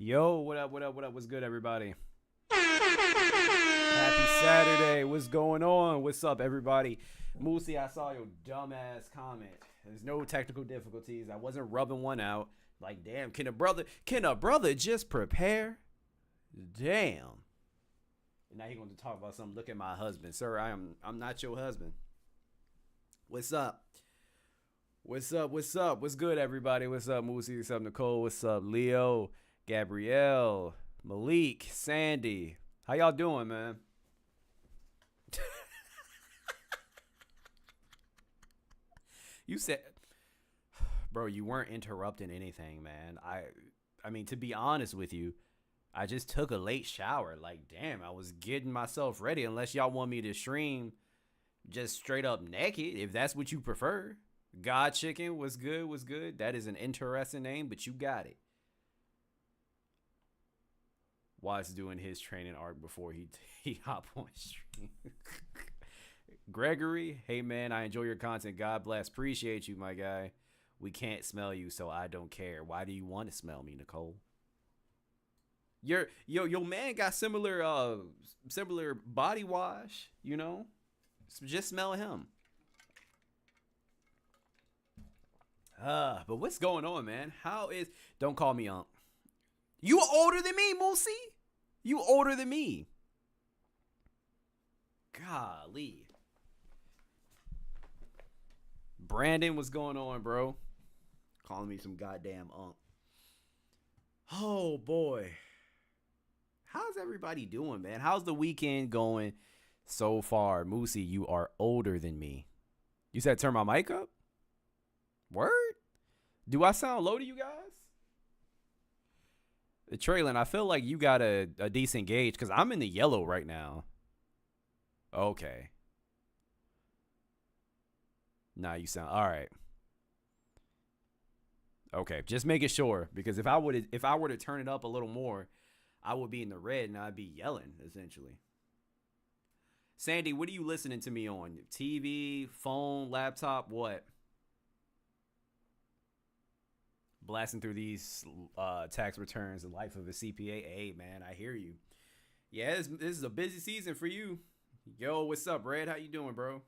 Yo, what up, what up, what up? What's good, everybody? Happy Saturday. What's going on? What's up, everybody? Moosey, I saw your dumbass comment. There's no technical difficulties. I wasn't rubbing one out. Like, damn, can a brother just prepare? Damn. And now he going to talk about something. Look at my husband. Sir, I'm not your husband. What's up? What's up? What's up? What's good, everybody? What's up, Moosey? What's up, Nicole? What's up, Leo? Gabrielle, Malik, Sandy. How y'all doing, man? You said, bro, you weren't interrupting anything, man. I mean, to be honest with you, I just took a late shower. Like, damn, I was getting myself ready. Unless y'all want me to stream just straight up naked, if that's what you prefer. God Chicken was good, was good. That is an interesting name, but you got it. Watts doing his training arc before he hop on stream. Gregory, hey man, I enjoy your content. God bless. Appreciate you, my guy. We can't smell you, so I don't care. Why do you want to smell me, Nicole? Your man got similar body wash, you know? Just smell him. But what's going on, man? How is? Don't call me Unc. You older than me, Moosey. You older than me. Golly. Brandon, what's going on, bro? Calling me some goddamn Unc. Oh boy. How's everybody doing, man? How's the weekend going so far? Moosey, you are older than me. You said turn my mic up? Word? Do I sound low to you guys? Traylon, I feel like you got a decent gauge because I'm in the yellow right now. Okay. Nah, you sound all right. Okay, just making sure because if I were to turn it up a little more, I would be in the red and I'd be yelling essentially. Sandy, what are you listening to me on? TV, phone, laptop, what? Blasting through these tax returns, the life of a CPA. Hey, man, I hear you. Yeah, this is a busy season for you. Yo, what's up, Red? How you doing, bro?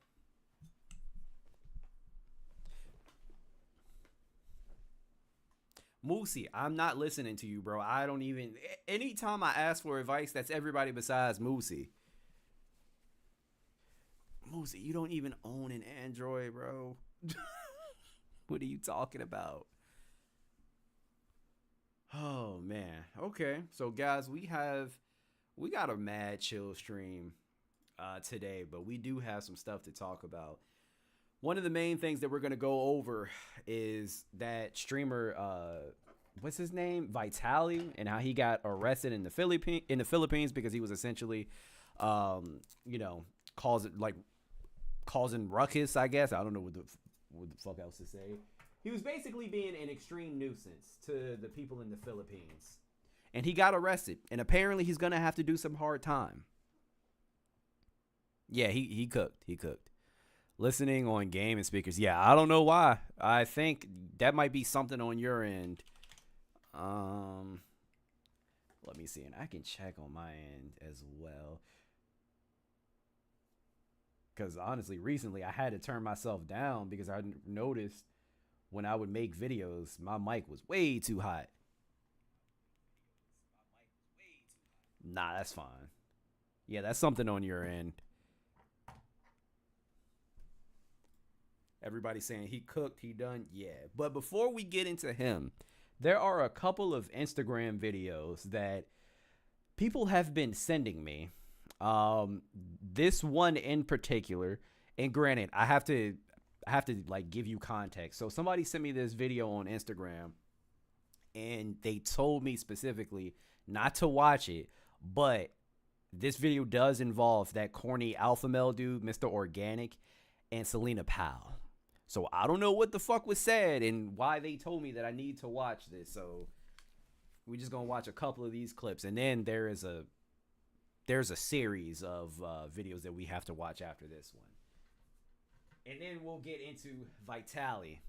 Moosey, I'm not listening to you, bro. I don't even... Anytime I ask for advice, that's everybody besides Moosey. Moosey, you don't even own an Android, bro. What are you talking about? Oh, man. Okay. So, guys, we got a mad chill stream today, but we do have some stuff to talk about. One of the main things that we're going to go over is that streamer, what's his name? Vitali, and how he got arrested in the Philippines because he was essentially, causing ruckus, I guess. I don't know what the fuck else to say. He was basically being an extreme nuisance to the people in the Philippines. And he got arrested. And apparently he's going to have to do some hard time. Yeah, he cooked. He cooked. Listening on gaming speakers. Yeah, I don't know why. I think that might be something on your end. Let me see. And I can check on my end as well. Because honestly, recently I had to turn myself down because I noticed when I would make videos, my mic was way too hot. Nah, that's fine. Yeah, that's something on your end. Everybody's saying he cooked, he done. Yeah. But before we get into him, there are a couple of Instagram videos that people have been sending me. This one in particular, and granted, I have to like give you context. So somebody sent me this video on Instagram and they told me specifically not to watch it, but this video does involve that corny alpha male dude, Mr. Organic, and Selena Powell. So I don't know what the fuck was said and why they told me that I need to watch this. So we're just gonna watch a couple of these clips, and then there's a series of videos that we have to watch after this one. And then we'll get into Vitali.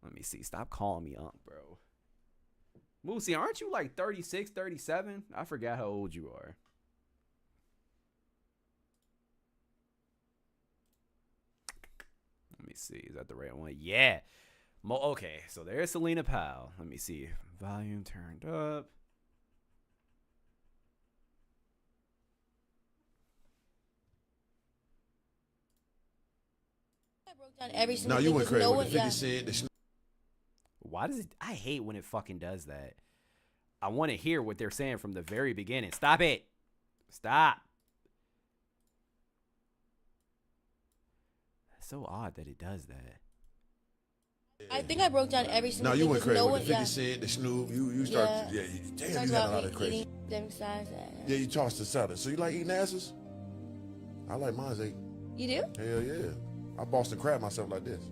Let me see. Stop calling me Unc, bro. Moosey, aren't you like 36, 37? I forgot how old you are. Let me see. Is that the right one? Yeah. Okay, so there's Selena Powell. Let me see. Volume turned up. No, you went crazy with the 50 Cent. Why does it? I hate when it fucking does that. I want to hear what they're saying from the very beginning. Stop it. Stop. It's so odd that it does that. I think I broke down every single thing. No, you went crazy no with the 50 yeah. Cent, the Snoop. You started, yeah. Damn, you had a lot of crazy. Them sides, Yeah, you tossed the salad. So you like eating asses? I like mine. You do? Hell yeah. I Boston crab myself like this.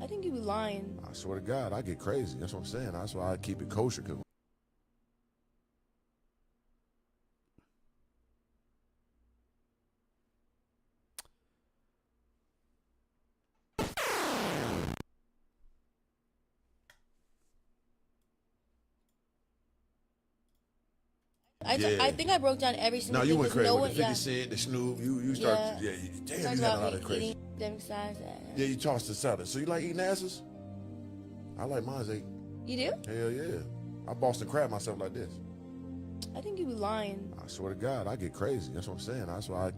I think you be lying. I swear to God, I get crazy. That's what I'm saying. That's why I keep it kosher. I think I broke down every single No, thing. you went 'cause crazy no with one, the 50 Cent, the Snoop. You started, Yeah. damn, you Talked had a about lot me of crazy. eating them sides. Yeah, you tossed the salad. So you like eating asses? I like mine, Zay. You do? Hell yeah. I Boston crab myself like this. I think you be lying. I swear to God, I get crazy. That's what I'm saying. That's why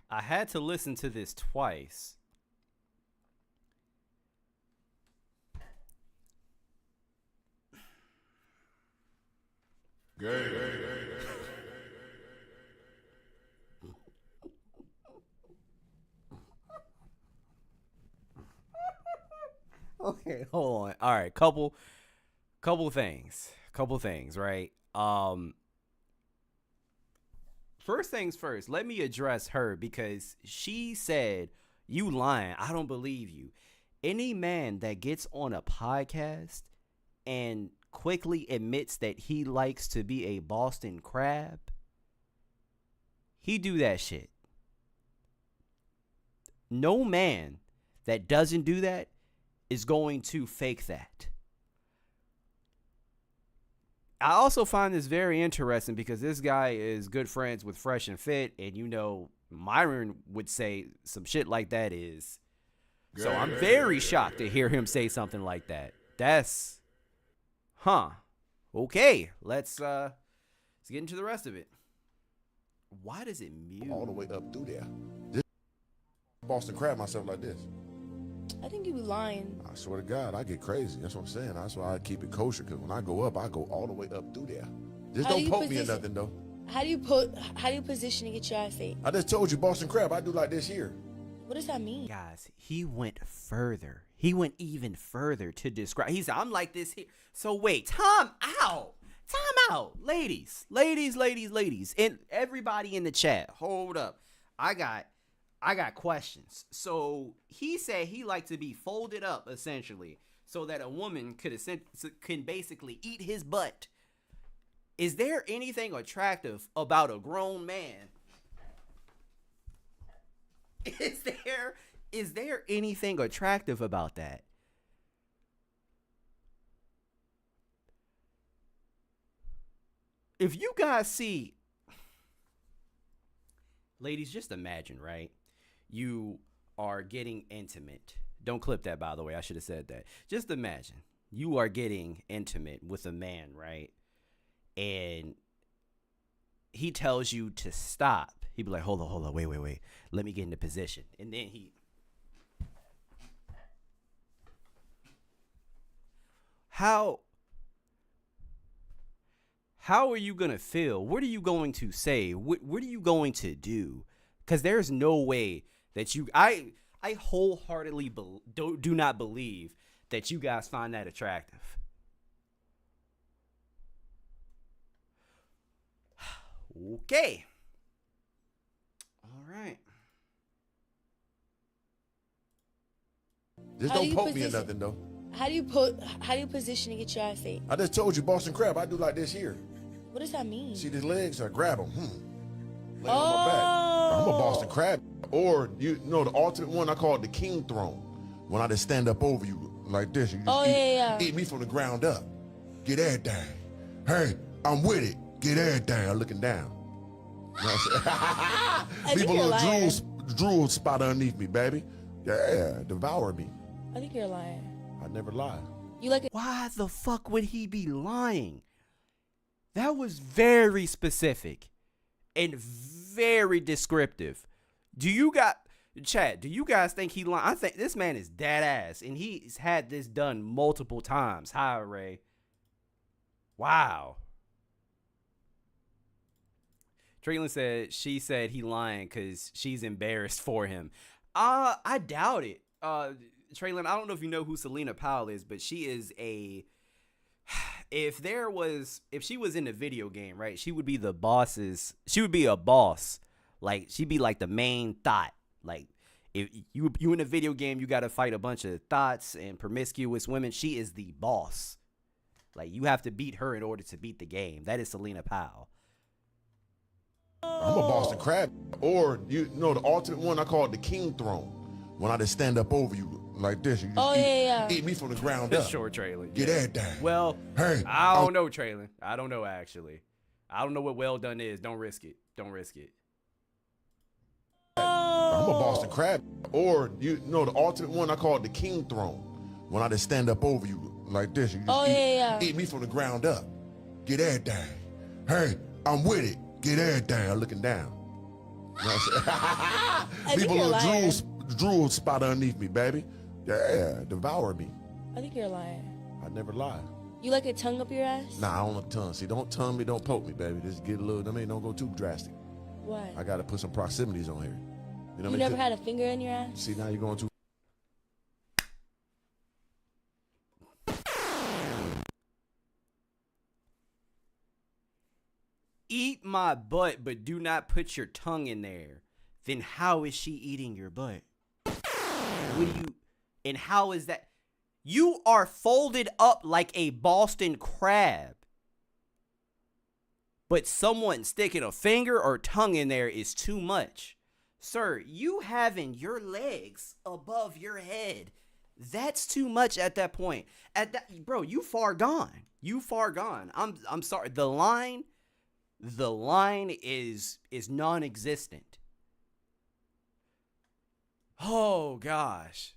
I had to listen to this twice. Okay, hold on. All right, couple things, right? First things first, let me address her because she said, "You lying. I don't believe you." Any man that gets on a podcast and quickly admits that he likes to be a Boston crab, he do that shit. No man that doesn't do that is going to fake that. I also find this very interesting because this guy is good friends with Fresh and Fit, and you know Myron would say some shit like that is. So I'm very shocked to hear him say something like that. That's, okay. Let's get into the rest of it. Why does it mute? all the way up through there. This Boston crab myself like this. I think you be lying. I swear to God, I get crazy. That's what I'm saying. That's why I keep it kosher. Because when I go up, I go all the way up through there. Just How do don't you poke me or position- nothing, though. How do you position to get your ass ate? I just told you Boston crab. I do like this here. What does that mean? Guys, he went further. He went even further to describe. He said, "I'm like this here." So wait, time out. Ladies, and everybody in the chat. Hold up. I got questions. So he said he liked to be folded up essentially so that a woman can basically eat his butt. Is there anything attractive about a grown man? Is there anything attractive about that? If you guys see, ladies, just imagine, right? You are getting intimate. Don't clip that, by the way. I should have said that. Just imagine you are getting intimate with a man, right? And he tells you to stop. He'd be like, hold on, wait. Let me get into position. And then How are you going to feel? What are you going to say? What are you going to do? Because there's no way that I wholeheartedly do not believe that you guys find that attractive. Okay. All right. Just How do don't you poke me or position- nothing, though. How do you position to get your ass ate? I just told you Boston crab. I do like this here. What does that mean? See these legs? I grab them. Lay on my back. I'm a Boston crab. Or, you know, the ultimate one, I call it the king throne. When I just stand up over you like this. You just eat me from the ground up. Get everything. Hey, I'm with it. Get everything. I'm looking down. You know what I'm saying? Leave a little drool spot underneath me, baby. Yeah, devour me. I think you're a liar. I never lie. You like it? Why the fuck would he be lying? That was very specific and very descriptive. Do you guys think he lying? I think this man is dead ass, and he's had this done multiple times. Hi, Ray. Wow. Traylon said she said he lying because she's embarrassed for him. I doubt it. Traylon, I don't know if you know who Selena Powell is, but she is if she was in a video game, right, she would be a boss. Like, she'd be like the main thought. Like, if you in a video game, you got to fight a bunch of thoughts and promiscuous women. She is the boss. Like, you have to beat her in order to beat the game. That is Selena Powell. I'm I'm a Boston crab. Or, you know, the ultimate one, I call it the king throne. When I just stand up over you like this. You just eat me from the ground up. Sure, Traylon. Get everything. Well, hey, I don't know, Traylon. I don't know, actually. I don't know what well done is. Don't risk it. Don't risk it. I'm a Boston crab. Or, you know, the ultimate one, I call it the king throne. When I just stand up over you like this. You just eat me from the ground up. Get everything. Hey, I'm with it. Get everything. I'm looking down. You know what I'm saying? Leave a little drool spot underneath me, baby. Yeah, devour me. I think you're lying. I never lie. You like a tongue up your ass? Nah, I don't like tongue. See, don't tongue me, don't poke me, baby. Just get a little, don't go too drastic. Why? I gotta put some proximities on here. You know You never had a finger in your ass? See, now you're going too. Eat my butt, but do not put your tongue in there. Then how is she eating your butt? And how is that? You are folded up like a Boston crab. But someone sticking a finger or tongue in there is too much. Sir, you having your legs above your head, that's too much at that point. Bro, you far gone. You far gone. I'm sorry. The line is non-existent. Oh gosh.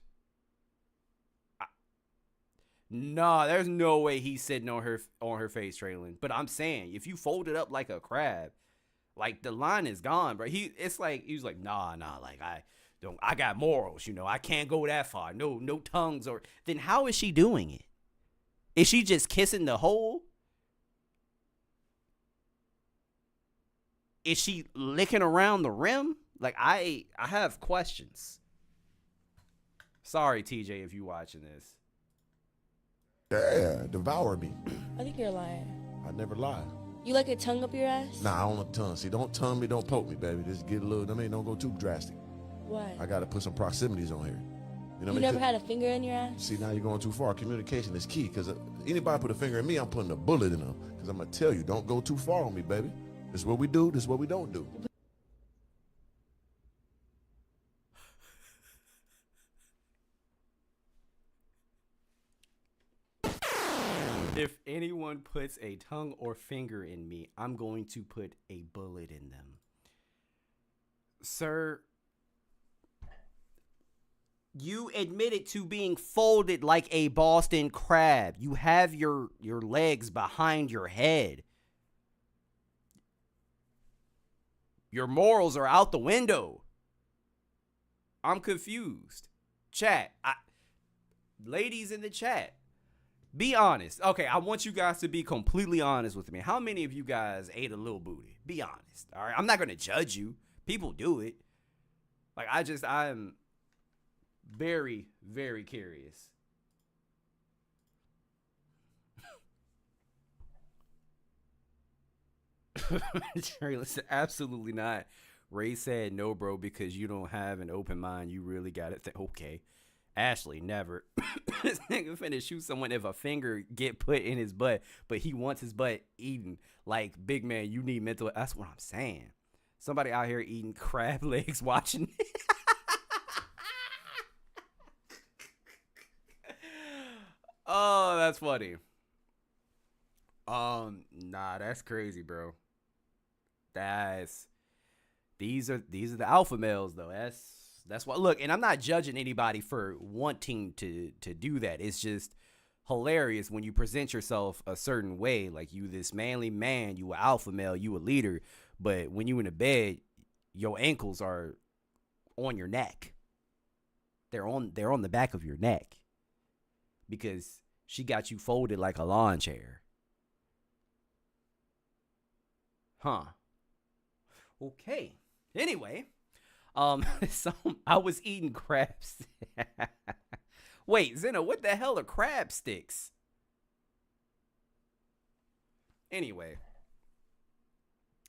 Nah, there's no way he's sitting on her face, Traylon. But I'm saying, if you fold it up like a crab, like the line is gone, bro. He was like, nah, like I got morals, you know. I can't go that far. No tongues or then how is she doing it? Is she just kissing the hole? Is she licking around the rim? Like I have questions. Sorry, TJ, if you watching this. Yeah, devour me. I think you're lying. I never lie. You like a tongue up your ass? Nah, I don't like tongue. See, don't tongue me, don't poke me, baby. Just get a little, don't go too drastic. Why? I gotta put some proximities on here. You never had a finger in your ass? See, now you're going too far. Communication is key, because anybody put a finger in me, I'm putting a bullet in them. Because I'm going to tell you, don't go too far on me, baby. This is what we do, this is what we don't do. If anyone puts a tongue or finger in me, I'm going to put a bullet in them. Sir, you admitted to being folded like a Boston crab. You have your legs behind your head. Your morals are out the window. I'm confused. Chat, ladies in the chat, be honest. Okay, I want you guys to be completely honest with me. How many of you guys ate a little booty? Be honest. All right, I'm not going to judge you. People do it. Like, I'm very, very curious. Listen, absolutely not. Ray said no, bro, because you don't have an open mind. You really got it. Okay. Ashley, never. This nigga finna shoot someone if a finger get put in his butt, but he wants his butt eaten. Like, big man, you need mental. That's what I'm saying. Somebody out here eating crab legs watching. Oh, that's funny. Nah, that's crazy, bro. These are the alpha males though. That's what. Look, and I'm not judging anybody for wanting to do that. It's just hilarious when you present yourself a certain way, like you this manly man, you an alpha male, you a leader, but when you in the bed, your ankles are on your neck. They're on the back of your neck because she got you folded like a lawn chair. Huh. Okay. Anyway, so I was eating crabs. Wait, Zena, what the hell are crab sticks? Anyway.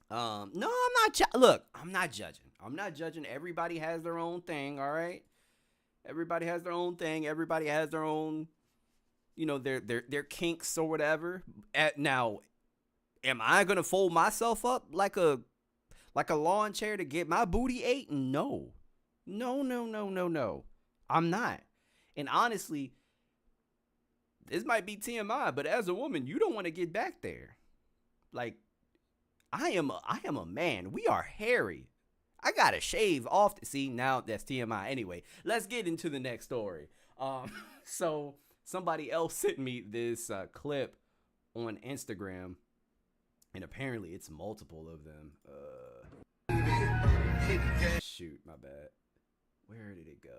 No, I'm not. Look, I'm not judging. I'm not judging. Everybody has their own thing, all right? Everybody has their own thing. Everybody has their own, you know, their kinks or whatever. Now, am I gonna fold myself up like Like a lawn chair to get my booty ate? No. No, no, no, no, no. I'm not. And honestly, this might be TMI, but as a woman, you don't want to get back there. Like, I am a man. We are hairy. I gotta shave off. See, now that's TMI. Anyway, let's get into the next story. So somebody else sent me this clip on Instagram, and apparently it's multiple of them. Shoot, my bad. Where did it go?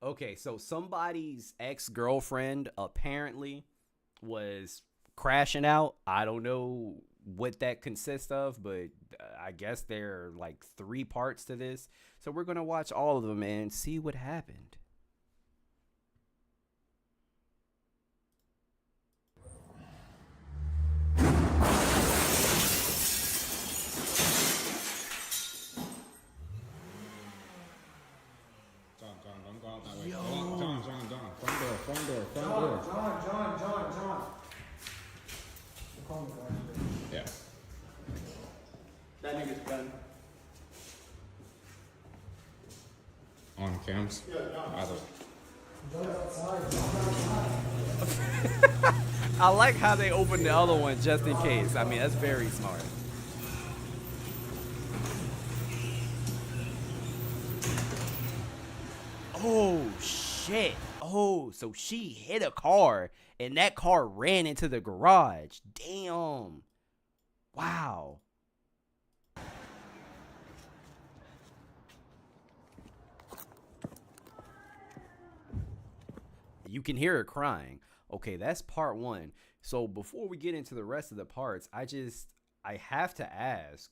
Okay. So somebody's ex-girlfriend apparently was crashing out. I don't know what that consists of, but I guess there are like 3 parts to this. So we're going to watch all of them and see what happened. John. Yeah. That nigga's done. On cams? Yeah, I like how they opened the other one just in case. I mean, that's very smart. Oh, shit. Oh, so she hit a car and that car ran into the garage. Damn. Wow. You can hear her crying. Okay, that's part 1. So before we get into the rest of the parts, I have to ask,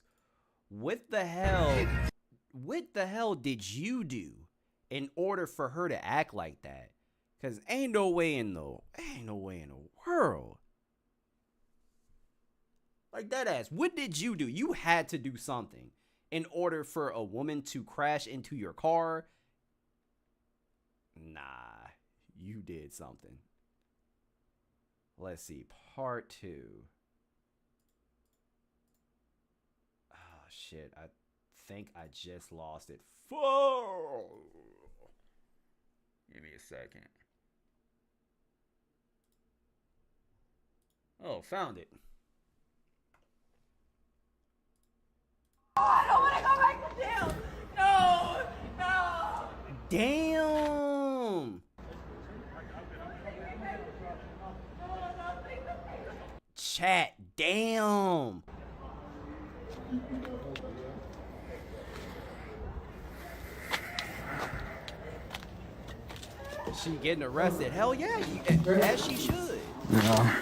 what the hell did you do in order for her to act like that? Cause ain't no way in the world. Like that ass. What did you do? You had to do something in order for a woman to crash into your car. Nah, you did something. Let's see, part 2. Oh shit, I think I just lost it. Give me a second. Oh, found it. Oh, I don't want to go back to jail. No. Damn. Chat, damn. She getting arrested. Hell yeah, as she should. Yeah.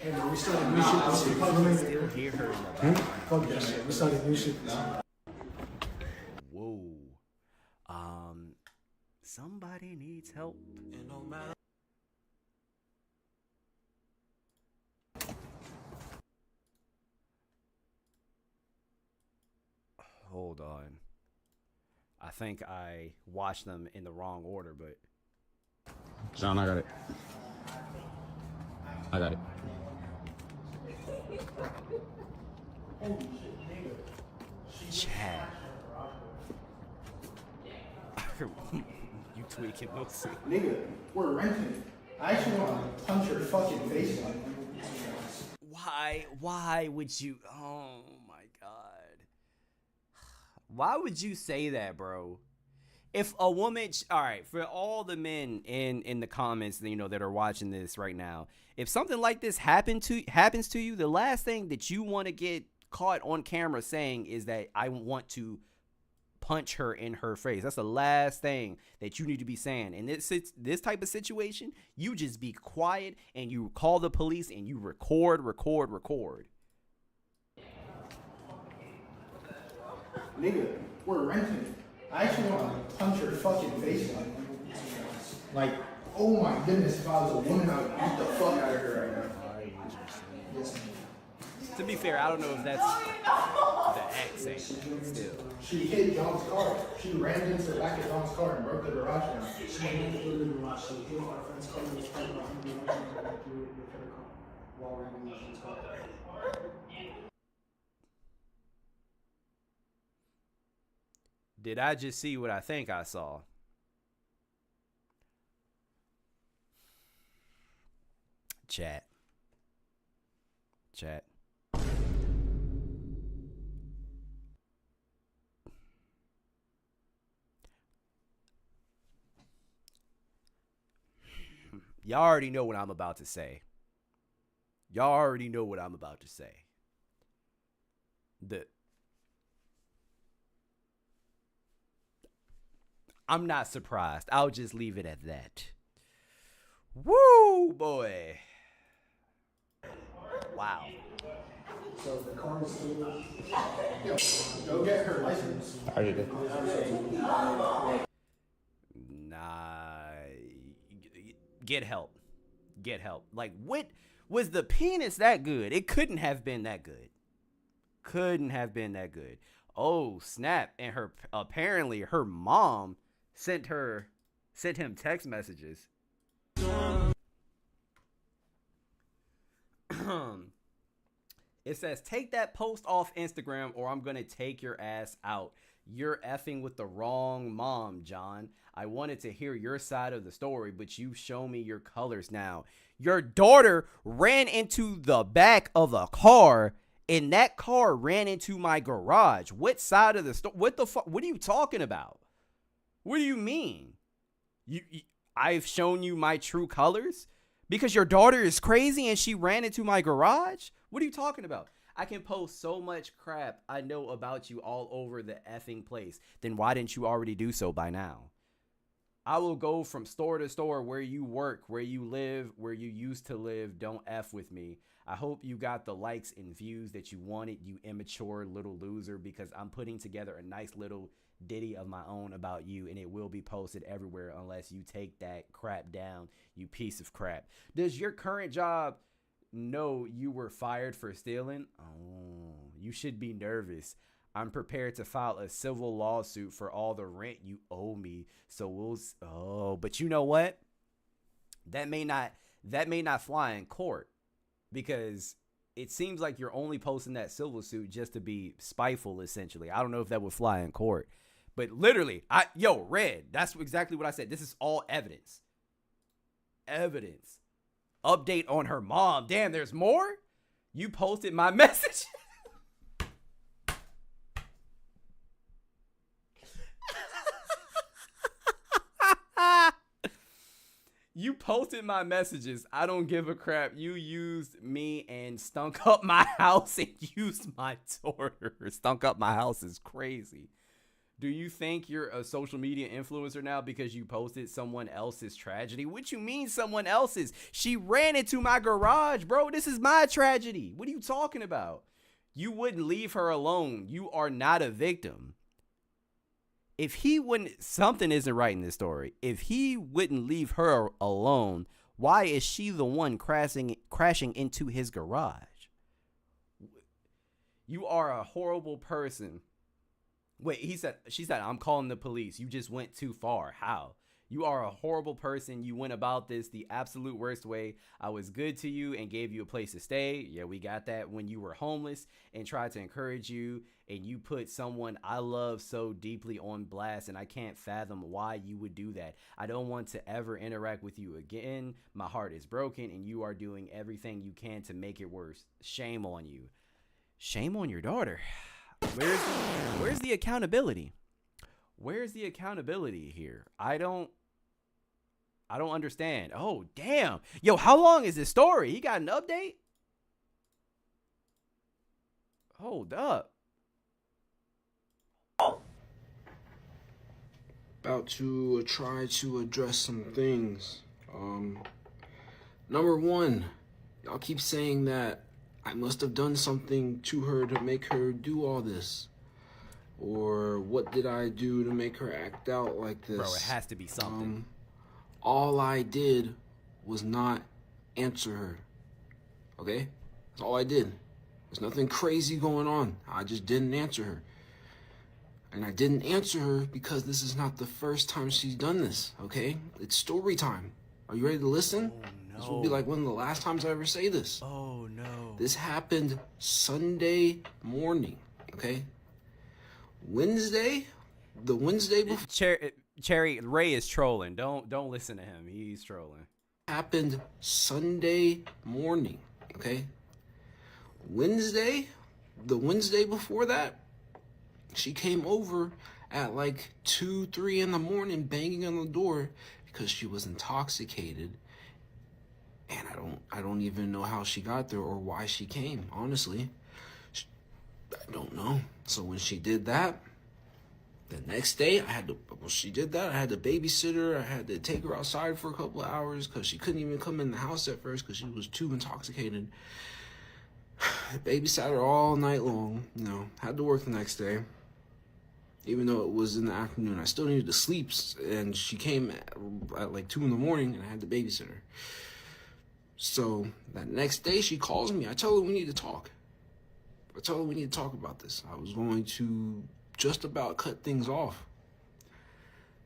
Hey man, we started new shit. Still hear her. Fuck that shit. We started new shit. Whoa. Somebody needs help. Hold on. I think I watched them in the wrong order, but John, I got it. Chad. You tweaking, we'll see. Nigga, we're renting. I actually want to punch your fucking face on. Why would you? Oh my god. Why would you say that, bro? If a woman, all right, for all the men in the comments, you know, that are watching this right now, if something like this happens to you, the last thing that you want to get caught on camera saying is that I want to punch her in her face. That's the last thing that you need to be saying. In this type of situation, you just be quiet and you call the police and you record. Nigga, we're renting. I actually want to punch your fucking face on. Like, oh my goodness, if I was a woman, I would beat the fuck out of her right now. Yes, To be fair, I don't know if that's the exact same. Still. She hit John's car. She ran into the back of John's car and broke the garage down. She didn't do it in the garage. She hit our friend's car and was fighting about him being through with her car while ramming my friend's car. Did I just see what I think I saw? Chat. Y'all already know what I'm about to say. I'm not surprised. I'll just leave it at that. Woo, boy. Wow. So the car is still. Go get her license. I did it. Nah. Get help. Like, what was the penis that good? It couldn't have been that good. Oh, snap. And apparently her mom sent him text messages. It says, take that post off Instagram or I'm going to take your ass out. You're effing with the wrong mom, John. I wanted to hear your side of the story, but you show me your colors now. Your daughter ran into the back of a car, and that car ran into my garage. What side of the story? What the fuck? What are you talking about? What do you mean? I've shown you my true colors? Because your daughter is crazy and she ran into my garage? What are you talking about? I can post so much crap I know about you all over the effing place. Then why didn't you already do so by now? I will go from store to store where you work, where you live, where you used to live. Don't F with me. I hope you got the likes and views that you wanted, you immature little loser, because I'm putting together a nice little ditty of my own about you, and it will be posted everywhere unless you take that crap down, you piece of crap. Does your current job know you were fired for stealing? Oh, you should be nervous. I'm prepared to file a civil lawsuit for all the rent you owe me. So but you know what? That may not fly in court, because it seems like you're only posting that civil suit just to be spiteful, essentially. I don't know if that would fly in court, but literally, Red, that's exactly what I said. This is all evidence. Update on her mom. Damn, there's more? You posted my message. You posted my messages. I don't give a crap. You used me and stunk up my house and used my daughter. Stunk up my house is crazy. Do you think you're a social media influencer now because you posted someone else's tragedy? What you mean someone else's? She ran into my garage, bro. This is my tragedy. What are you talking about? You wouldn't leave her alone. You are not a victim. If he wouldn't, something isn't right in this story. If he wouldn't leave her alone, why is she the one crashing into his garage? You are a horrible person. Wait, she said, I'm calling the police. You just went too far. How? You are a horrible person. You went about this the absolute worst way. I was good to you and gave you a place to stay. Yeah, we got that when you were homeless, and tried to encourage you, and you put someone I love so deeply on blast, and I can't fathom why you would do that. I don't want to ever interact with you again. My heart is broken, and you are doing everything you can to make it worse. Shame on you. Shame on your daughter. Where's the accountability? Where's the accountability here? I don't understand. Oh, damn. Yo, how long is this story? He got an update? Hold up. About to try to address some things. Number one, y'all keep saying that I must have done something to her to make her do all this. Or what did I do to make her act out like this? Bro, it has to be something. All I did was not answer her. Okay? That's all I did. There's nothing crazy going on. I just didn't answer her. And I didn't answer her because this is not the first time she's done this, okay? It's story time. Are you ready to listen? Oh, no. This will be like one of the last times I ever say this. Oh, no. This happened Sunday morning, okay? Wednesday, the Wednesday before... Cherry, Ray is trolling. Don't listen to him. He's trolling. Happened Sunday morning, okay? Wednesday, the Wednesday before that, she came over at like 2, 3 in the morning banging on the door because she was intoxicated. And I don't even know how she got there or why she came, honestly. I don't know. So when she did that, the next day I had to babysit her. I had to take her outside for a couple of hours because she couldn't even come in the house at first because she was too intoxicated. Babysat her all night long, had to work the next day. Even though it was in the afternoon, I still needed to sleep, and she came at like 2 in the morning, and I had to babysit her. So that next day, she calls me. I tell her we need to talk. I tell her we need to talk about this. I was going to just about cut things off.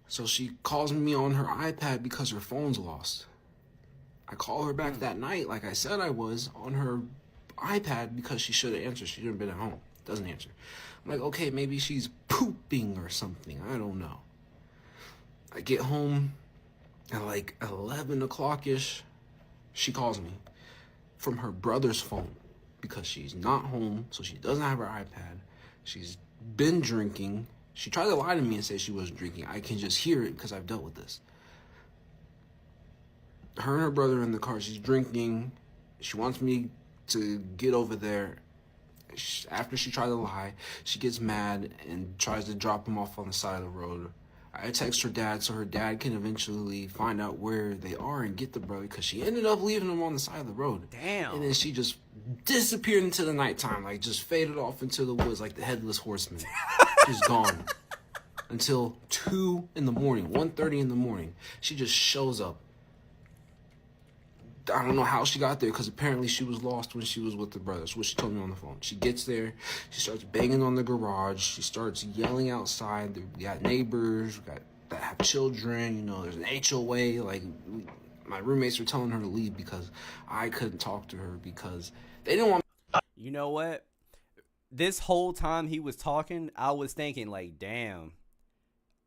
So she calls me on her iPad because her phone's lost. I call her back that night, like I said I was, on her iPad because she should have answered. She shouldn't have been at home. Doesn't answer. I'm like, okay, maybe she's pooping or something. I don't know. I get home at like 11 o'clock-ish. She calls me from her brother's phone because she's not home, so she doesn't have her iPad. She's been drinking. She tried to lie to me and say she wasn't drinking. I can just hear it because I've dealt with this. Her and her brother are in the car. She's drinking. She wants me to get over there. After she tried to lie, she gets mad and tries to drop him off on the side of the road. I text her dad so her dad can eventually find out where they are and get the brother because she ended up leaving him on the side of the road. Damn. And then she just disappeared into the nighttime, like just faded off into the woods like the headless horseman. She's gone. Until 2 in the morning, 1:30 in the morning. She just shows up. I don't know how she got there because apparently she was lost when she was with the brother. That's what she told me on the phone. She gets there. She starts banging on the garage. She starts yelling outside. We got neighbors. We got that have children. There's an HOA. My roommates were telling her to leave because I couldn't talk to her because they didn't want. You know what? This whole time he was talking, I was thinking like, damn,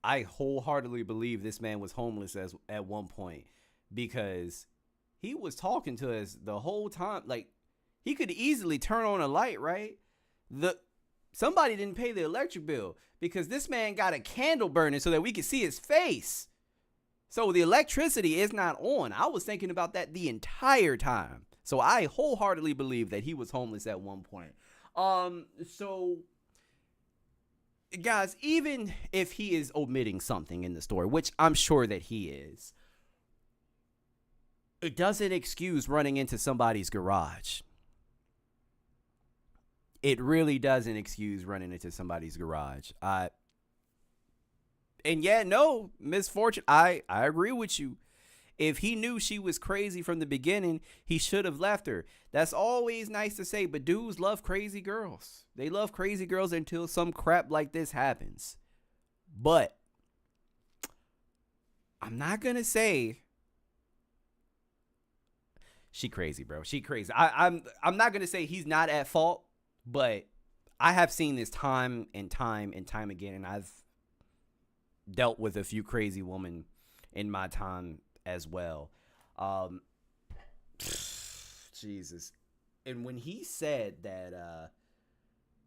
I wholeheartedly believe this man was homeless at one point because he was talking to us the whole time. Like, he could easily turn on a light, right? Somebody didn't pay the electric bill because this man got a candle burning so that we could see his face. So the electricity is not on. I was thinking about that the entire time. So I wholeheartedly believe that he was homeless at one point. So guys, even if he is omitting something in the story, which I'm sure that he is, it doesn't excuse running into somebody's garage. It really doesn't excuse running into somebody's garage. And yeah, no, misfortune. I agree with you. If he knew she was crazy from the beginning, he should have left her. That's always nice to say, but dudes love crazy girls. They love crazy girls until some crap like this happens. But I'm not going to say she crazy, bro. She crazy. I'm not going to say he's not at fault, but I have seen this time and time and time again, and I've dealt with a few crazy women in my time as well. Jesus. And when he said that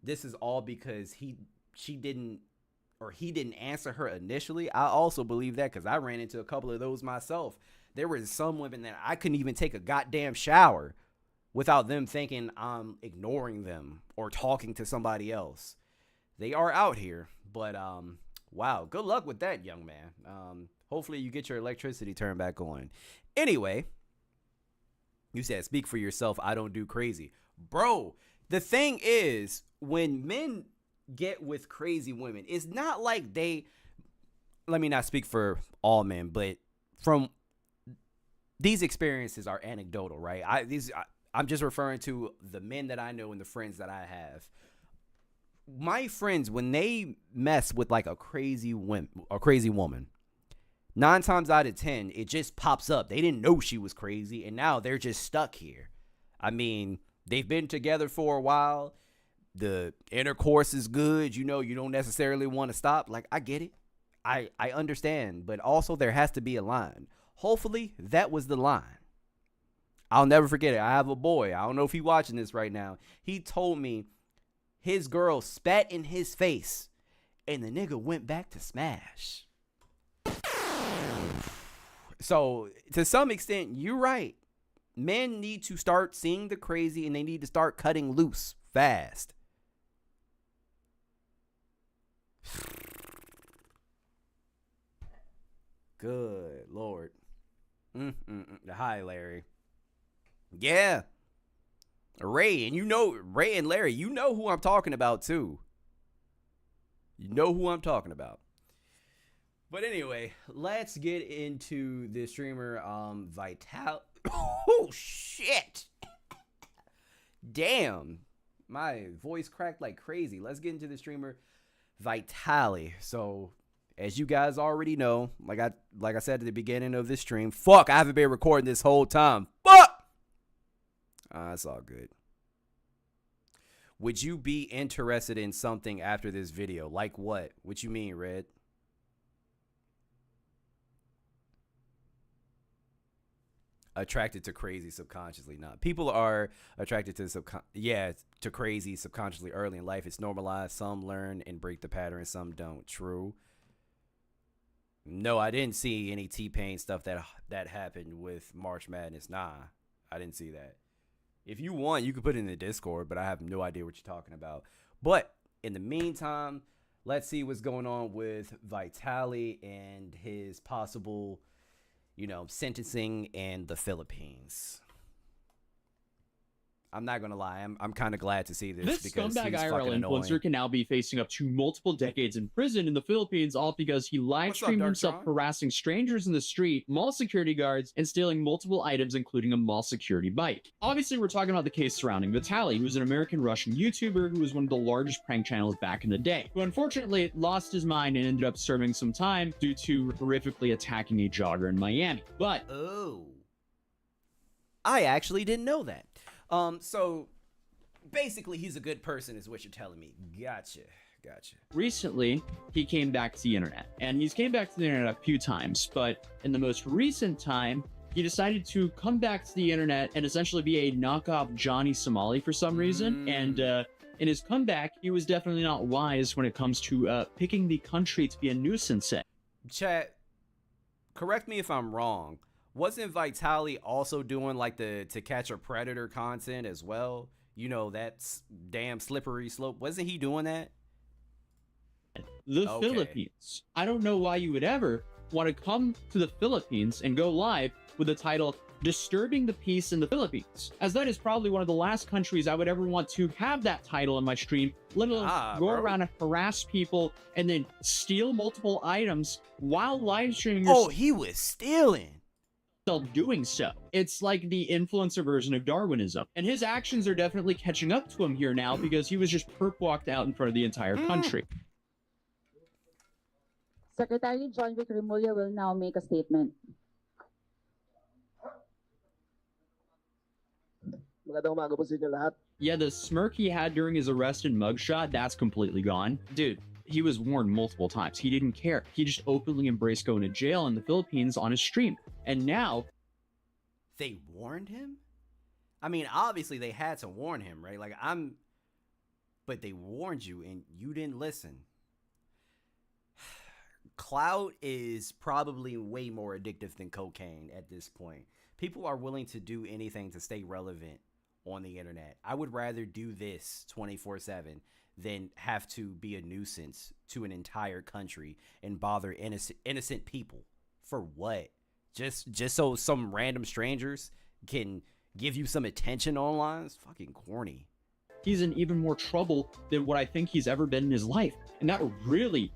this is all because he didn't answer her initially, I also believe that because I ran into a couple of those myself. There were some women that I couldn't even take a goddamn shower without them thinking I'm ignoring them or talking to somebody else. They are out here, but wow, good luck with that, young man. Hopefully you get your electricity turned back on. Anyway, you said speak for yourself. I don't do crazy. Bro, the thing is, when men get with crazy women, it's not like let me not speak for all men, but from these experiences are anecdotal, right? I'm just referring to the men that I know and the friends that I have. My friends, when they mess with like a crazy woman, 9 times out of 10, it just pops up. They didn't know she was crazy, and now they're just stuck here. I mean, they've been together for a while. The intercourse is good. You know, you don't necessarily want to stop. Like, I get it. I understand. But also, there has to be a line. Hopefully, that was the line. I'll never forget it. I have a boy. I don't know if he's watching this right now. He told me his girl spat in his face, and the nigga went back to smash. So, to some extent, you're right. Men need to start seeing the crazy, and they need to start cutting loose fast. Good Lord. Hi, Larry. Yeah. Ray and Larry, you know who I'm talking about, too. You know who I'm talking about. But anyway, let's get into the streamer, Vitali. Oh, shit. Damn. My voice cracked like crazy. Let's get into the streamer, Vitali. So, as you guys already know, like I said at the beginning of this stream, fuck, I haven't been recording this whole time. Fuck! It's all good. Would you be interested in something after this video? Like what? What you mean, Red? Attracted to crazy subconsciously. Not people are attracted to to crazy subconsciously early in life. It's normalized. Some learn and break the pattern, some don't. True. No, I didn't see any T-Pain stuff that happened with March Madness. Nah, I didn't see that. If you want, you can put it in the Discord, but I have no idea what you're talking about. But in the meantime, let's see what's going on with Vitali and his possible, sentencing in the Philippines. I'm not gonna lie, I'm kind of glad to see this because scumbag he's IRL fucking influencer annoying. can now be facing up to multiple decades in prison in the Philippines, all because he live streamed himself harassing strangers in the street, mall security guards, and stealing multiple items, including a mall security bike. Obviously, we're talking about the case surrounding Vitali, who's an American-Russian YouTuber who was one of the largest prank channels back in the day, who unfortunately lost his mind and ended up serving some time due to horrifically attacking a jogger in Miami. But oh, I actually didn't know that. So basically he's a good person is what you're telling me. Gotcha. recently, he came back to the internet. And he's came back to the internet a few times, but in the most recent time, he decided to come back to the internet and essentially be a knockoff Johnny Somali for some reason. And in his comeback, he was definitely not wise when it comes to picking the country to be a nuisance in. Chat, correct me if I'm wrong. Wasn't Vitali also doing like the To Catch a Predator content as well? You know, that's damn slippery slope. Wasn't he doing that? The Philippines. I don't know why you would ever want to come to the Philippines and go live with the title Disturbing the Peace in the Philippines, as that is probably one of the last countries I would ever want to have that title in my stream, let alone go around and harass people and then steal multiple items while live streaming. Oh, he was stealing. Doing so. It's like the influencer version of Darwinism. And his actions are definitely catching up to him here now because he was just perp walked out in front of the entire country. Secretary John Vic Remulla will now make a statement. Yeah, the smirk he had during his arrest and mugshot, that's completely gone. Dude, he was warned multiple times. He didn't care. He just openly embraced going to jail in the Philippines on his stream. And now... They warned him? I mean, obviously they had to warn him, right? Like, but they warned you and you didn't listen. Clout is probably way more addictive than cocaine at this point. People are willing to do anything to stay relevant on the internet. I would rather do this 24/7 than have to be a nuisance to an entire country and bother innocent people. For what? Just so some random strangers can give you some attention online? It's fucking corny. He's in even more trouble than what I think he's ever been in his life. And that really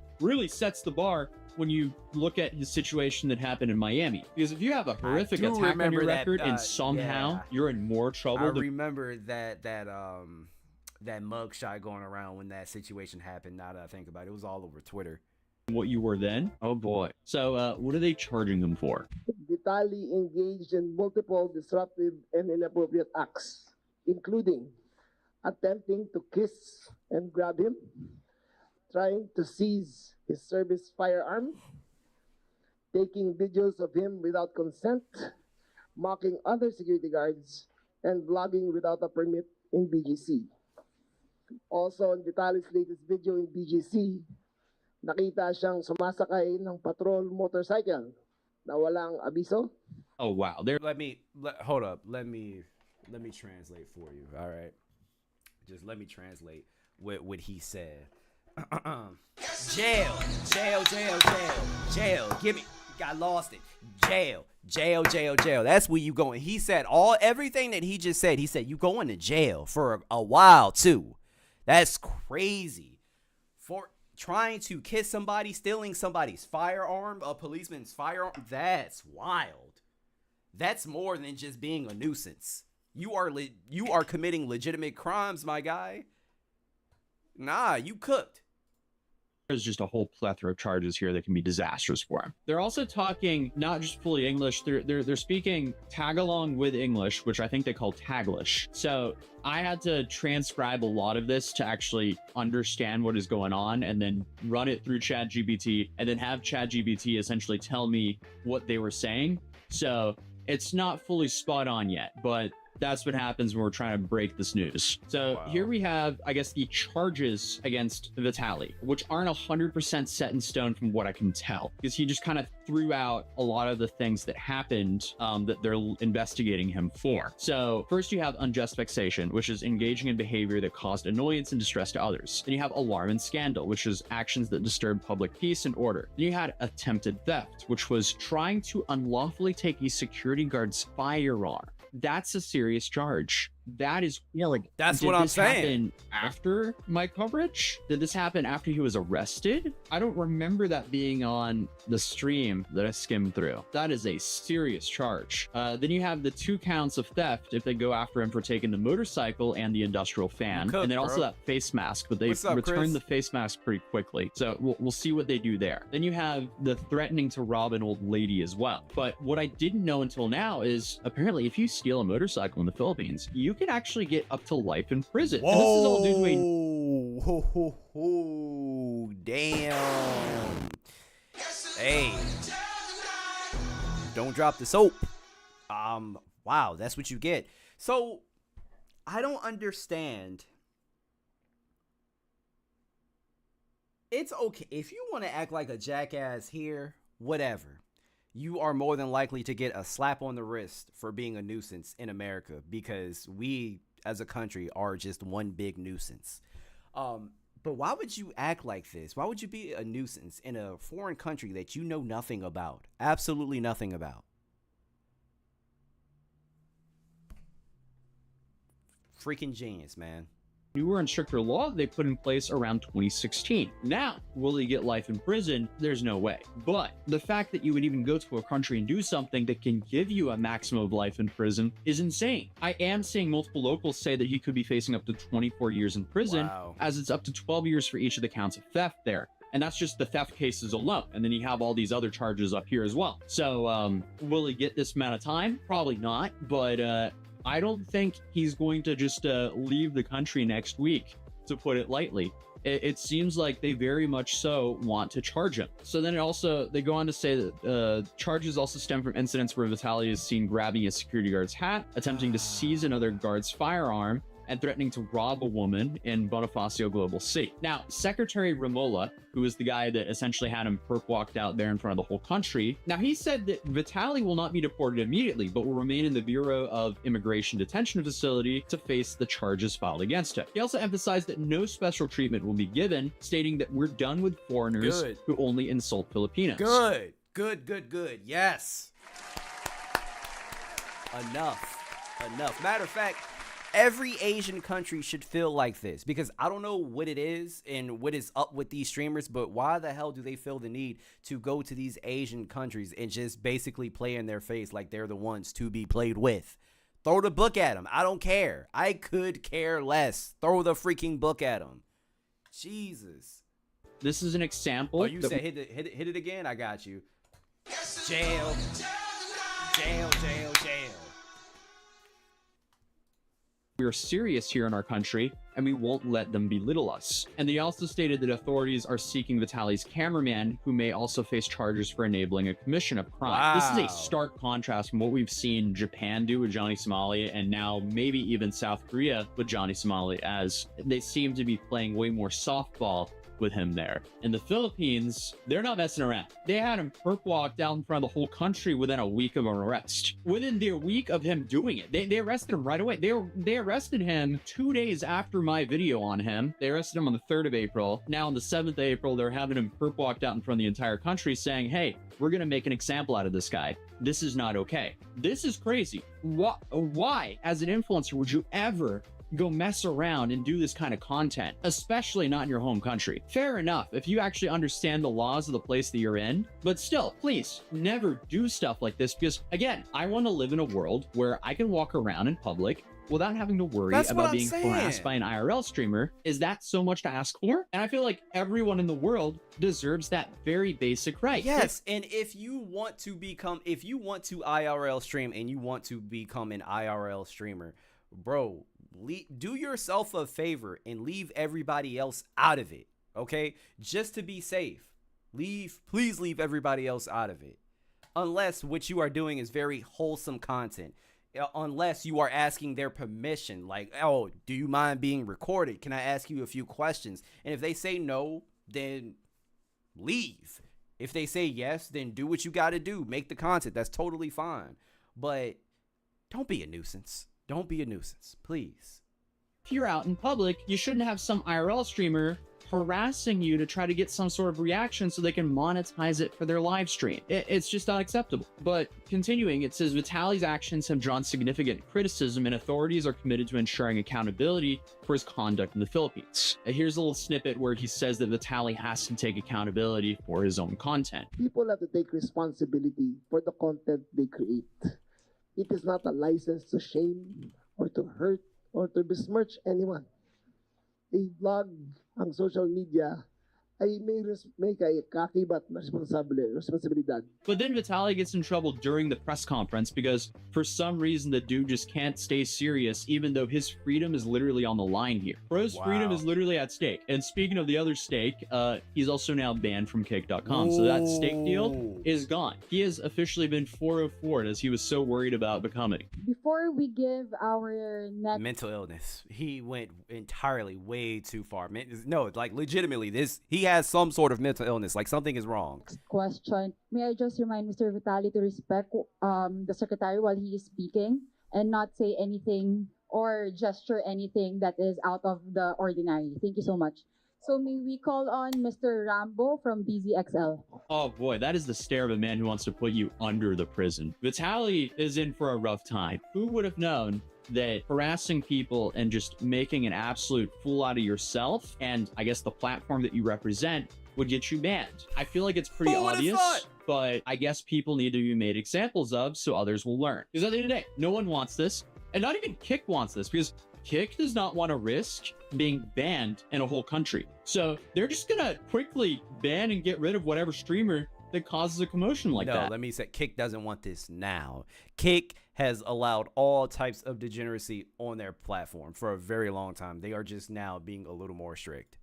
sets the bar when you look at the situation that happened in Miami. Because if you have a horrific attack on your record and somehow you're in more trouble. I remember that mugshot going around when that situation happened. Now that I think about it, it was all over Twitter. What you were then? Oh boy. So what are they charging them for? Vitali engaged in multiple disruptive and inappropriate acts, including attempting to kiss and grab him, trying to seize his service firearm, taking videos of him without consent, mocking other security guards, and vlogging without a permit in BGC. Also, in Vitali's latest video in BGC, nakita siyang sumasakay ng patrol motorcycle na walang abiso. Oh wow. Hold up. Let me translate for you. All right. Just let me translate what he said. Jail. Give me. Got lost it. Jail. That's where you going. He said everything that he just said. He said you going to jail for a while too. That's crazy. For trying to kiss somebody, stealing somebody's firearm, a policeman's firearm. That's wild. That's more than just being a nuisance. You are committing legitimate crimes, my guy. Nah, you cooked. There's just a whole plethora of charges here that can be disastrous for him. They're also talking not just fully English, they're speaking tag-along with English, which I think they call Taglish. So I had to transcribe a lot of this to actually understand what is going on and then run it through ChatGPT and then have ChatGPT essentially tell me what they were saying. So it's not fully spot on yet, but that's what happens when we're trying to break this news. So here we have, I guess, the charges against Vitali, which aren't 100% set in stone from what I can tell, because he just kind of threw out a lot of the things that happened that they're investigating him for. So first you have unjust vexation, which is engaging in behavior that caused annoyance and distress to others. Then you have alarm and scandal, which is actions that disturb public peace and order. Then you had attempted theft, which was trying to unlawfully take a security guard's firearm. That's a serious charge. That is, that's what I'm saying. After my coverage? Did this happen after he was arrested? I don't remember that being on the stream that I skimmed through. That is a serious charge. Then you have the 2 counts of theft if they go after him for taking the motorcycle and the industrial fan. And then also that face mask, but they returned the face mask pretty quickly. So we'll see what they do there. Then you have the threatening to rob an old lady as well. But what I didn't know until now is apparently if you steal a motorcycle in the Philippines, you can actually get up to life in prison. Whoa. And this is all due to damn. Hey. Don't drop the soap. Wow, that's what you get. So, I don't understand. It's okay. If you want to act like a jackass here, whatever. You are more than likely to get a slap on the wrist for being a nuisance in America, because we as a country are just one big nuisance. But why would you act like this? Why would you be a nuisance in a foreign country that you know nothing about? Absolutely nothing about. Freaking genius, man. Newer and stricter law they put in place around 2016. Now, will he get life in prison? There's no way. But the fact that you would even go to a country and do something that can give you a maximum of life in prison is insane. I am seeing multiple locals say that he could be facing up to 24 years in prison, as it's up to 12 years for each of the counts of theft there. And that's just the theft cases alone. And then you have all these other charges up here as well. So will he get this amount of time? Probably not. But I don't think he's going to just leave the country next week, to put it lightly. It seems like they very much so want to charge him. So then they go on to say that charges also stem from incidents where Vitali is seen grabbing a security guard's hat, attempting to seize another guard's firearm, and threatening to rob a woman in Bonifacio Global C. Now, Secretary Ramola, who is the guy that essentially had him perp walked out there in front of the whole country, now he said that Vitali will not be deported immediately, but will remain in the Bureau of Immigration Detention Facility to face the charges filed against him. He also emphasized that no special treatment will be given, stating that we're done with foreigners who only insult Filipinos. Good. Yes. Enough. Matter of fact, Every Asian country should feel like this, because I don't know what it is and what is up with these streamers, but why the hell do they feel the need to go to these Asian countries and just basically play in their face like they're the ones to be played with? Throw the book at them. I don't care. I could care less. Throw the freaking book at them. Jesus. This is an example. Oh, you said hit it again? I got you. Jail. Jail, jail, jail. We are serious here in our country, and we won't let them belittle us. And they also stated that authorities are seeking Vitali's cameraman, who may also face charges for enabling a commission of crime. Wow. This is a stark contrast from what we've seen Japan do with Johnny Somali, and now maybe even South Korea with Johnny Somali, as they seem to be playing way more softball with him there. In the Philippines, they're not messing around. They had him perp walk down in front of the whole country within a week of an arrest. Within the week of him doing it, they arrested him right away. They arrested him 2 days after my video on him. They arrested him on the 3rd of April. Now on the 7th of April, they're having him perp walked out in front of the entire country saying, hey, we're gonna make an example out of this guy. This is not okay. This is crazy. Why, as an influencer, would you ever go mess around and do this kind of content, especially not in your home country? Fair enough if you actually understand the laws of the place that you're in, but still, please never do stuff like this, because again, I want to live in a world where I can walk around in public without having to worry about being harassed by an IRL streamer. Is that so much to ask for? And I feel like everyone in the world deserves that very basic right. Yes, and if you want to IRL stream and you want to become an IRL streamer, bro, do yourself a favor and leave everybody else out of it, okay? Just to be safe. Please leave everybody else out of it. Unless what you are doing is very wholesome content. Unless you are asking their permission, like, oh, do you mind being recorded? Can I ask you a few questions? And if they say no, then leave. If they say yes, then do what you got to do. Make the content. That's totally fine. But don't be a nuisance. Don't be a nuisance, please. If you're out in public, you shouldn't have some IRL streamer harassing you to try to get some sort of reaction so they can monetize it for their live stream. It's just not acceptable. But continuing, it says Vitali's actions have drawn significant criticism, and authorities are committed to ensuring accountability for his conduct in the Philippines. Here's a little snippet where he says that Vitali has to take accountability for his own content. People have to take responsibility for the content they create. It is not a license to shame or to hurt or to besmirch anyone. A vlog ang social media ay may kaakibat na responsibilidad. But then Vitali gets in trouble during the press conference because for some reason the dude just can't stay serious, even though his freedom is literally on the line here. Bro's freedom is literally at stake. And speaking of the other stake, he's also now banned from Tik.com. So that stake deal is gone. He has officially been 404'd as he was so worried about becoming. Before we give our next mental illness, he went entirely way too far. No, like legitimately, he has some sort of mental illness, like something is wrong. Question. May I just remind Mr. Vitali to respect the secretary while he is speaking and not say anything or gesture anything that is out of the ordinary. Thank you so much. So may we call on Mr. Rambo from DZXL. Oh boy, that is the stare of a man who wants to put you under the prison. Vitali is in for a rough time. Who would have known that harassing people and just making an absolute fool out of yourself and I guess the platform that you represent would get you banned? I feel like it's pretty obvious, but I guess people need to be made examples of so others will learn. Because at the end of the day, no one wants this, and not even Kik wants this, because Kik does not want to risk being banned in a whole country. So they're just gonna quickly ban and get rid of whatever streamer that causes a commotion like that. No, let me say, Kik doesn't want this now. Kik has allowed all types of degeneracy on their platform for a very long time. They are just now being a little more strict.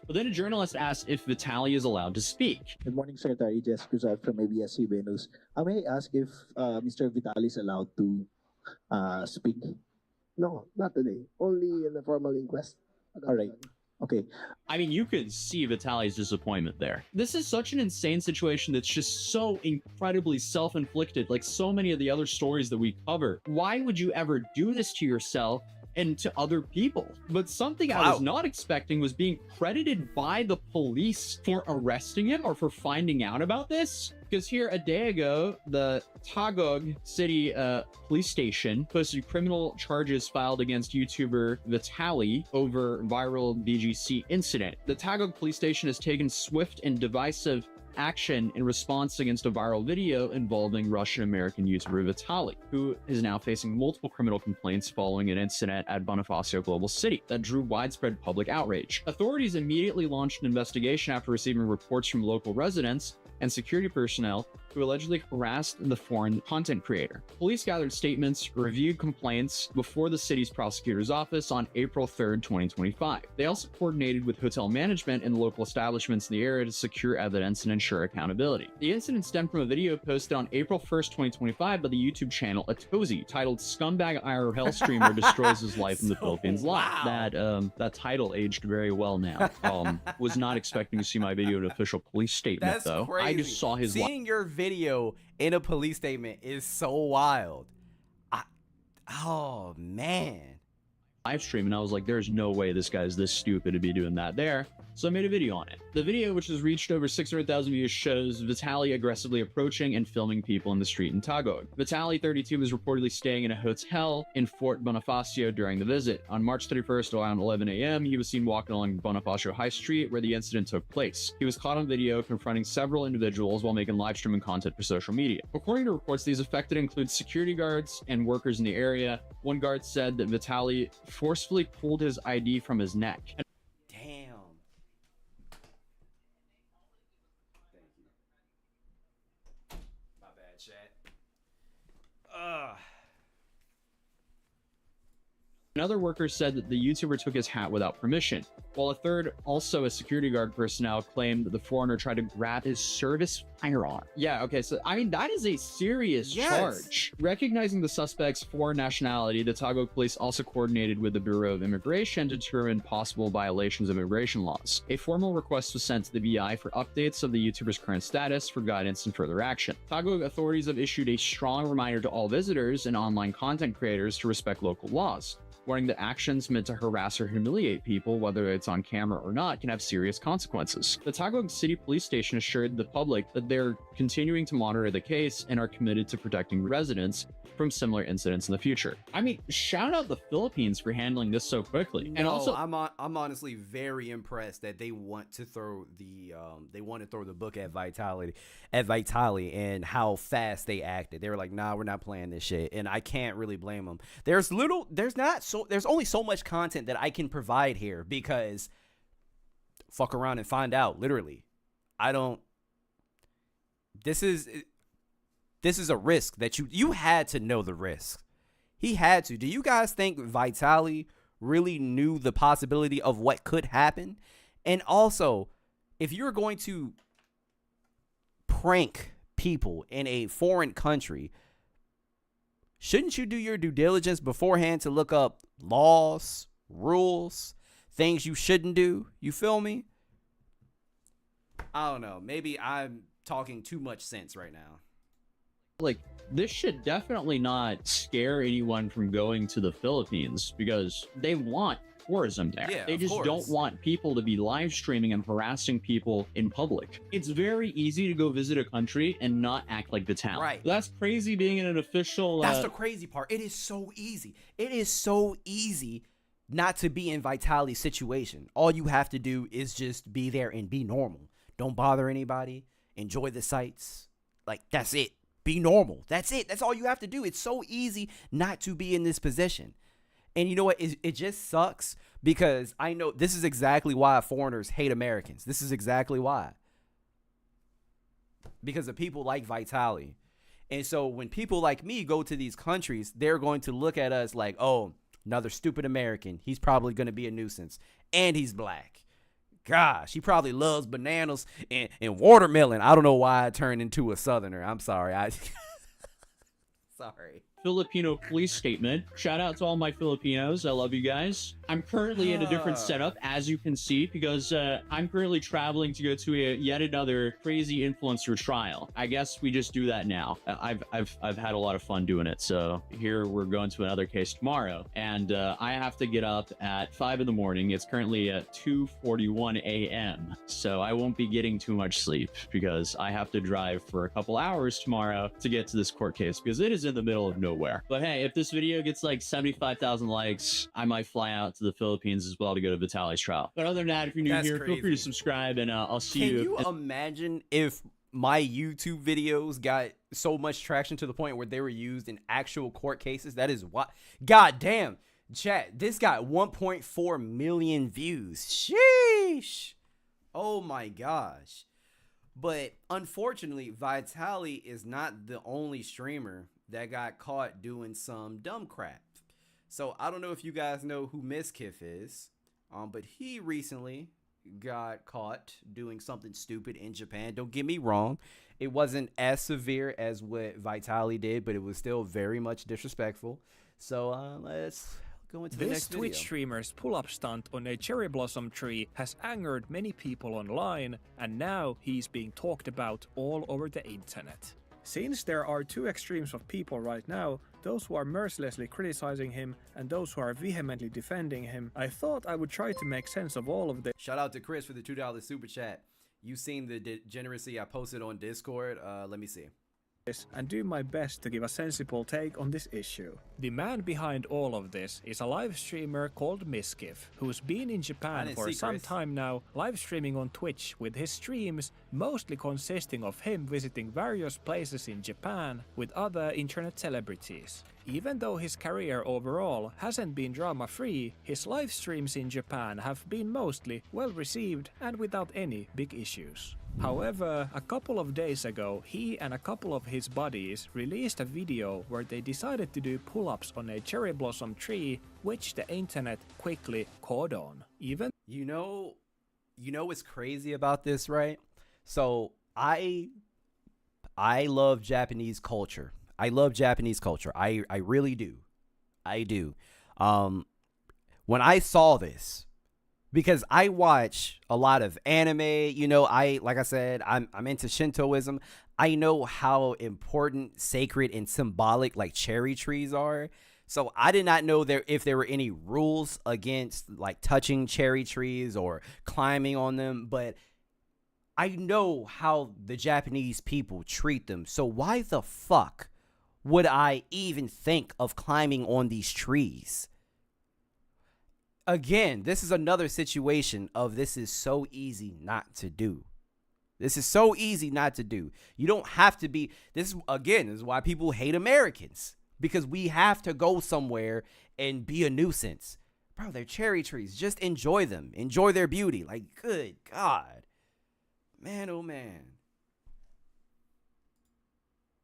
But then a journalist asked if Vitali is allowed to speak. Good morning, Secretary Jess Cruzat from ABS-CBN News. May I ask if Mr. Vitali is allowed to speak? No, not today. Only in a formal inquest. All right. Okay. I mean, you could see Vitali's disappointment there. This is such an insane situation that's just so incredibly self-inflicted, like so many of the other stories that we cover. Why would you ever do this to yourself and to other people. But something I was not expecting was being credited by the police for arresting him or for finding out about this. Because here a day ago, the Taguig City police station posted criminal charges filed against YouTuber Vitali over viral VGC incident. The Taguig police station has taken swift and divisive action in response against a viral video involving Russian-American YouTuber Vitali, who is now facing multiple criminal complaints following an incident at Bonifacio Global City that drew widespread public outrage. Authorities immediately launched an investigation after receiving reports from local residents and security personnel who allegedly harassed the foreign content creator. Police gathered statements, reviewed complaints before the city's prosecutor's office on April 3rd, 2025. They also coordinated with hotel management and local establishments in the area to secure evidence and ensure accountability. The incident stemmed from a video posted on April 1st, 2025 by the YouTube channel Atozi titled "Scumbag IRL Streamer Destroys His Life in the Philippines Live." That title aged very well now. Was not expecting to see my video in an official police statement. That's though. crazy. I just saw his seeing your video in a police statement is so wild. Oh man. Live stream, and I was like, there's no way this guy's this stupid to be doing that there. So I made a video on it. The video, which has reached over 600,000 views, shows Vitali aggressively approaching and filming people in the street in Taguig. Vitali, 32, was reportedly staying in a hotel in Fort Bonifacio during the visit. On March 31st, around 11 a.m., he was seen walking along Bonifacio High Street where the incident took place. He was caught on video confronting several individuals while making live streaming content for social media. According to reports, these affected include security guards and workers in the area. One guard said that Vitali forcefully pulled his ID from his neck. Another worker said that the YouTuber took his hat without permission, while a third, also a security guard personnel, claimed that the foreigner tried to grab his service firearm. Yeah, okay, so I mean, that is a serious charge. Recognizing the suspect's foreign nationality, the Taguig police also coordinated with the Bureau of Immigration to determine possible violations of immigration laws. A formal request was sent to the BI for updates of the YouTuber's current status for guidance and further action. Taguig authorities have issued a strong reminder to all visitors and online content creators to respect local laws, warning that actions meant to harass or humiliate people, whether it's on camera or not, can have serious consequences. The Taguig City Police Station assured the public that they're continuing to monitor the case and are committed to protecting residents from similar incidents in the future. I mean, shout out the Philippines for handling this so quickly. And also, I'm honestly very impressed that they want to throw the book at Vitali and how fast they acted. They were like, nah, we're not playing this shit. And I can't really blame them. There's only so much content that I can provide here because fuck around and find out, literally. This is a risk that you had to know the risk. He had to. Do you guys think Vitali really knew the possibility of what could happen? And also, if you're going to prank people in a foreign country, shouldn't you do your due diligence beforehand to look up laws, rules, things you shouldn't do? You feel me? I don't know. Maybe I'm talking too much sense right now. like, this should definitely not scare anyone from going to the Philippines because they want tourism there. Yeah, they just don't want people to be live streaming and harassing people in public. It's very easy to go visit a country and not act like Vitali. Right. That's crazy being in an official... That's the crazy part. It is so easy. It is so easy not to be in Vitali's situation. All you have to do is just be there and be normal. Don't bother anybody. Enjoy the sights. Like, that's it. Be normal. That's it. That's all you have to do. It's so easy not to be in this position. And you know what? It just sucks because I know this is exactly why foreigners hate Americans. This is exactly why. Because of people like Vitali. And so when people like me go to these countries, they're going to look at us like, oh, another stupid American. He's probably going to be a nuisance. And he's black. Gosh, he probably loves bananas and watermelon. I don't know why I turned into a southerner. I'm sorry. Sorry. Filipino police statement. Shout out to all my Filipinos. I love you guys. I'm currently in a different setup, as you can see, because I'm currently traveling to go to yet another crazy influencer trial. I guess we just do that now. I've had a lot of fun doing it. So here we're going to another case tomorrow, and I have to get up at 5 in the morning. It's currently at 2:41 a.m. So I won't be getting too much sleep because I have to drive for a couple hours tomorrow to get to this court case because it is in the middle of nowhere. But hey, if this video gets like 75,000 likes, I might fly out to the Philippines as well to go to Vitali's trial. But other than that, if you're new here, feel free to subscribe, and I'll see you. Can you imagine if my YouTube videos got so much traction to the point where they were used in actual court cases? That is what. God damn. Chat, this got 1.4 million views. Sheesh. Oh my gosh. But unfortunately, Vitali is not the only streamer that got caught doing some dumb crap. So I don't know if you guys know who Miskiff is, but he recently got caught doing something stupid in Japan. Don't get me wrong. It wasn't as severe as what Vitali did, but it was still very much disrespectful. So let's go into the next video. This Twitch streamer's pull-up stunt on a cherry blossom tree has angered many people online, and now he's being talked about all over the internet. Since there are two extremes of people right now, those who are mercilessly criticizing him and those who are vehemently defending him, I thought I would try to make sense of all of this. Shout out to Chris for the $2 super chat. You seen the degeneracy I posted on Discord? Let me see. And do my best to give a sensible take on this issue. The man behind all of this is a live streamer called Miskiff, who's been in Japan for some time now, live streaming on Twitch, with his streams mostly consisting of him visiting various places in Japan with other internet celebrities. Even though his career overall hasn't been drama-free, his live streams in Japan have been mostly well received and without any big issues. However, a couple of days ago, he and a couple of his buddies released a video where they decided to do pull-ups on a cherry blossom tree, which the internet quickly caught on. Even you know what's crazy about this, right? So I love Japanese culture. I love Japanese culture. I really do. I do. When I saw this, because I watch a lot of anime, like I said, I'm into Shintoism. I know how important, sacred, and symbolic like cherry trees are. So I did not know if there were any rules against like touching cherry trees or climbing on them, but I know how the Japanese people treat them. So why the fuck would I even think of climbing on these trees? Again, this is another situation of this is so easy not to do. This is so easy not to do. You don't have to be. This is why people hate Americans, because we have to go somewhere and be a nuisance. Bro, they're cherry trees. Just enjoy them. Enjoy their beauty. Like, good God. Man, oh man.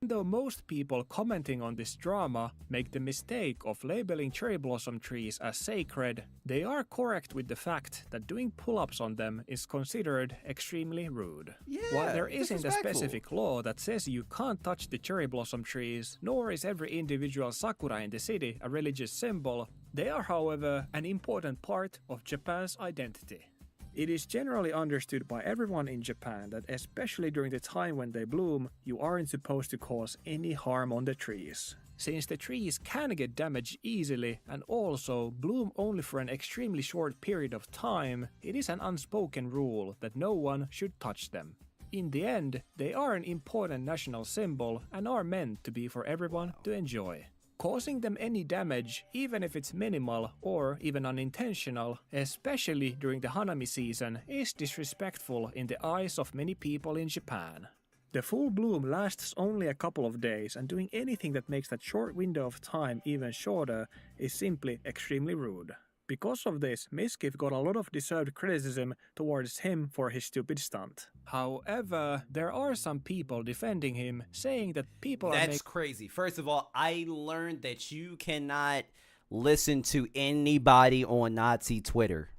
Though most people commenting on this drama make the mistake of labeling cherry blossom trees as sacred, they are correct with the fact that doing pull-ups on them is considered extremely rude. Yeah, while there isn't a specific law that says you can't touch the cherry blossom trees, nor is every individual sakura in the city a religious symbol, they are, however, an important part of Japan's identity. It is generally understood by everyone in Japan that especially during the time when they bloom, you aren't supposed to cause any harm on the trees. Since the trees can get damaged easily and also bloom only for an extremely short period of time, it is an unspoken rule that no one should touch them. In the end, they are an important national symbol and are meant to be for everyone to enjoy. Causing them any damage, even if it's minimal or even unintentional, especially during the Hanami season, is disrespectful in the eyes of many people in Japan. The full bloom lasts only a couple of days, and doing anything that makes that short window of time even shorter is simply extremely rude. Because of this, Miskiff got a lot of deserved criticism towards him for his stupid stunt. However, there are some people defending him, saying that people That's crazy. First of all, I learned that you cannot listen to anybody on Nazi Twitter.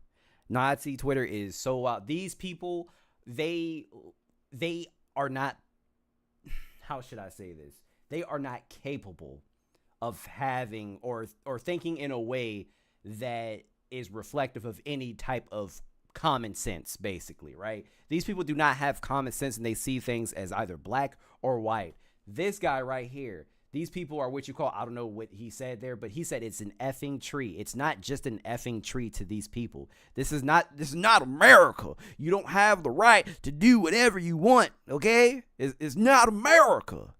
Nazi Twitter is so wild. These people, they are not, how should I say this? They are not capable of having or thinking in a way that is reflective of any type of common sense, basically, right? These people do not have common sense, and they see things as either black or white. This guy right here, these people are what you call, I don't know what he said there, but he said it's an effing tree. It's not just an effing tree to these people. This is not America. You don't have the right to do whatever you want, okay? It's not America.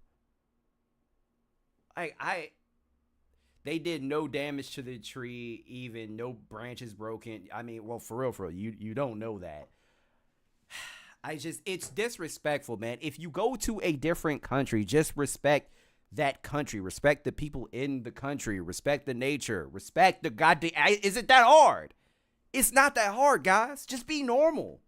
They did no damage to the tree, even no branches broken. I mean, well, for real, you don't know that. It's disrespectful, man. If you go to a different country, just respect that country. Respect the people in the country. Respect the nature. Respect the goddamn. Is it that hard? It's not that hard, guys. Just be normal.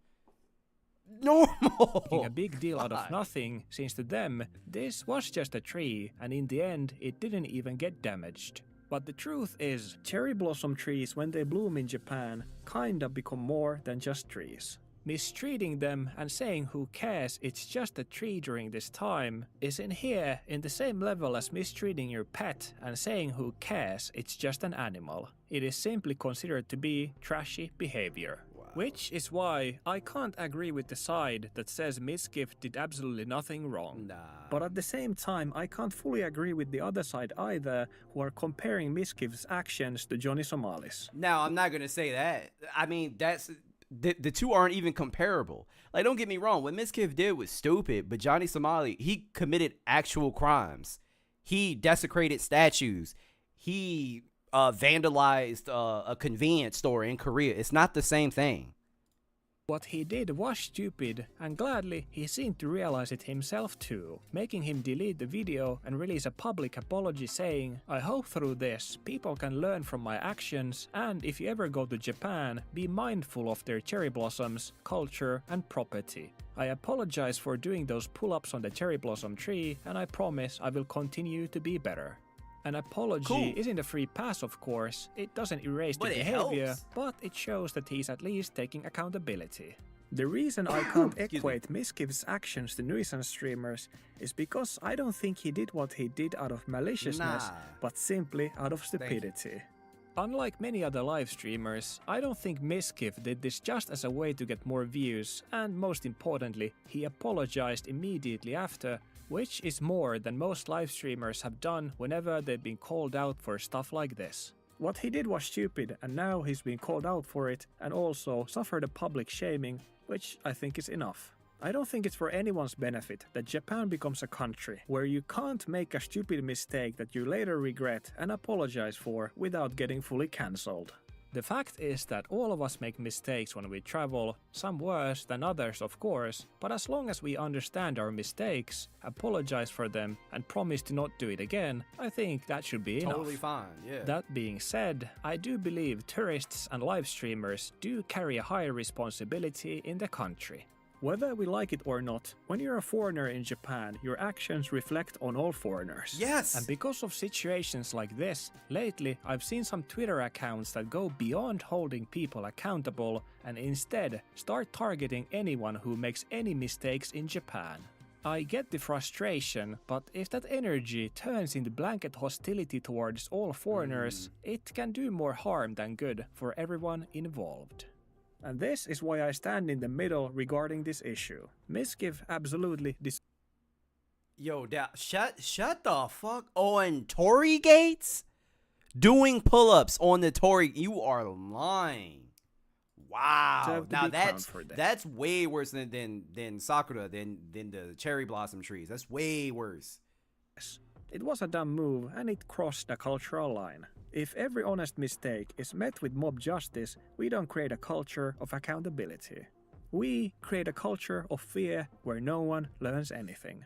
Normal. Making a big deal out of nothing, since to them, this was just a tree, and in the end, it didn't even get damaged. But the truth is, cherry blossom trees, when they bloom in Japan, kinda become more than just trees. Mistreating them and saying who cares, it's just a tree during this time, is in here in the same level as mistreating your pet and saying who cares, it's just an animal. It is simply considered to be trashy behavior. Which is why I can't agree with the side that says Misgift did absolutely nothing wrong. But at the same time, I can't fully agree with the other side either, who are comparing Misgift's actions to Johnny Somali's. Now, I'm not going to say that. I mean, that's the two aren't even comparable. Like, don't get me wrong. What Misgift did was stupid, but Johnny Somali, he committed actual crimes. He desecrated statues. He vandalized a convenience store in Korea. It's not the same thing. What he did was stupid, and gladly he seemed to realize it himself too, making him delete the video and release a public apology saying, "I hope through this people can learn from my actions, and if you ever go to Japan, be mindful of their cherry blossoms, culture and property. I apologize for doing those pull-ups on the cherry blossom tree, and I promise I will continue to be better." An apology isn't a free pass, of course. It doesn't erase the behavior, but it shows that he's at least taking accountability. The reason I can't equate Misgift's actions to nuisance streamers is because I don't think he did what he did out of maliciousness, but simply out of stupidity. Unlike many other live streamers, I don't think Misgift did this just as a way to get more views, and most importantly, he apologized immediately after, which is more than most live streamers have done whenever they've been called out for stuff like this. What he did was stupid, and now he's been called out for it and also suffered a public shaming, which I think is enough. I don't think it's for anyone's benefit that Japan becomes a country where you can't make a stupid mistake that you later regret and apologize for without getting fully cancelled. The fact is that all of us make mistakes when we travel, some worse than others of course, but as long as we understand our mistakes, apologize for them, and promise to not do it again, I think that should be enough. Totally fine, yeah. That being said, I do believe tourists and live streamers do carry a higher responsibility in the country. Whether we like it or not, when you're a foreigner in Japan, your actions reflect on all foreigners. Yes! And because of situations like this, lately I've seen some Twitter accounts that go beyond holding people accountable and instead start targeting anyone who makes any mistakes in Japan. I get the frustration, but if that energy turns into blanket hostility towards all foreigners, it can do more harm than good for everyone involved. And this is why I stand in the middle regarding this issue. Misgift absolutely Yo, shut the fuck on Tory Gates? Doing pull-ups on the Tory, you are lying. Wow. Now that's way worse than Sakura, than the cherry blossom trees. That's way worse. It was a dumb move and it crossed a cultural line. If every honest mistake is met with mob justice, we don't create a culture of accountability. We create a culture of fear where no one learns anything.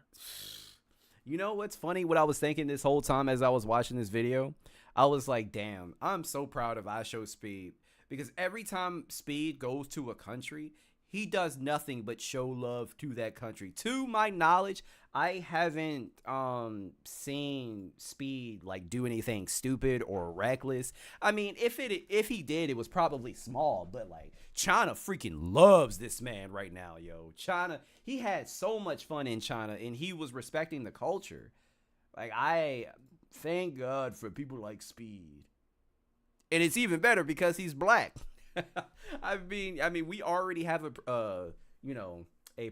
You know what's funny? What I was thinking this whole time as I was watching this video, I was like, damn, I'm so proud of iShowSpeed. Because every time Speed goes to a country, he does nothing but show love to that country. To my knowledge, I haven't seen Speed like do anything stupid or reckless. I mean, if he did, it was probably small, but like China freaking loves this man right now, yo. China, he had so much fun in China and he was respecting the culture. Like Thank God for people like Speed. And it's even better because he's black. I mean, we already have a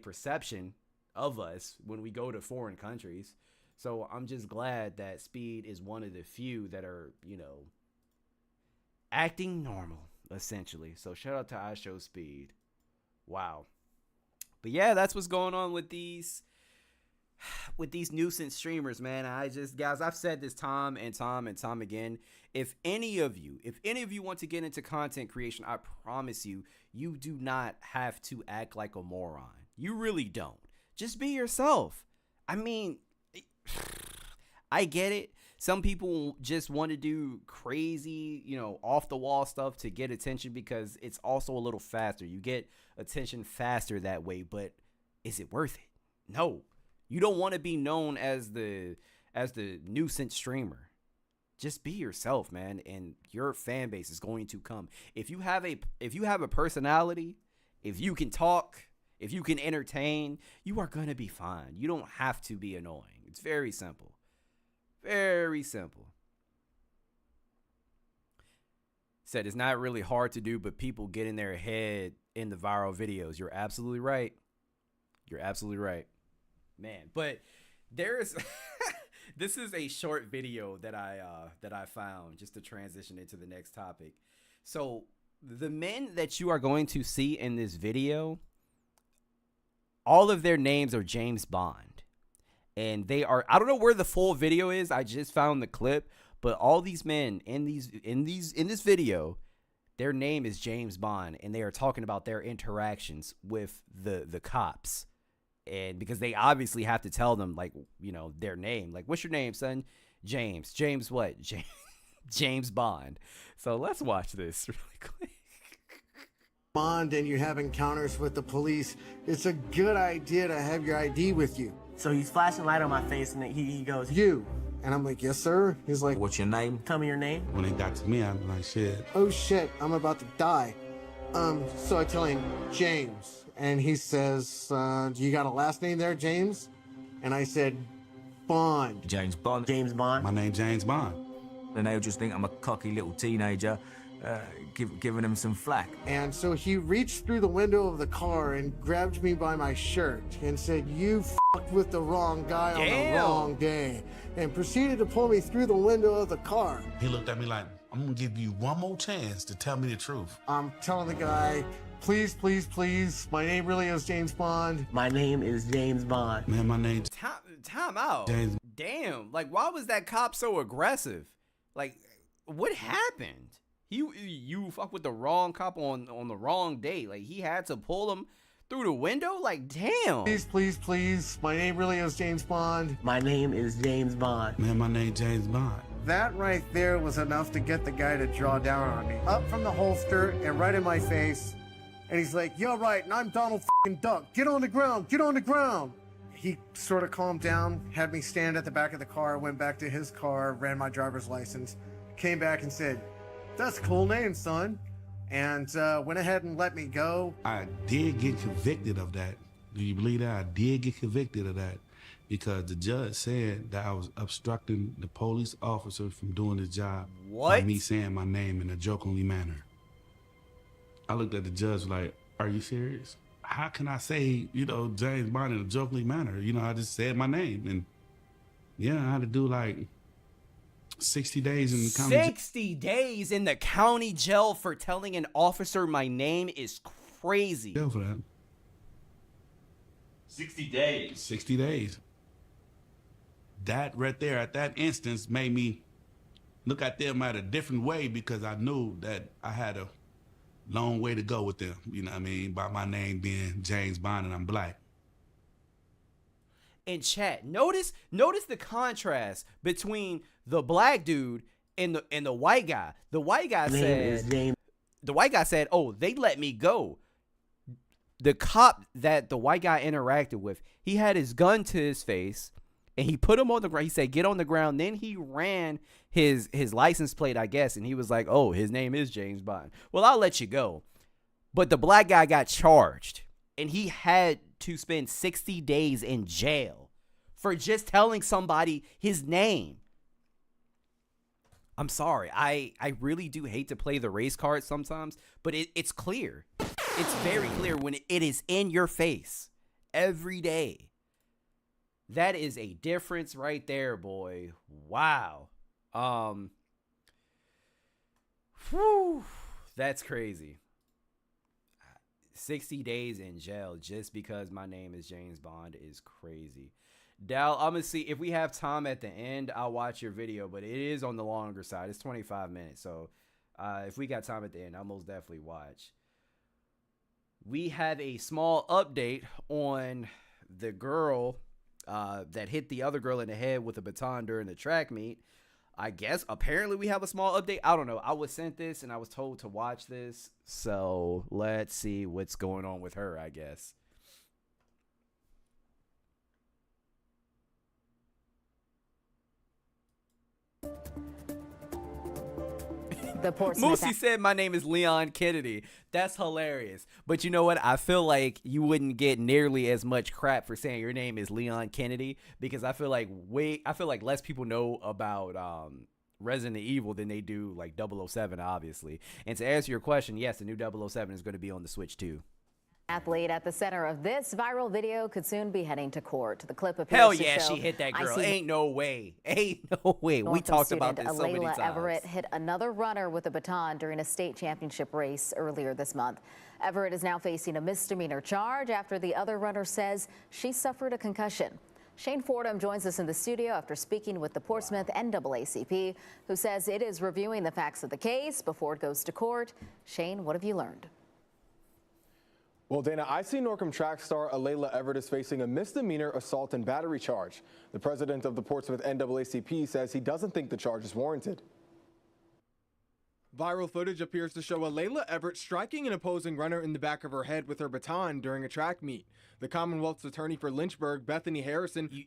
perception of us when we go to foreign countries. So I'm just glad that Speed is one of the few that are, acting normal, essentially. So shout out to I Show Speed. Wow. But yeah, that's what's going on with these nuisance streamers, man. Guys, I've said this time and time again. If any of you want to get into content creation, I promise you do not have to act like a moron. You really don't. Just be yourself. I mean, I get it. Some people just want to do crazy, off the wall stuff to get attention because it's also a little faster. You get attention faster that way, but is it worth it? No. You don't want to be known as the nuisance streamer. Just be yourself, man, and your fan base is going to come. If you have a personality, if you can talk, if you can entertain, you are going to be fine. You don't have to be annoying. It's very simple. Very simple. Said it's not really hard to do, but people get in their head in the viral videos. You're absolutely right. You're absolutely right. Man, but there's this is a short video that I found just to transition into the next topic. So the men that you are going to see in this video, all of their names are James Bond. And they are, I don't know where the full video is. I just found the clip, but all these men in this video, their name is James Bond, and they are talking about their interactions with the cops. And because they obviously have to tell them, like, their name. Like, what's your name, son? James. James what? James Bond. So let's watch this really quick. Bond and you have encounters with the police, it's a good idea to have your ID with you. So he's flashing light on my face and he goes, "You." And I'm like, "Yes, sir." He's like, "What's your name? Tell me your name." When it got to me, I'm like, shit. "Oh shit, I'm about to die." So I tell him, "James." And he says, "Do you got a last name there, James?" And I said, "Bond." James Bond. James Bond. My name's James Bond. And they'll just think I'm a cocky little teenager giving them some flack. And so he reached through the window of the car and grabbed me by my shirt and said, "You fucked with the wrong guy on the wrong day," and proceeded to pull me through the window of the car. He looked at me like, "I'm gonna give you one more chance to tell me the truth." I'm telling the guy, "Please, please, please, my name really is James Bond." My name is James Bond. Man, my name's... Time out. James. Damn, like, why was that cop so aggressive? Like, what happened? You fuck with the wrong cop on the wrong day. Like, he had to pull him through the window? Like, damn. "Please, please, please, my name really is James Bond." My name is James Bond. Man, my name's James Bond. That right there was enough to get the guy to draw down on me. Up from the holster and right in my face. And he's like, "You're right, and I'm Donald f***ing Duck. Get on the ground, get on the ground." He sort of calmed down, had me stand at the back of the car, went back to his car, ran my driver's license, came back and said, "That's a cool name, son." And went ahead and let me go. I did get convicted of that. Do you believe that? I did get convicted of that because the judge said that I was obstructing the police officer from doing his job. What? By me saying my name in a jokingly manner. I looked at the judge like, "Are you serious? How can I say, James Bond in a jokingly manner? I just said my name." And yeah, I had to do like 60 days in the county. 60 days in the county jail for telling an officer my name is crazy. Jail for that. 60 days. 60 days. That right there at that instance made me look at them at a different way because I knew that I had a long way to go with them, by my name being James Bond and I'm black. In chat, notice the contrast between the black dude and the white guy. The white guy said, "Oh, they let me go." The cop that the white guy interacted with, he had his gun to his face and he put him on the ground. He said, "Get on the ground." Then he ran his license plate, I guess, and he was like, "Oh, his name is James Bond. Well, I'll let you go." But the black guy got charged and he had to spend 60 days in jail for just telling somebody his name. I'm sorry. I really do hate to play the race card sometimes, but it's clear. It's very clear when it is in your face every day. That is a difference right there, boy. Wow. Whew, that's crazy. 60 days in jail just because my name is James Bond is crazy. Dal, I'm going to see if we have time at the end. I'll watch your video, but it is on the longer side. It's 25 minutes. So if we got time at the end, I'll most definitely watch. We have a small update on the girl that hit the other girl in the head with a baton during the track meet. I guess apparently we have a small update. I don't know. I was sent this and I was told to watch this. So let's see what's going on with her, I guess. Moosey said my name is Leon Kennedy. That's hilarious. But you know what? I feel like you wouldn't get nearly as much crap for saying your name is Leon Kennedy, because I feel like less people know about Resident Evil than they do like 007, obviously. And to answer your question, yes, the new 007 is going to be on the Switch too. Athlete at the center of this viral video could soon be heading to court. The clip appears Hell to yeah, show she hit that girl. Ain't no way. Ain't no way. We talked about this so many times. Everett hit another runner with a baton during a state championship race earlier this month. Everett is now facing a misdemeanor charge after the other runner says she suffered a concussion. Shane Fordham joins us in the studio after speaking with the Portsmouth NAACP, who says it is reviewing the facts of the case before it goes to court. Shane, what have you learned? Well, Dana, IC Norcom track star Alayla Everett is facing a misdemeanor assault and battery charge. The president of the Portsmouth NAACP says he doesn't think the charge is warranted. Viral footage appears to show Alayla Everett striking an opposing runner in the back of her head with her baton during a track meet. The Commonwealth's attorney for Lynchburg, Bethany Harrison.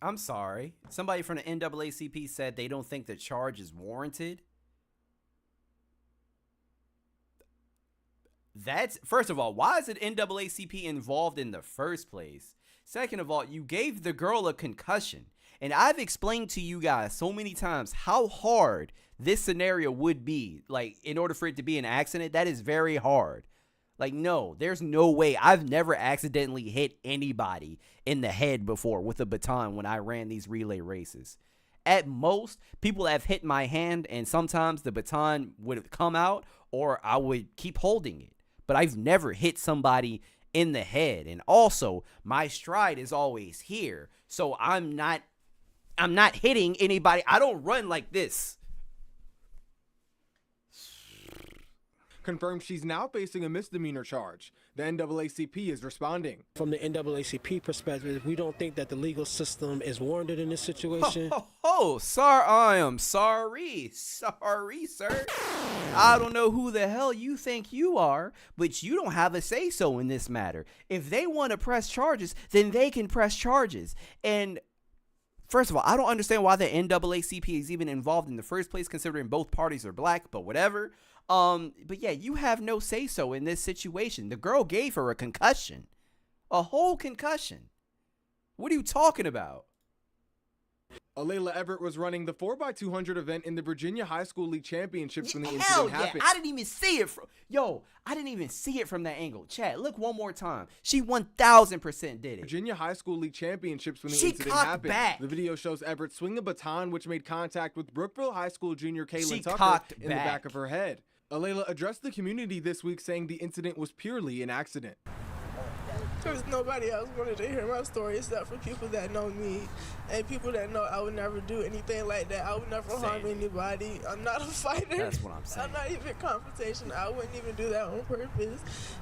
I'm sorry. Somebody from the NAACP said they don't think the charge is warranted. That's, first of all, why is it NAACP involved in the first place? Second of all, you gave the girl a concussion. And I've explained to you guys so many times how hard this scenario would be. Like, in order for it to be an accident, that is very hard. Like, no, there's no way. I've never accidentally hit anybody in the head before with a baton when I ran these relay races. At most, people have hit my hand and sometimes the baton would come out or I would keep holding it. But I've never hit somebody in the head. And also, my stride is always here. So I'm not hitting anybody. I don't run like this. Confirmed she's now facing a misdemeanor charge. The NAACP is responding. From the NAACP perspective, we don't think that the legal system is warranted in this situation. Sorry, I am sorry. Sorry, sir. I don't know who the hell you think you are, but you don't have a say-so in this matter. If they want to press charges, then they can press charges. And first of all, I don't understand why the NAACP is even involved in the first place, considering both parties are black, but whatever. But yeah, you have no say-so in this situation. The girl gave her a concussion. A whole concussion. What are you talking about? Alayla Everett was running the 4x200 event in the Virginia High School League Championships when the Hell incident happened. I didn't even see it I didn't even see it from that angle. Chad, look one more time. She 1000% did it. Virginia High School League Championships when the incident happened. Back. The video shows Everett swing a baton which made contact with Brookville High School junior Kaylin She Tucker cocked in the back of her head. Alayla addressed the community this week saying the incident was purely an accident. There's nobody else wanted to hear my story except for people that know me and people that know I would never do anything like that. I would never harm anybody. I'm not a fighter. That's what I'm saying. I'm not even confrontation. I wouldn't even do that on purpose.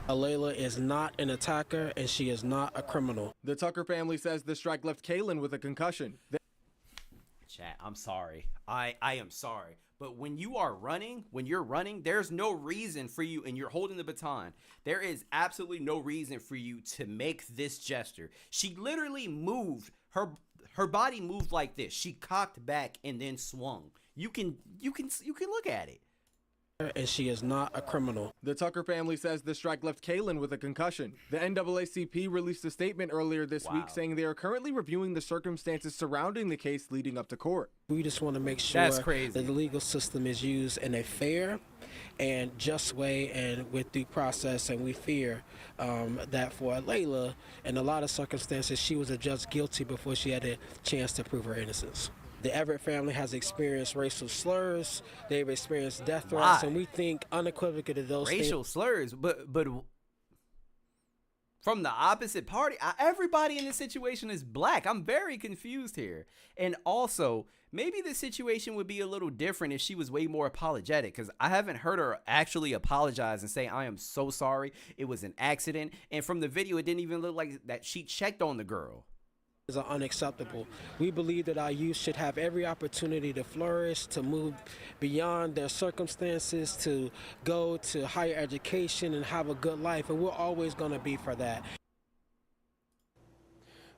Alayla is not an attacker and she is not a criminal. The Tucker family says the strike left Kaylin with a concussion. Chat, I'm sorry. I am sorry. But when you're running, there's no reason for you, and you're holding the baton, there is absolutely no reason for you to make this gesture. She literally moved, her body moved like this. She cocked back and then swung. You can look at it. and she is not a criminal. The Tucker family says the strike left Kaylin with a concussion. The NAACP released a statement earlier this week saying they are currently reviewing the circumstances surrounding the case leading up to court. We just want to make sure that the legal system is used in a fair and just way and with due process, and we fear that for Layla, in a lot of circumstances, she was adjudged guilty before she had a chance to prove her innocence. The Everett family has experienced racial slurs. They've experienced death threats, and we think unequivocally that those racial slurs, but from the opposite party. Everybody in this situation is black. I'm very confused here. And also, maybe the situation would be a little different if she was way more apologetic, because I haven't heard her actually apologize and say, I am so sorry, it was an accident. And from the video, it didn't even look like that she checked on the girl. Are unacceptable. We believe that our youth should have every opportunity to flourish, to move beyond their circumstances, to go to higher education and have a good life, and we're always going to be for that.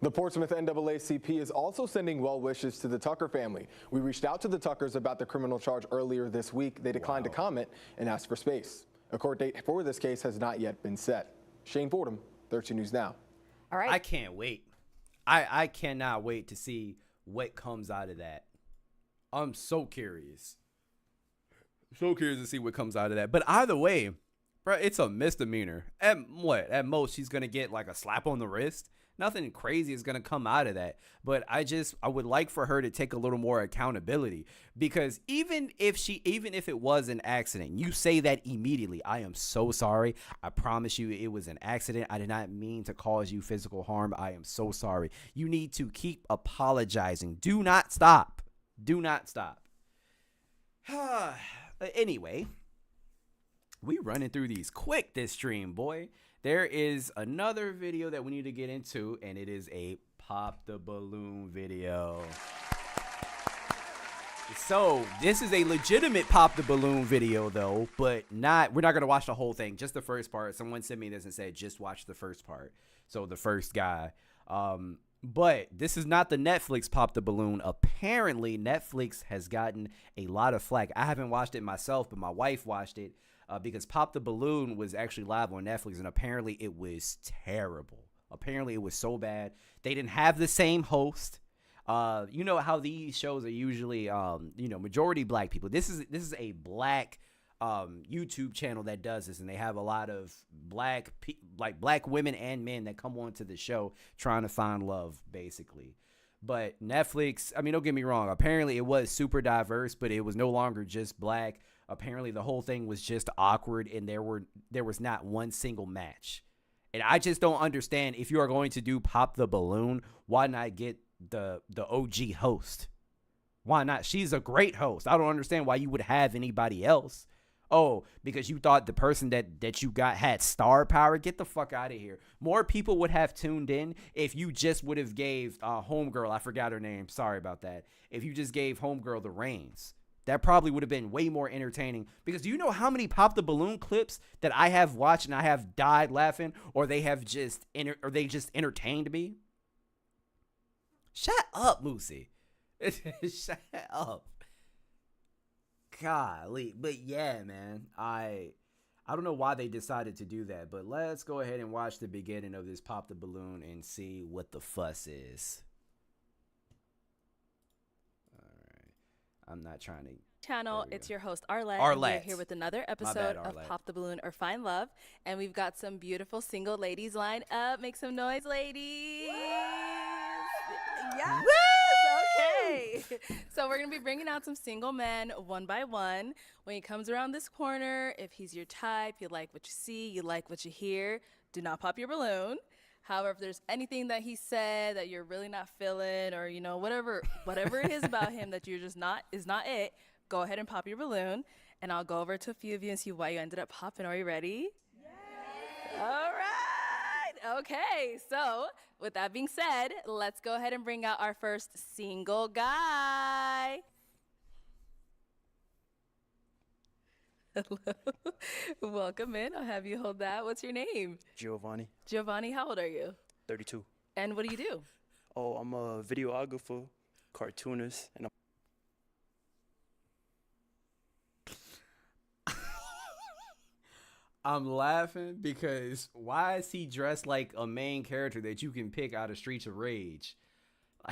The Portsmouth NAACP is also sending well wishes to the Tucker family. We reached out to the Tuckers about the criminal charge earlier this week. They declined to comment and asked for space. A court date for this case has not yet been set. Shane Fordham, 13 News Now. All right. I can't wait. I cannot wait to see what comes out of that. I'm so curious. So curious to see what comes out of that. But either way, bro, it's a misdemeanor. At most, she's going to get like a slap on the wrist. Nothing crazy is going to come out of that. But I would like for her to take a little more accountability, because even if it was an accident, you say that immediately. I am so sorry. I promise you it was an accident. I did not mean to cause you physical harm. I am so sorry. You need to keep apologizing. Do not stop. Do not stop. Anyway, we running through these quick this stream, boy. There is another video that we need to get into, and it is a pop the balloon video. So this is a legitimate pop the balloon video though, but we're not going to watch the whole thing, just the first part. Someone sent me this and said, just watch the first part. So the first guy. But this is not the Netflix pop the balloon. Apparently Netflix has gotten a lot of flack. I haven't watched it myself, but my wife watched it. Because Pop the Balloon was actually live on Netflix, and apparently it was terrible. Apparently it was so bad. They didn't have the same host. You know how these shows are usually, majority black people. This is a black YouTube channel that does this, and they have a lot of black women and men that come onto the show trying to find love, basically. But Netflix, I mean, don't get me wrong. Apparently it was super diverse, but it was no longer just black. Apparently the whole thing was just awkward, and there was not one single match. And I just don't understand, if you are going to do Pop the Balloon, why not get the OG host? Why not? She's a great host. I don't understand why you would have anybody else. Oh, because you thought the person that you got had star power? Get the fuck out of here. More people would have tuned in if you just would have gave Homegirl, I forgot her name, sorry about that. If you just gave Homegirl the reins. That probably would have been way more entertaining, because do you know how many Pop the Balloon clips that I have watched and I have died laughing, or they just entertained me? Shut up, Moosey. Shut up. Golly. But yeah, man, I don't know why they decided to do that, but let's go ahead and watch the beginning of this Pop the Balloon and see what the fuss is. I'm not trying to channel. It's your host Arlette. Arlette. And we're here with another episode of Pop the Balloon or Find Love, and we've got some beautiful single ladies lined up. Make some noise, ladies. Yes. Okay. So we're gonna be bringing out some single men one by one. When he comes around this corner, if he's your type, you like what you see, you like what you hear, do not pop your balloon. However, if there's anything that he said that you're really not feeling, or whatever it is about him that you're just not it, go ahead and pop your balloon, and I'll go over to a few of you and see why you ended up popping. Are you ready? Yes. All right. Okay. So with that being said, let's go ahead and bring out our first single guy. Hello. Welcome in. I'll have you hold that. What's your name? Giovanni. Giovanni, how old are you? 32. And what do you do? Oh, I'm a videographer, cartoonist, and I'm laughing because why is he dressed like a main character that you can pick out of Streets of Rage?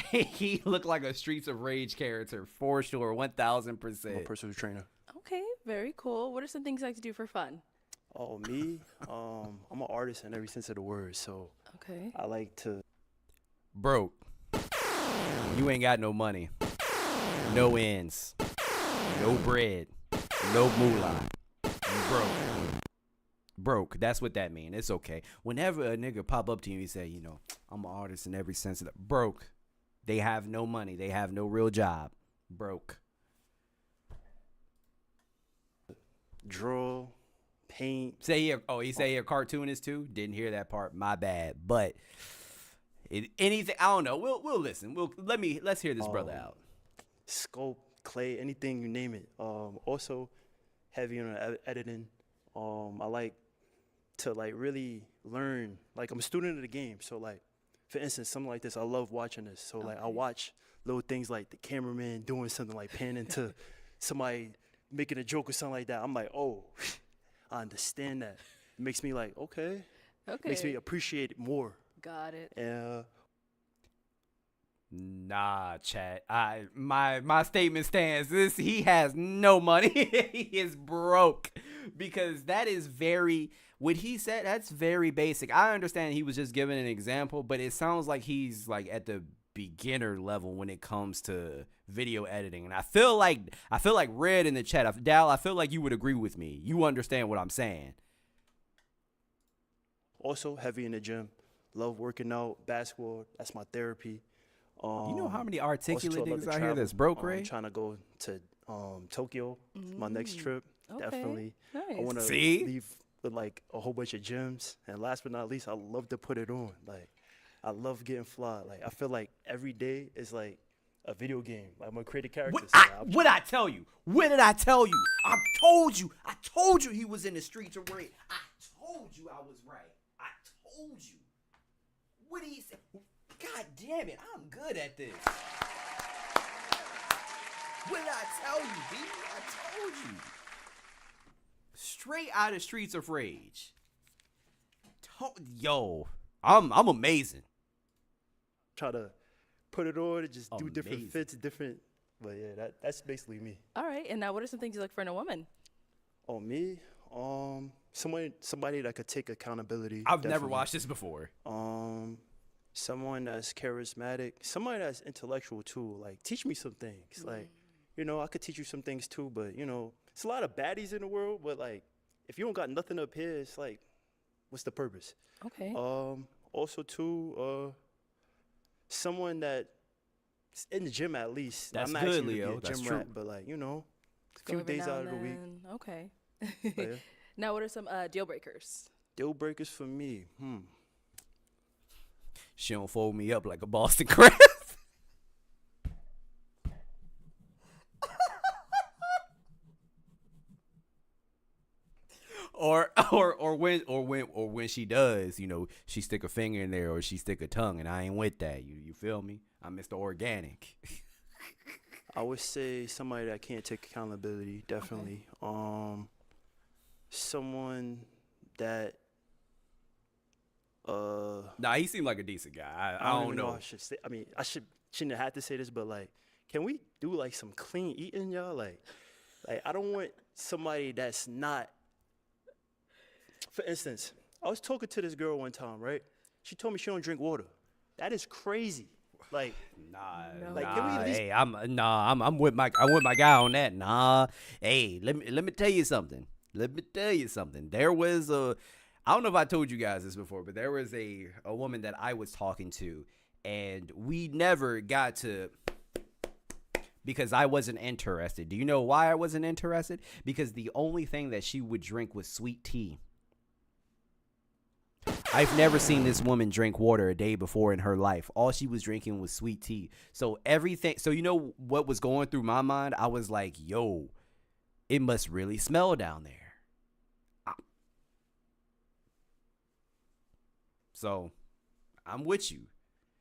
He looked like a Streets of Rage character for sure, 1000%. I'm a personal trainer. Okay, very cool. What are some things you like to do for fun? Oh, me? I'm an artist in every sense of the word, so Okay. I like to. Broke. You ain't got no money. No ends. No bread. No moolah. You broke. Broke. That's what that means. It's okay. Whenever a nigga pop up to you and say, you know, I'm an artist in every sense of the broke. They have no money. They have no real job. Broke. Draw, paint. He say he a cartoonist too? Didn't hear that part. My bad. But anything, I don't know. We'll listen. Let's hear this brother out. Sculpt, clay, anything you name it. Also heavy on editing. I like to really learn. Like, I'm a student of the game, so like, for instance, something like this, I love watching this. So like, I watch little things like the cameraman doing something like panning to somebody making a joke or something like that. I'm like, oh, I understand that. It makes me like, okay. Makes me appreciate it more. Got it. Yeah. Nah, chat. My statement stands. He has no money. He is broke because that is what he said. That's very basic. I understand he was just giving an example, but it sounds like he's like at the beginner level when it comes to video editing. And I feel like Red in the chat, Dal, I feel like you would agree with me. You understand what I'm saying. Also heavy in the gym. Love working out, basketball. That's my therapy. You know how many articulate niggas out here that's broke, Ray? I'm trying to go to Tokyo, my next trip. Okay. Definitely. Nice. I want to leave with like a whole bunch of gyms. And last but not least, I love to put it on. Like, I love getting fly. Like, I feel like every day is like a video game. Like, I'm gonna create a character. What I tell you? When did I tell you? I told you he was in the Streets of Rage. I told you I was right. I told you. What did he say? God damn it, I'm good at this. What did I tell you, B? I told you. Straight out of Streets of Rage. Yo, I'm amazing. Try to put it on and just do different fits, but yeah, that's basically me. All right, and now what are some things you look for in a woman? Oh, me? Somebody that could take accountability. I've never watched this before. Someone that's charismatic, somebody that's intellectual too. Like, teach me some things. Like, you know, I could teach you some things too, but you know, it's a lot of baddies in the world, but like, if you don't got nothing up here, it's like, what's the purpose? Okay. Also too, someone that's in the gym at least. That's I'm not good, actually Leo. gonna be a That's gym true. rat, but like, you know, a Go few every days now out of and the week. then. Okay. But yeah. Now, what are some deal breakers? Deal breakers for me. She don't fold me up like a Boston Crab. or when she does, you know, she stick a finger in there or she stick a tongue, and I ain't with that. You feel me? I'm Mr. Organic. I would say somebody that can't take accountability, definitely. Okay. Someone that Nah, he seemed like a decent guy. I don't know. I shouldn't have had to say this, but like, can we do like some clean eating, y'all? Like I don't want somebody that's not. For instance, I was talking to this girl one time, right? She told me she don't drink water. That is crazy. Like, can we at least? Hey, I'm with my guy on that. Nah, hey, let me tell you something. There was I don't know if I told you guys this before, but there was a woman that I was talking to, and we never got to, because I wasn't interested. Do you know why I wasn't interested? Because the only thing that she would drink was sweet tea. I've never seen this woman drink water a day before in her life. All she was drinking was sweet tea. So you know what was going through my mind? I was like, yo, it must really smell down there. So, I'm with you.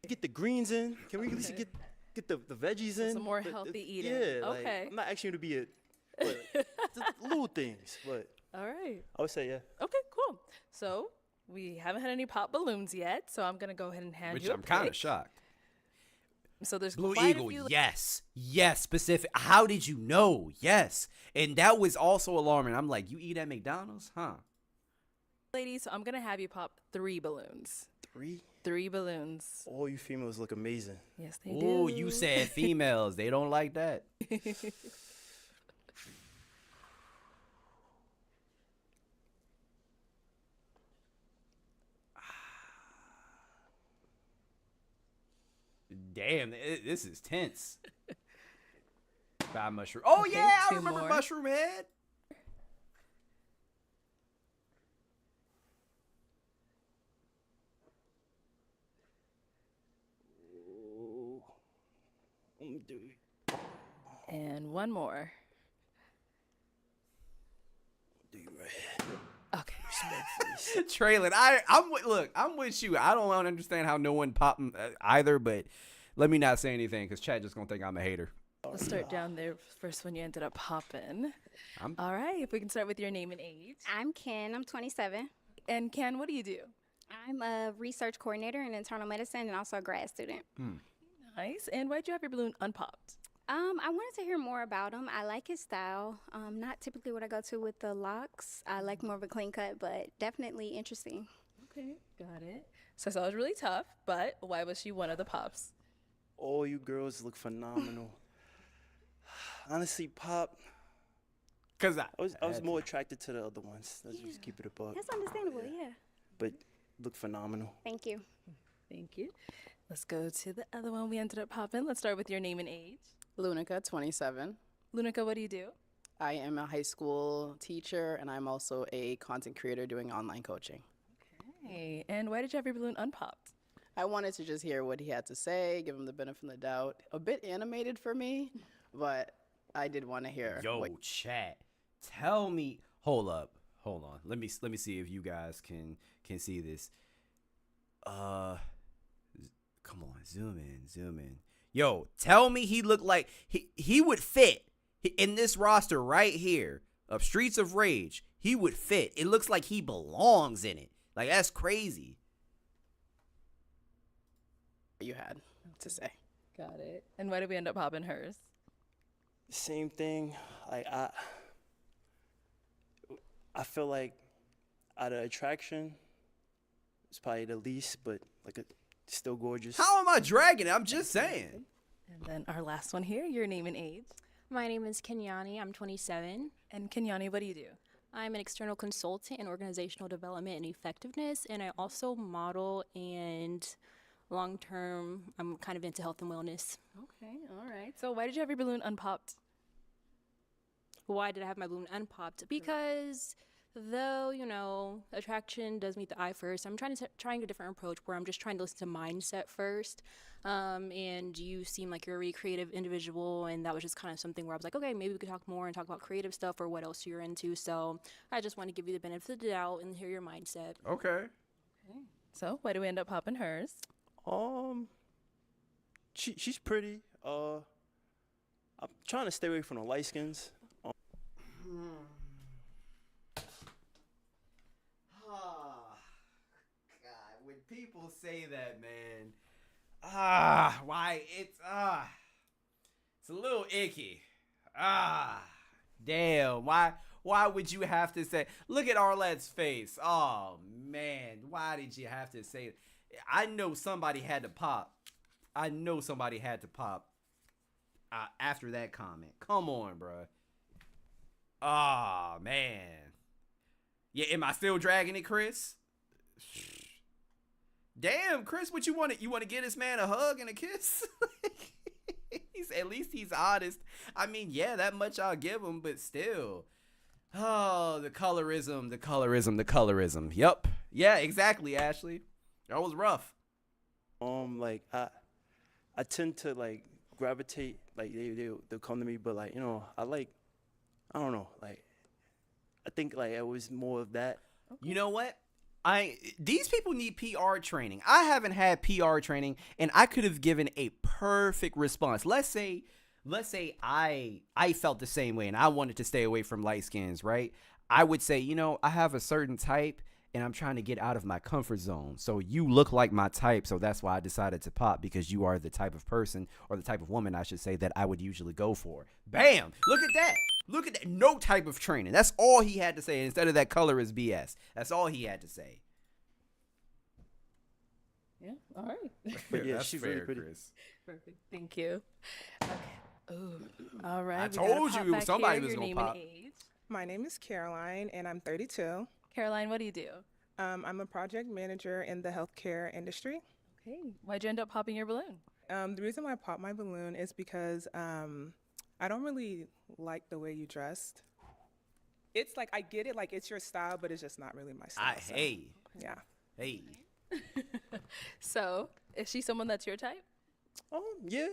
Get the greens in. Can we at least get the veggies in? Some more healthy eating. Yeah. Okay. Like, I'm not asking you to be just little things, but All right. I would say yeah. Okay, cool. So we haven't had any pop balloons yet, so I'm gonna go ahead and hand Which you a I'm kind pick. of shocked. So there's Blue quite Eagle, a few. yes, specific. How did you know? Yes, and that was also alarming. I'm like, you eat at McDonald's, huh? Ladies, so I'm gonna have you pop 3 balloons. 3? 3 balloons. All you females look amazing. Yes, they do. Oh, you said females. They don't like that. Damn, this is tense. Bad mushroom. Oh Okay, yeah, I 2 remember more. Mushroom Head. And 1 more. Okay. Traylon, I'm with you. I don't understand how no one popped either, but let me not say anything because Chad just gonna think I'm a hater. Let's start down there. First one you ended up popping. All right, if we can start with your name and age. I'm Ken. I'm 27. And Ken, what do you do? I'm a research coordinator in internal medicine and also a grad student. Nice. And why'd you have your balloon unpopped? I wanted to hear more about him. I like his style. Not typically what I go to with the locks. I like more of a clean cut, but definitely interesting. Okay, got it. So I saw it was really tough, but why was she one of the pops? All you girls look phenomenal. Honestly, Pop. Cause I was more attracted to the other ones. Let's just keep it a buck. That's understandable, yeah. But look phenomenal. Thank you. Thank you. Let's go to the other one we ended up popping. Let's start with your name and age. Lunica, 27. Lunica, what do you do? I am a high school teacher, and I'm also a content creator doing online coaching. Hey, and why did you have your balloon unpopped? I wanted to just hear what he had to say, give him the benefit of the doubt. A bit animated for me, but I did want to hear. Yo, chat. Tell me. Hold up. Hold on. Let me see if you guys can see this. Come on, zoom in. Yo, tell me he looked like he would fit in this roster right here of Streets of Rage. He would fit. It looks like he belongs in it. Like, that's crazy. You had to say. Got it. And why did we end up popping hers? Same thing. Like I feel like out of attraction, it's probably the least, but like still gorgeous. How am I dragging it? I'm just saying. And then our last one here, your name and age. My name is Kenyani. I'm 27. And Kenyani, what do you do? I'm an external consultant in organizational development and effectiveness, and I also model and long-term, I'm kind of into health and wellness. Okay, all right. So why did you have your balloon unpopped? Why did I have my balloon unpopped? Because though, you know, attraction does meet the eye first, I'm trying a different approach where I'm just trying to listen to mindset first. And you seem like you're a really creative individual, and that was just kind of something where I was like, okay, maybe we could talk more and talk about creative stuff or what else you're into. So I just want to give you the benefit of the doubt and hear your mindset. Okay. So why do we end up popping hers? She's pretty. I'm trying to stay away from the light skins. God, when people say that, man, why it's a little icky. Damn, why would you have to say? Look at Arlette's face. Oh man, why did you have to say? I know somebody had to pop. After that comment. Come on, bruh. Oh man. Yeah, am I still dragging it, Chris? Damn, Chris, what you want? You want to get this man a hug and a kiss? At least he's honest. I mean, yeah, that much I'll give him, but still. Oh, the colorism. Yep. Yeah, exactly, Ashley. That was rough. Like I tend to like gravitate, like they'll come to me, but like, you know, I don't know, like I think like it was more of that. You know what? These people need PR training. I haven't had PR training, and I could have given a perfect response. Let's say I felt the same way, and I wanted to stay away from light skins, right? I would say, you know, I have a certain type and I'm trying to get out of my comfort zone. So you look like my type. So that's why I decided to pop, because you are the type of person, or the type of woman, I should say, that I would usually go for. Bam. Look at that. Look at that. No type of training. That's all he had to say. Instead of that color is BS. That's all he had to say. Yeah. All right. But yeah, That's she's fair, really pretty. Chris. Perfect. Thank you. Okay. Ooh. All right. I we gotta told pop you back somebody here, was your gonna name pop. And age. My name is Caroline, and I'm 32. Caroline, what do you do? I'm a project manager in the healthcare industry. Okay. Why'd you end up popping your balloon? The reason why I popped my balloon is because I don't really like the way you dressed. It's like, I get it, like it's your style, but it's just not really my style. So, Hey. yeah. Hey. So, is she someone that's your type? Yeah.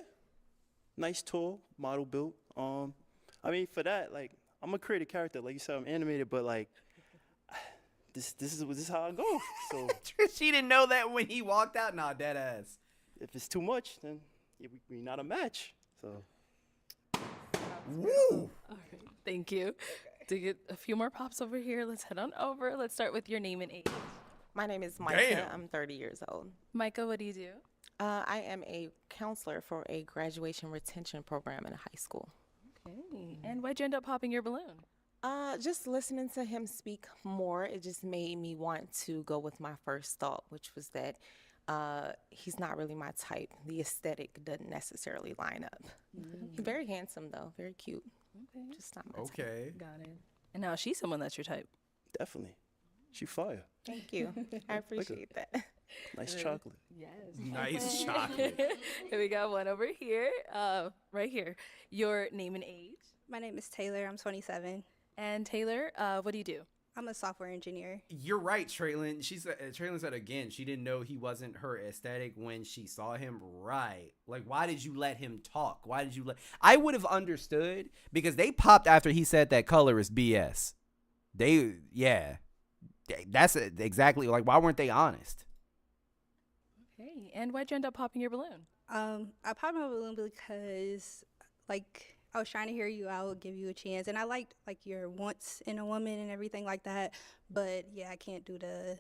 Nice, tall, model built. I mean, for that, like, I'm a creative character. Like you said, I'm animated, but like, this is how I go. So she didn't know that when he walked out. Nah, dead ass. if it's too much, then we're not a match. So. Woo! All right. Thank you. To get a few more pops over here, let's head on over. Let's start with your name and age. My name is Micah. Damn. I'm 30 years old. Micah, what do you do? I am a counselor for a graduation retention program in a high school. Okay. And why'd you end up popping your balloon? Just listening to him speak more, it just made me want to go with my first thought, which was that he's not really my type. The aesthetic doesn't necessarily line up. He's very handsome, though. Very cute. Okay. Just not my type. Okay. Got it. And now she's someone that's your type. Definitely. She fire. Thank you. I appreciate that. Nice chocolate. Yes. Nice chocolate. We got one over here. Right here. Your name and age. My name is Taylor. I'm 27. And Taylor, what do you do? I'm a software engineer. You're right, Traylon. Traylon said again, she didn't know he wasn't her aesthetic when she saw him. Right. Like, why did you let him talk? Why did you let... I would have understood, because they popped after he said that color is BS. Yeah. That's exactly, like, why weren't they honest? Okay. And why'd you end up popping your balloon? I popped my balloon because, like, I was trying to hear you out, give you a chance, and I liked like your wants in a woman and everything like that. But yeah, I can't do the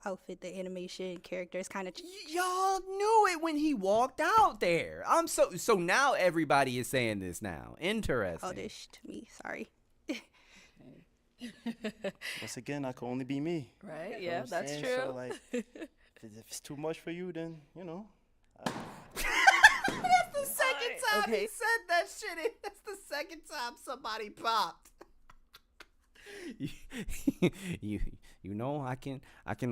outfit, the animation, character. It's kind of y'all knew it when he walked out there. I'm so now everybody is saying this now. Interesting. childish to me. Sorry. Once again, I can only be me. Right? You know Yeah, what I'm that's saying? true. So, like, if it's too much for you, then, you know. That's the second time Okay. he said that shit. That's the second time somebody popped. you know, I can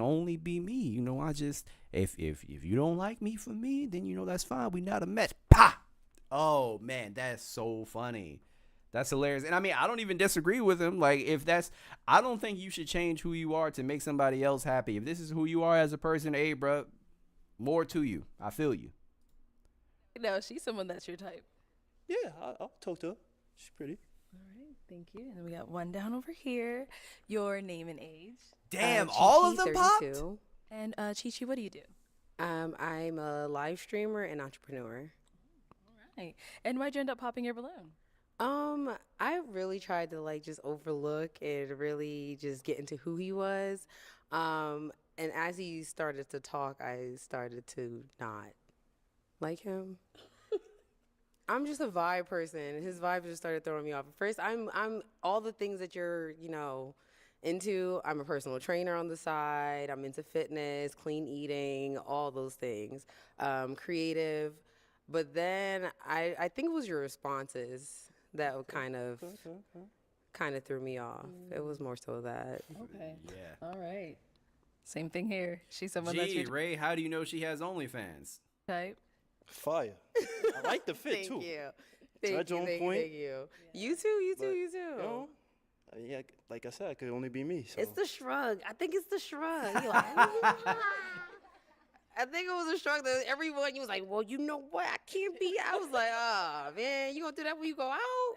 only be me. You know, I just if you don't like me for me, then you know that's fine. We not a match. Pop. Oh man, that's so funny. That's hilarious. And I mean, I don't even disagree with him. Like, I don't think you should change who you are to make somebody else happy. If this is who you are as a person, hey, bro, more to you. I feel you. No, she's someone that's your type. Yeah, I'll talk to her. She's pretty. All right, thank you. And then we got one down over here. Your name and age. Damn, all of them popped? And Chi-Chi, what do you do? I'm a live streamer and entrepreneur. All right. And why'd you end up popping your balloon? I really tried to like just overlook and really just get into who he was. And as he started to talk, I started to not like him. I'm just a vibe person. His vibe just started throwing me off. At first, I'm all the things that you're, into. I'm a personal trainer on the side. I'm into fitness, clean eating, all those things. Creative. But then I think it was your responses that kind of threw me off. It was more so that. Okay. Yeah. All right. Same thing here. She's someone that's your Ray, how do you know she has OnlyFans? type. Fire. I like the fit, too. Thank you. Judge on point. Thank you. You too, you too, you too. You know, yeah, like I said, I could only be me. So. It's the shrug. I think it's the shrug. You're like, I think it was a shrug that everyone, you was like, well, you know what? I can't be. I was like, oh, man, you going to do that when you go out?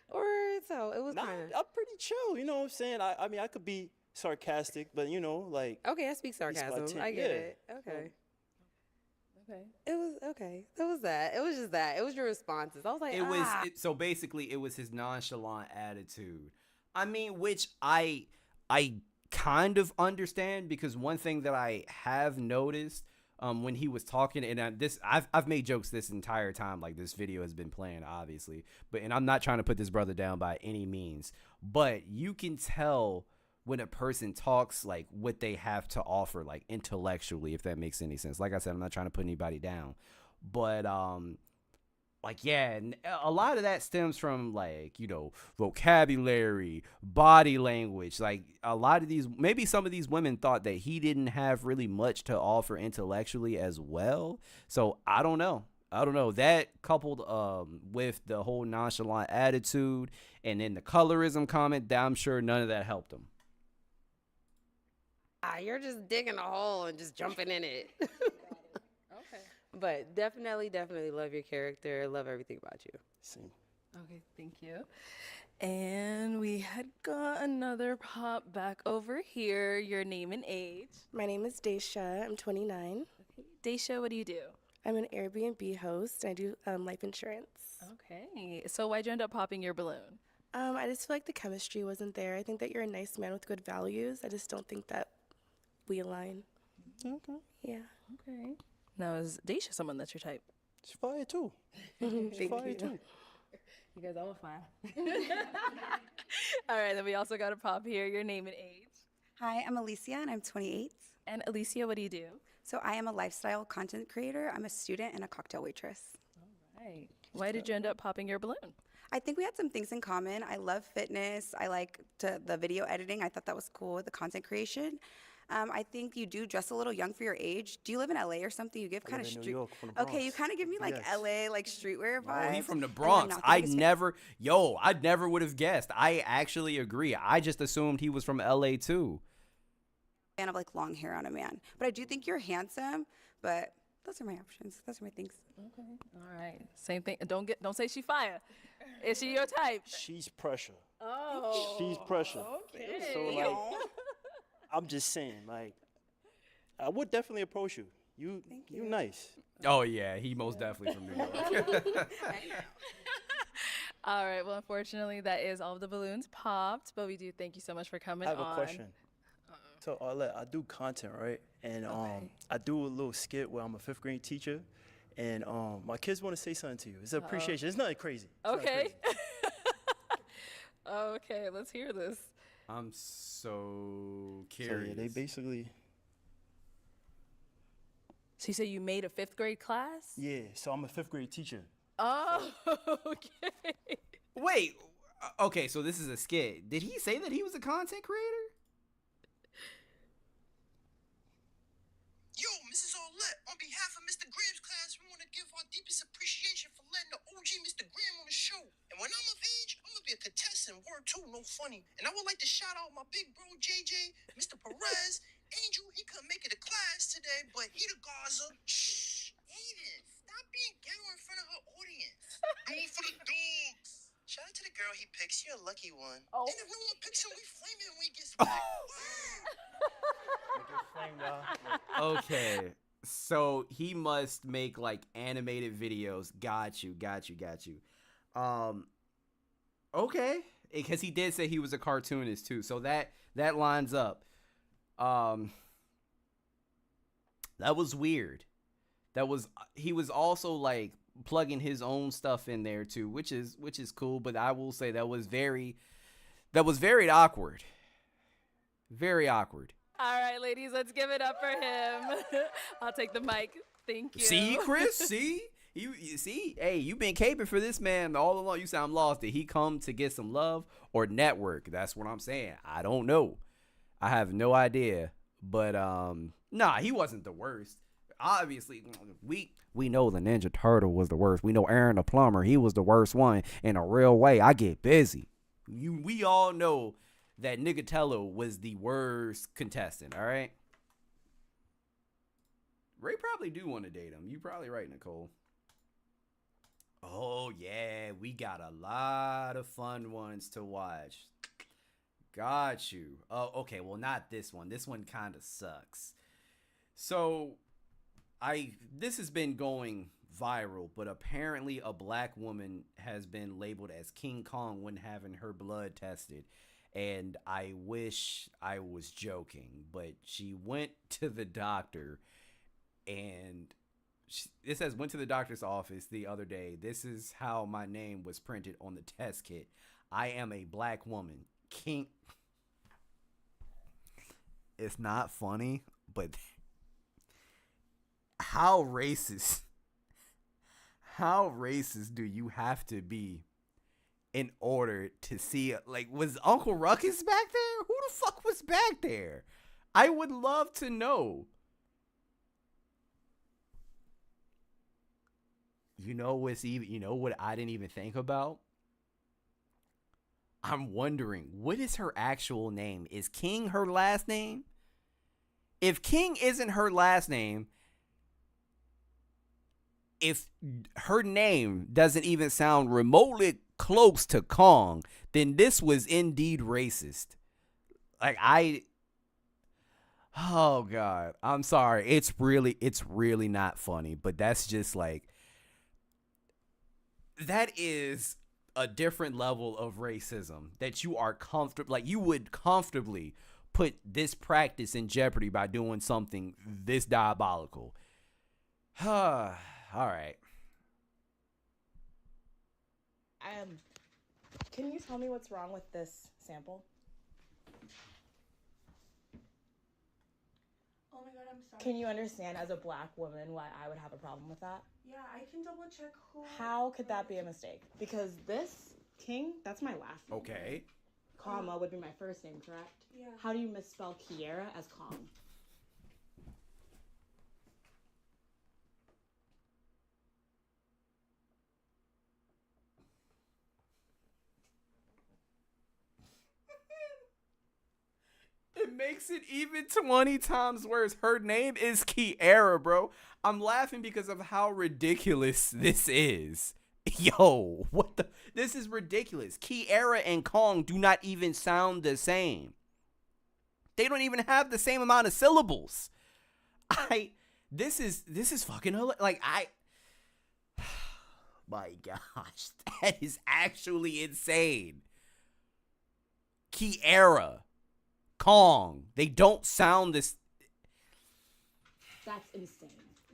Or so it was kind of. I'm pretty chill, you know what I'm saying? I mean, I could be sarcastic, but, like. Okay, I speak sarcasm. I get it. Okay. Okay. It was okay. It was that. It was just that. It was your responses. I was like, So basically, it was his nonchalant attitude. I mean, which I kind of understand, because one thing that I have noticed when he was talking, and I've made jokes this entire time, like this video has been playing, obviously, and I'm not trying to put this brother down by any means, but you can tell when a person talks, like what they have to offer, like intellectually, if that makes any sense. Like I said, I'm not trying to put anybody down, but like, yeah, a lot of that stems from, like, you know, vocabulary, body language. Like, a lot of these, maybe some of these women thought that he didn't have really much to offer intellectually as well. So I don't know. That coupled with the whole nonchalant attitude and then the colorism comment, I'm sure none of that helped him. You're just digging a hole and just jumping in it. Okay. But definitely love your character. Love everything about you. Same. Okay, thank you. And we had got another pop back over here. Your name and age. My name is Daisha. I'm 29. Okay. Daisha, what do you do? I'm an Airbnb host. I do life insurance. Okay. So why'd you end up popping your balloon? I just feel like the chemistry wasn't there. I think that you're a nice man with good values. I just don't think that we align. Okay. Yeah. Okay. Now, is Daisha someone that's your type? She's fire too. Thank fire you. too. You guys all fine. All right, then we also got a pop here. Your name and age. Hi, I'm Alicia, and I'm 28. And Alicia, what do you do? So I am a lifestyle content creator. I'm a student and a cocktail waitress. All right. Why did you end up popping your balloon? I think we had some things in common. I love fitness. I like the video editing. I thought that was cool, the content creation. I think you do dress a little young for your age. Do you live in LA or something? You give kind of street. Okay, you kind of give me like LA, like streetwear vibes. Oh, he from the Bronx. I never would have guessed. I actually agree. I just assumed he was from LA too. Fan of like long hair on a man, but I do think you're handsome. But those are my options. Those are my things. Okay. All right. Same thing. Don't say she fire. Is she your type? She's pressure. Oh. She's pressure. Okay. So like, I'm just saying, like, I would definitely approach you. You nice. Oh yeah, he most definitely from New York. All right. Well, unfortunately, that is all of the balloons popped. But we do thank you so much for coming on. I have a question. So Arlette, I do content, right? And I do a little skit where I'm a 5th grade teacher, and my kids want to say something to you. It's an appreciation. It's nothing crazy. Okay. Okay, let's hear this. I'm so curious. So, yeah, they basically. So you say you made a 5th grade class? Yeah, so I'm a 5th grade teacher. Oh, okay. Wait, okay, so this is a skit. Did he say that he was a content creator? Yo, Mrs. Arlette, on behalf of Mr. Graham's class, we want to give our deepest appreciation for letting the OG Mr. Graham on the show. And when I'm of age, I'm going to be a contestant, word too, no funny. And I would like to shout out my big bro, JJ, Mr. Perez, Angel, he couldn't make it to class today, but he the Gaza. Shh, Aiden, stop being ghetto in front of her audience. Going for the dogs. Shout out to the girl he picks, you're a lucky one. Oh. And if no one picks him, we flame him when he gets back. Okay, so he must make like animated videos. Got you. Okay, because he did say he was a cartoonist too, so that lines up. That was weird. He was also like plugging his own stuff in there too, which is cool. But I will say that was very awkward. Very awkward. All right, ladies, let's give it up for him. I'll take the mic. Thank you. See, Chris? See? You see? Hey, you've been caping for this man all along. You sound lost. Did he come to get some love or network? That's what I'm saying. I don't know. I have no idea. But, nah, he wasn't the worst. Obviously, we know the Ninja Turtle was the worst. We know Aaron the Plumber, he was the worst one. In a real way, I get busy. We all know that Nigatello was the worst contestant, all right? Ray probably do want to date him. You probably right, Nicole. Oh, yeah, we got a lot of fun ones to watch. Got you. Oh, okay, well, not this one. This one kind of sucks. So, this has been going viral, but apparently a black woman has been labeled as King Kong when having her blood tested. And I wish I was joking, but she went to the doctor, and it says went to the doctor's office the other day. This is how my name was printed on the test kit. I am a black woman. King. It's not funny, but how racist do you have to be in order to see, like, was Uncle Ruckus back there? Who the fuck was back there? I would love to know. You know what I didn't even think about? I'm wondering, what is her actual name? Is King her last name? If King isn't her last name, if her name doesn't even sound remotely close to Kong, then this was indeed racist. Like, oh God, I'm sorry. It's really not funny, but that's just like, that is a different level of racism that you are comfortable, like, you would comfortably put this practice in jeopardy by doing something this diabolical. All right. Can you tell me what's wrong with this sample? Oh my god, I'm sorry. Can you understand as a black woman why I would have a problem with that? Yeah, I can double check who. How could that be a mistake? Because this King, that's my last name. Okay. Comma would be my first name, correct? Yeah. How do you misspell Kiera as Kong? It makes it even 20 times worse. Her name is Kiera, bro. I'm laughing because of how ridiculous this is. Yo, what the? This is ridiculous. Kiera and Kong do not even sound the same. They don't even have the same amount of syllables. This is fucking hilarious. Like, my gosh, that is actually insane. Kiera, Kong, they don't sound this. That's insane.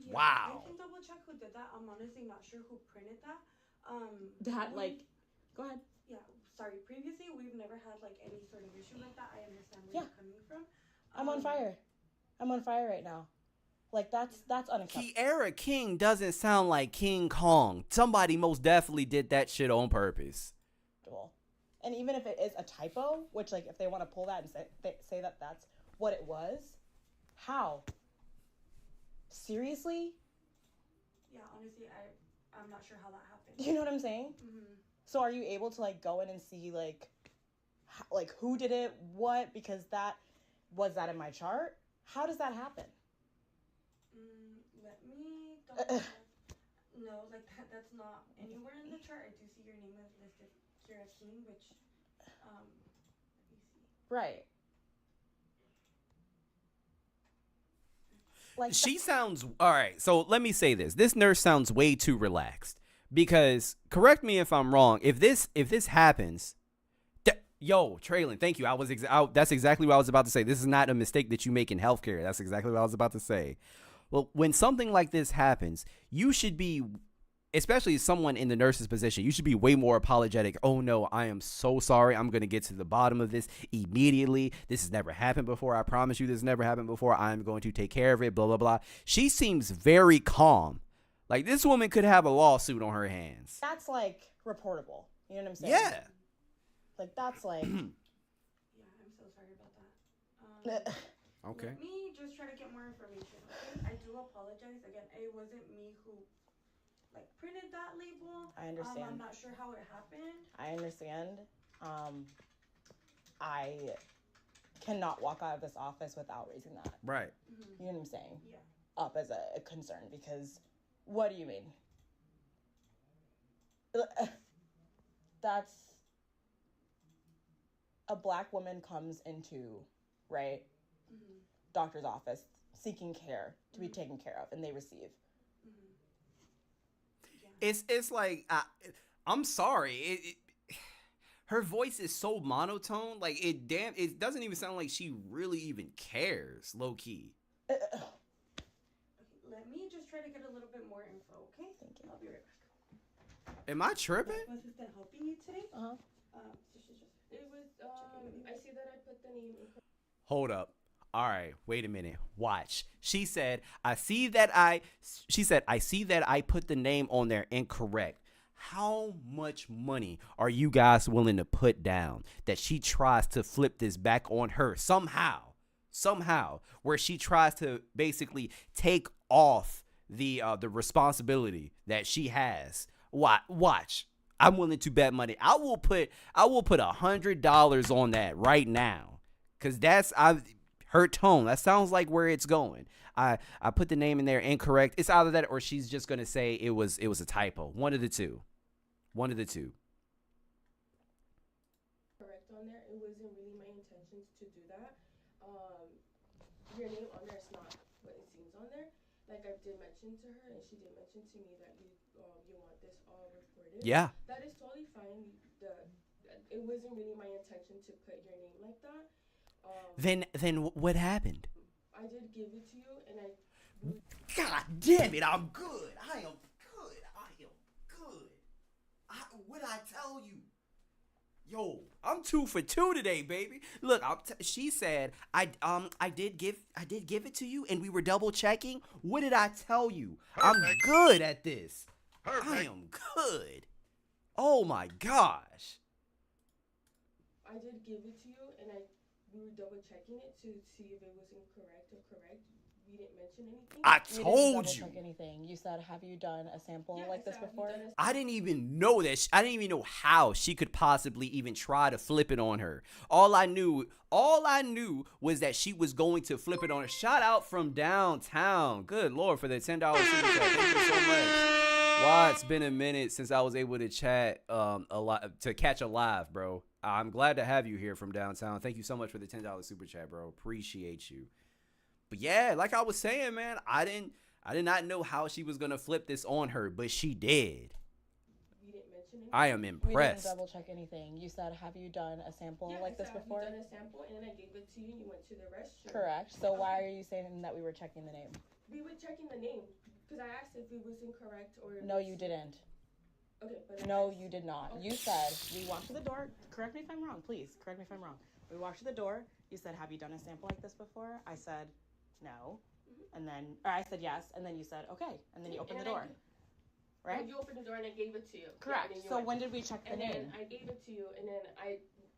Yeah, Wow. I can double check who did that. I'm honestly not sure who printed that. Go ahead. Yeah, sorry. Previously, we've never had like any sort of issue like that. I understand where you're coming from. I'm on fire. I'm on fire right now. Like, that's unacceptable. Kiera King doesn't sound like King Kong. Somebody most definitely did that shit on purpose. And even if it is a typo, which, like, if they want to pull that and say that that's what it was, how? Seriously? Yeah, honestly, I'm not sure how that happened. You know what I'm saying? Mm-hmm. So are you able to, like, go in and see, like who did it, what? Because was that in my chart? How does that happen? Let me double check. No, like that's not anywhere in the chart. I do see your name is listed, Kira King, which, let me see. Right. Like, she sounds all right. So let me say this: this nurse sounds way too relaxed. Because, correct me if I'm wrong, if this happens, yo, Traylon, thank you. That's exactly what I was about to say. This is not a mistake that you make in healthcare. That's exactly what I was about to say. Well, when something like this happens, you should be, especially someone in the nurse's position, you should be way more apologetic. Oh no, I am so sorry. I'm going to get to the bottom of this immediately. This has never happened before. I promise you this has never happened before. I'm going to take care of it, blah, blah, blah. She seems very calm. Like, this woman could have a lawsuit on her hands. That's, like, reportable. You know what I'm saying? Yeah. Like, that's like... Yeah, I'm so sorry about that. Okay. Let me just try to get more information. Okay? I do apologize. Again, it wasn't me who, like, printed that label. I understand. I'm not sure how it happened. I understand. I cannot walk out of this office without raising that. Right. Mm-hmm. You know what I'm saying? Yeah. Up as a concern, because what do you mean? That's a black woman comes into, right, doctor's office seeking care to be taken care of, and they receive. It's like, I'm sorry. her voice is so monotone. Like it doesn't even sound like she really even cares, low key. Let me just try to get a little bit more info, okay? Thank you. I'll be right back. Am I tripping? Was assistant helping you today? Uh-huh. So she's just. It was. I see that I put the name. Hold up. All right, wait a minute. Watch. She said, I see that I put the name on there incorrect. How much money are you guys willing to put down that she tries to flip this back on her somehow, where she tries to basically take off the responsibility that she has? Watch. I'm willing to bet money. I will put $100 on that right now, cause that's her tone. That sounds like where it's going. I put the name in there incorrect. It's either that or she's just gonna say it was a typo. One of the two. Correct on there. It wasn't really my intentions to do that. Your name on there is not what it seems on there. Like I did mention to her, and she did mention to me that you want this all recorded. Yeah. That is totally fine. It wasn't really my intention to put your name like that. Then what happened? I did give it to you, and God damn it! I'm good. I am good. What'd I tell you? Yo, I'm 2 for 2 today, baby. Look, she said I did give it to you, and we were double checking. What did I tell you? Perfect. I'm good at this. Perfect. I am good. Oh my gosh. I did give it to you, and we were double checking it to see if it was incorrect or correct. We didn't mention anything. I You told didn't you. double check anything. You said, "Have you done a sample like this before?" I didn't even know that. I didn't even know how she could possibly even try to flip it on her. All I knew was that she was going to flip it on her. Shout out from downtown. Good Lord for the $10 super chat. Thank you so much. Wow, it's been a minute since I was able to chat to catch a live, bro. I'm glad to have you here from downtown. Thank you so much for the $10 super chat, bro. Appreciate you. But yeah, like I was saying, man, I did not know how she was gonna flip this on her, but she did. We didn't mention anything. I am impressed. We didn't double check anything. You said, "Have you done a sample like this before?" Have you done a sample, and then I gave it to you, and you went to the restroom. Correct. So why are you saying that we were checking the name? We were checking the name because I asked if it was incorrect or. No, you didn't. Okay, but no, you did not. Okay. You said we walked to the door. Correct me if I'm wrong, please. Correct me if I'm wrong. We walked to the door. You said, "Have you done a sample like this before?" I said, "No," and then I said yes, and then you said okay, and then you opened the door. Right? You opened the door and I gave it to you. Correct. Yeah, so when did we check the name? Then I gave it to you, and then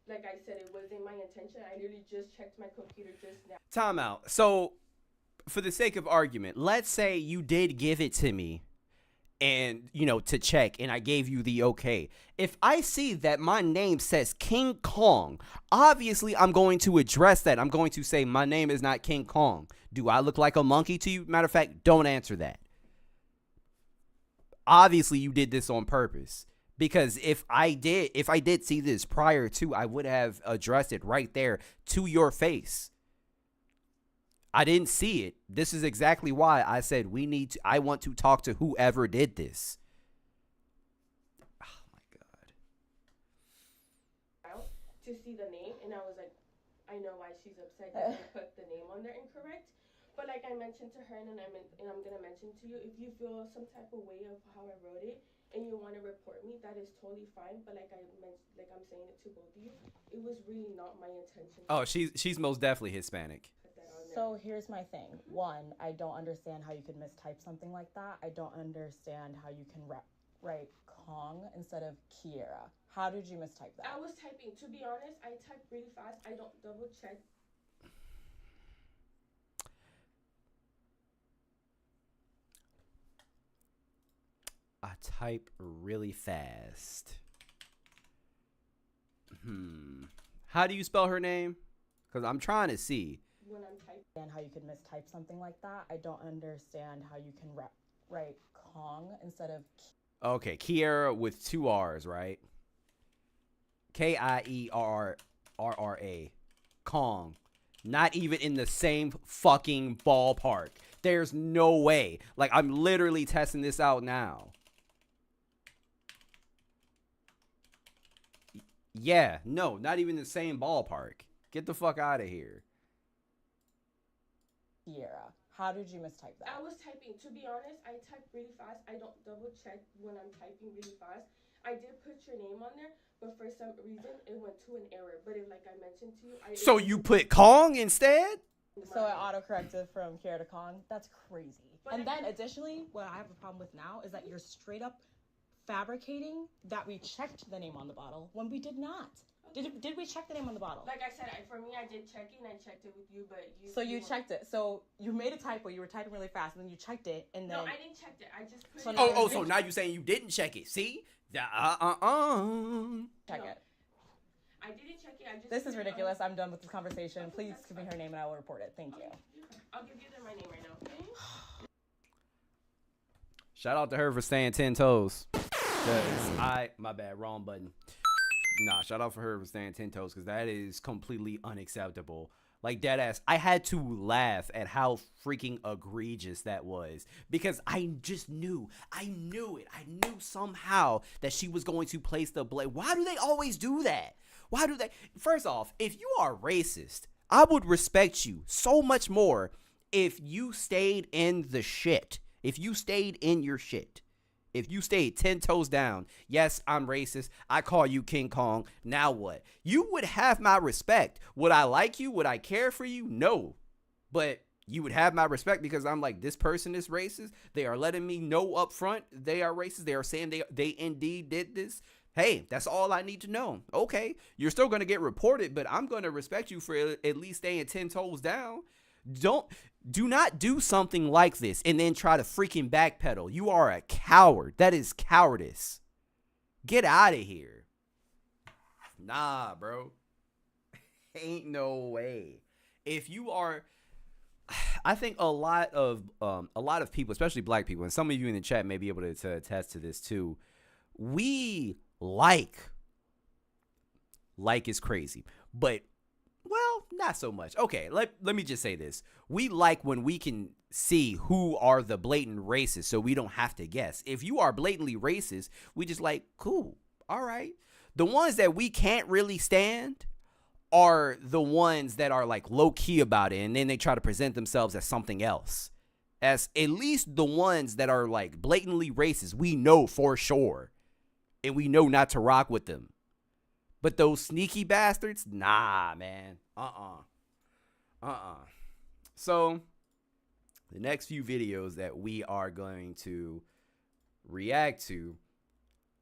like I said, it wasn't my intention. I literally just checked my computer just now. Time out. So, for the sake of argument, let's say you did give it to me, and to check, and I gave you the okay. If I see that my name says King Kong, obviously I'm going to address that. I'm going to say my name is not King Kong. Do I look like a monkey to you? Matter of fact, don't answer that. Obviously you did this on purpose, because if I did see this prior to, I would have addressed it right there to your face. I didn't see it. This is exactly why I said I want to talk to whoever did this. Oh my God. To see the name, and I was like, I know why she's upset because I put the name on there incorrect. But like I mentioned to her, and I'm gonna mention to you, if you feel some type of way of how I wrote it, and you want to report me, that is totally fine. But like I'm saying it to both of you, it was really not my intention. Oh, she's most definitely Hispanic. So here's my thing. One, I don't understand how you could mistype something like that. I don't understand how you can write Kong instead of Kiera. How did you mistype that? I was typing. To be honest, I type really fast. I don't double check. I type really fast. How do you spell her name? Because I'm trying to see. When I'm typing. And how you could mistype something like that. I don't understand how you can write Kong instead of. Okay, Kiera with 2 R's, right? Kierrra. Kong. Not even in the same fucking ballpark. There's no way. Like, I'm literally testing this out now. Yeah, no, not even the same ballpark. Get the fuck out of here. Sierra, how did you mistype that? I was typing. To be honest, I type really fast. I don't double check when I'm typing really fast. I did put your name on there, but for some reason it went to an error. But if, like I mentioned to you, So you put Kong instead? So it auto-corrected from Kiera to Kong. That's crazy. And then additionally, what I have a problem with now is that you're straight up fabricating that we checked the name on the bottle when we did not. Did we check the name on the bottle? Like I said, for me, I did check it and I checked it with you, but you. So you checked it. So you made a typo. You were typing really fast, and then you checked it, and then. No, I didn't check it. I just put. So now you're saying you didn't check it? See? Check it. I didn't check it. I just. This is ridiculous. I'm done with this conversation. Please give me her name, and I will report it. Thank you. I'll give you my name right now. Okay? Shout out to her for staying 10 toes. My bad, wrong button. Nah, shout out for her for staying 10 toes because that is completely unacceptable. Like, dead ass. I had to laugh at how freaking egregious that was because I just knew. I knew it. I knew somehow that she was going to place the blame. Why do they always do that? Why do they? First off, if you are racist, I would respect you so much more if you stayed in the shit. If you stayed in your shit. If you stayed 10 toes down, yes, I'm racist. I call you King Kong. Now what? You would have my respect. Would I like you? Would I care for you? No. But you would have my respect because I'm like, this person is racist. They are letting me know up front they are racist. They are saying they indeed did this. Hey, that's all I need to know. Okay, you're still going to get reported, but I'm going to respect you for at least staying 10 toes down. Do not do something like this and then try to freaking backpedal. You are a coward. That is cowardice. Get out of here. Nah, bro. Ain't no way. If you are, I think a lot of people, especially black people, and some of you in the chat may be able to attest to this too. We like is crazy, but well, not so much. Okay, let me just say this. We like when we can see who are the blatant racists so we don't have to guess. If you are blatantly racist, we just like, cool, all right. The ones that we can't really stand are the ones that are like low-key about it, and then they try to present themselves as something else. As at least the ones that are like blatantly racist, we know for sure, and we know not to rock with them. But those sneaky bastards, nah, man. So, the next few videos that we are going to react to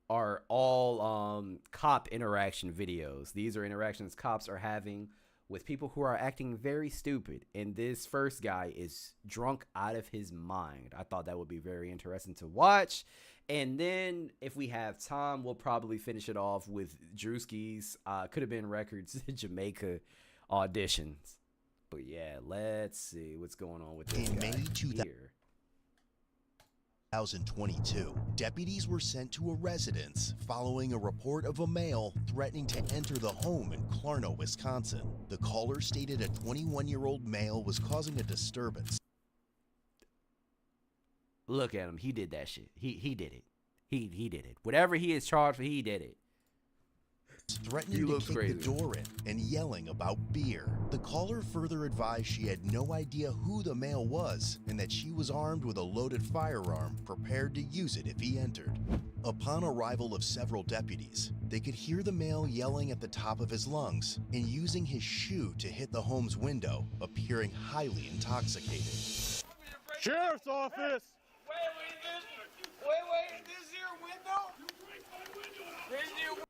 are all cop interaction videos. These are interactions cops are having with people who are acting very stupid. And this first guy is drunk out of his mind. I thought that would be very interesting to watch. And then if we have time, we'll probably finish it off with Drewski's Could Have Been Records Jamaica auditions. But yeah, let's see what's going on with this guy here. 2022, deputies were sent to a residence following a report of a male threatening to enter the home in Clarno, Wisconsin. The caller stated a 21-year-old male was causing a disturbance. Look at him. He did that shit. He did it. He did it. Whatever he is charged for, he did it. Threatening to kick the door in and yelling about beer. The caller further advised she had no idea who the male was and that she was armed with a loaded firearm prepared to use it if he entered. Upon arrival of several deputies, they could hear the male yelling at the top of his lungs and using his shoe to hit the home's window, appearing highly intoxicated. Sheriff's office! Wait, this here window? This here.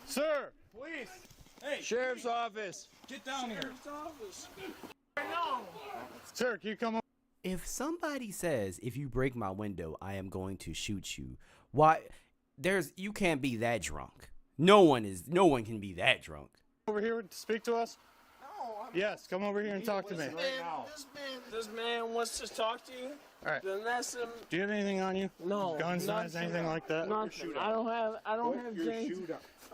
Sir, police. Hey, sheriff's office. Get down here. Sheriff's office. Sir, can you come on? If somebody says, if you break my window, I am going to shoot you. Why? You can't be that drunk. No one can be that drunk. Over here to speak to us? Yes, come over here and talk to me. This man wants to talk to you. All right. Then that's him. Do you have anything on you? No. Guns, knives, anything like that? Nothing. I don't have James.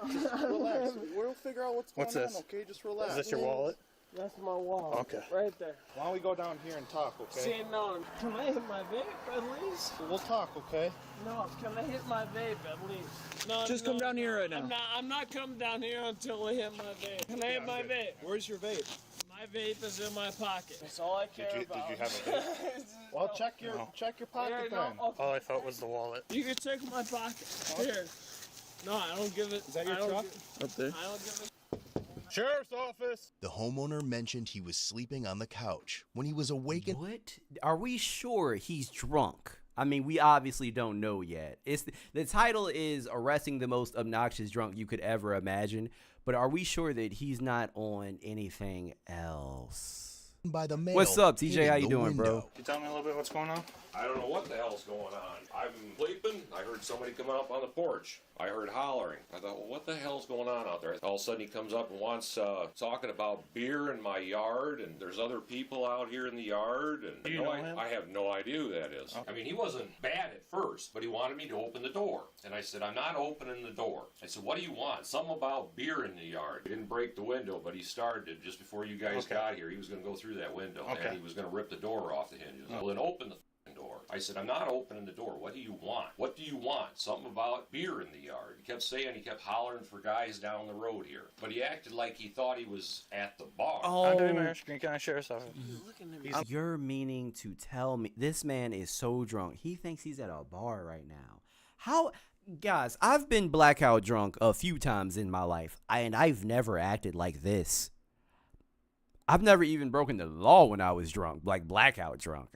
Relax. We'll figure out what's going on. Okay, just relax. Is this your wallet? That's my wall. Okay. Right there. Why don't we go down here and talk, okay? See, no, can I hit my vape at least? We'll talk, okay? No, can I hit my vape at least? No, Just come down here right now. I'm not coming down here until I hit my vape. Can I hit my vape? Where's your vape? My vape is in my pocket. That's all I care about. Did you have a vape? Well, check your pocket then. All I thought was the wallet. You can take my pocket. Here. No, I don't give it. Is that your truck? Up there. I don't give it. Sheriff's office. The homeowner mentioned he was sleeping on the couch when he was awakened. What? Are we sure he's drunk? I mean, we obviously don't know yet. The title is Arresting the Most Obnoxious Drunk You Could Ever Imagine, but are we sure that he's not on anything else? By the mail. What's up, TJ? How you doing, bro? Can you tell me a little bit what's going on? I don't know what the hell's going on. I've been sleeping. I heard somebody come up on the porch. I heard hollering. I thought, well, what the hell's going on out there? All of a sudden he comes up and wants talking about beer in my yard, and there's other people out here in the yard. And Do you know him? I have no idea who that is. I mean, he wasn't bad at first, but he wanted me to open the door. And I said, I'm not opening the door. I said, what do you want? Something about beer in the yard. He didn't break the window, but he started just before you guys got here. He was going to go through that window, and he was going to rip the door off the hinges. Well, then open the door. I said, I'm not opening the door. What do you want? What do you want? Something about beer in the yard. He kept saying, he kept hollering for guys down the road here. But he acted like he thought he was at the bar. I'm doing my Green County Sheriff's Office. You're meaning to tell me this man is so drunk. He thinks he's at a bar right now. How? Guys, I've been blackout drunk a few times in my life, and I've never acted like this. I've never even broken the law when I was drunk, like blackout drunk.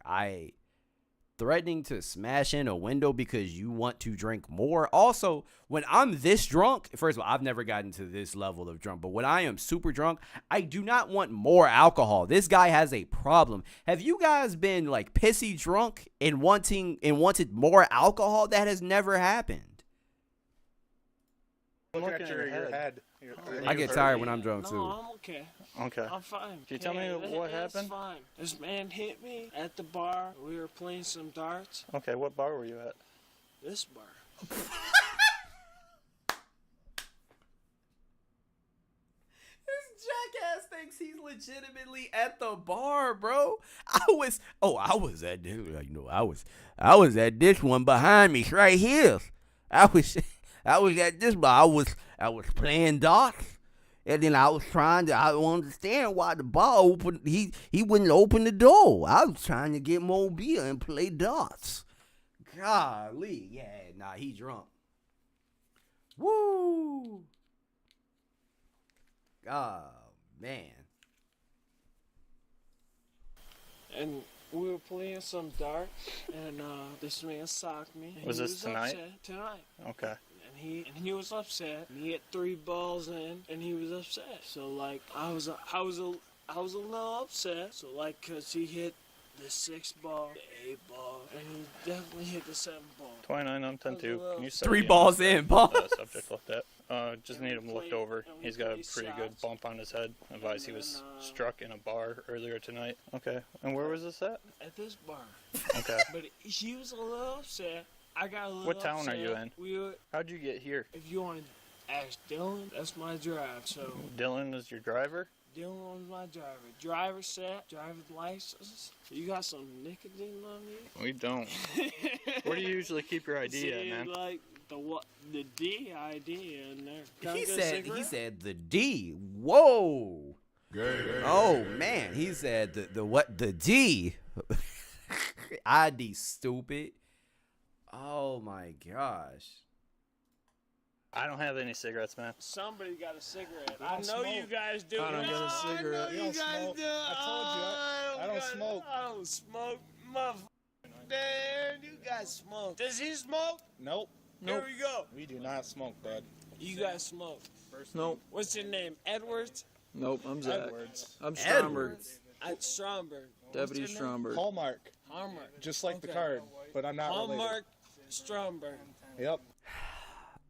Threatening to smash in a window because you want to drink more. Also, when I'm this drunk, first of all, I've never gotten to this level of drunk, but when I am super drunk, I do not want more alcohol. This guy has a problem. Have you guys been like pissy drunk and wanted more alcohol? That has never happened. Look at your head. I get tired when I'm drunk too. No, I'm okay. Okay. I'm fine. Can you tell me what happened? It's fine. This man hit me at the bar. We were playing some darts. Okay, what bar were you at? This bar. Jackass thinks he's legitimately at the bar, bro. I was at this, I was at this one behind me right here. I was at this bar. I was playing darts, and then I don't understand why the bar opened. He wouldn't open the door. I was trying to get more beer and play darts. Golly, yeah, nah, he drunk. Woo. Oh, man. And we were playing some darts, and this man socked me. Was this tonight? Tonight. Okay. And he was upset. And he hit 3 balls in, and he was upset. So like I was a little upset. So like, cause he hit the 6th ball, the 8th ball, and he definitely hit the 7th ball. 29 on 10-2. Can you set 3 balls in, ball. Subject like that. Just need him looked over. He's got a pretty good bump on his head. Advise he was struck in a bar earlier tonight. Okay. And where was this at? At this bar. Okay. But he was a little upset. I got a little What town upset. are you in? How'd you get here? If you want to ask Dylan, that's my drive. So Dylan is your driver? Dylan was my driver. Driver set, driver's license. You got some nicotine on you? We don't. Where do you usually keep your ID at, man? Like the D ID in there. Can I He get a said cigarette? the D. Whoa. Oh man, he said the what? The D. ID, stupid. Oh my gosh. I don't have any cigarettes, man. Somebody got a cigarette. I know you guys do. I don't get a cigarette. I know you guys do. I told you. I don't smoke. I don't smoke. Motherfucker. Damn, you guys smoke. Does he smoke? Nope. Here we go. We do not smoke, bud. You guys smoke. Nope. What's your name? Edwards? Nope, I'm Zach. Edwards. I'm Stromberg. Stromberg. Deputy Stromberg. Hallmark. Hallmark. Just like the card, but I'm not related. Hallmark Stromberg. Yep.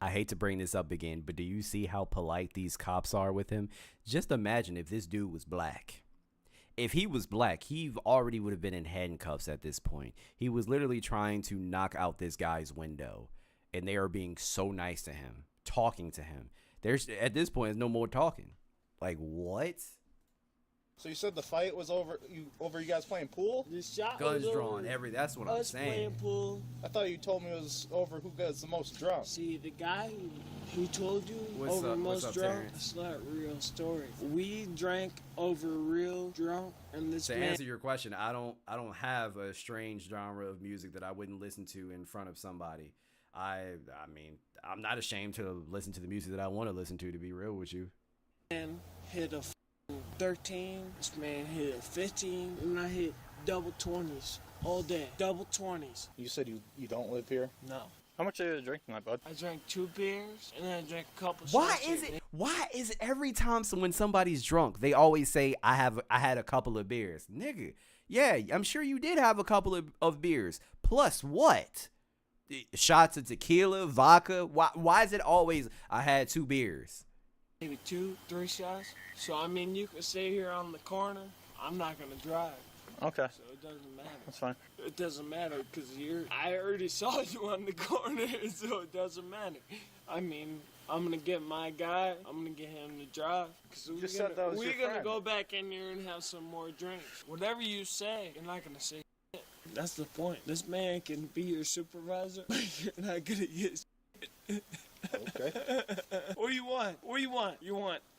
I hate to bring this up again, but do you see how polite these cops are with him? Just imagine if this dude was black. If he was black, he already would have been in handcuffs at this point. He was literally trying to knock out this guy's window, and they are being so nice to him, talking to him. At this point, there's no more talking. Like, what? So you said the fight was over you guys playing pool? The shot Guns was drawn, over. that's what I'm Us saying. playing pool. I thought you told me it was over who gets the most drunk. See, the guy who told you over most drunk, it's not a real story. We drank over real drunk, and this To man. answer your question, I don't have a strange genre of music that I wouldn't listen to in front of somebody. I mean, I'm not ashamed to listen to the music that I want to listen to be real with you. Man hit a 13, this man hit a 15, and I hit double 20s all day. Double 20s. You said you don't live here? No. How much are you drinking tonight, bud? I drank 2 beers, and then I drank a couple Why shots. is it every time when somebody's drunk, they always say I had a couple of beers? Nigga, yeah, I'm sure you did have a couple of beers. Plus what? Shots of tequila, vodka? Why is it always I had 2 beers? Maybe 2, 3 shots. So, I mean, you can stay here on the corner. I'm not going to drive. Okay. So it doesn't matter. That's fine. It doesn't matter because I already saw you on the corner, so it doesn't matter. I mean, I'm going to get my guy. I'm going to get him to drive. Because we're going to go back in here and have some more drinks. Whatever you say, you're not going to say shit. That's the point. This man can be your supervisor, but you're not going to get shit. Okay. What do you want? What do you want?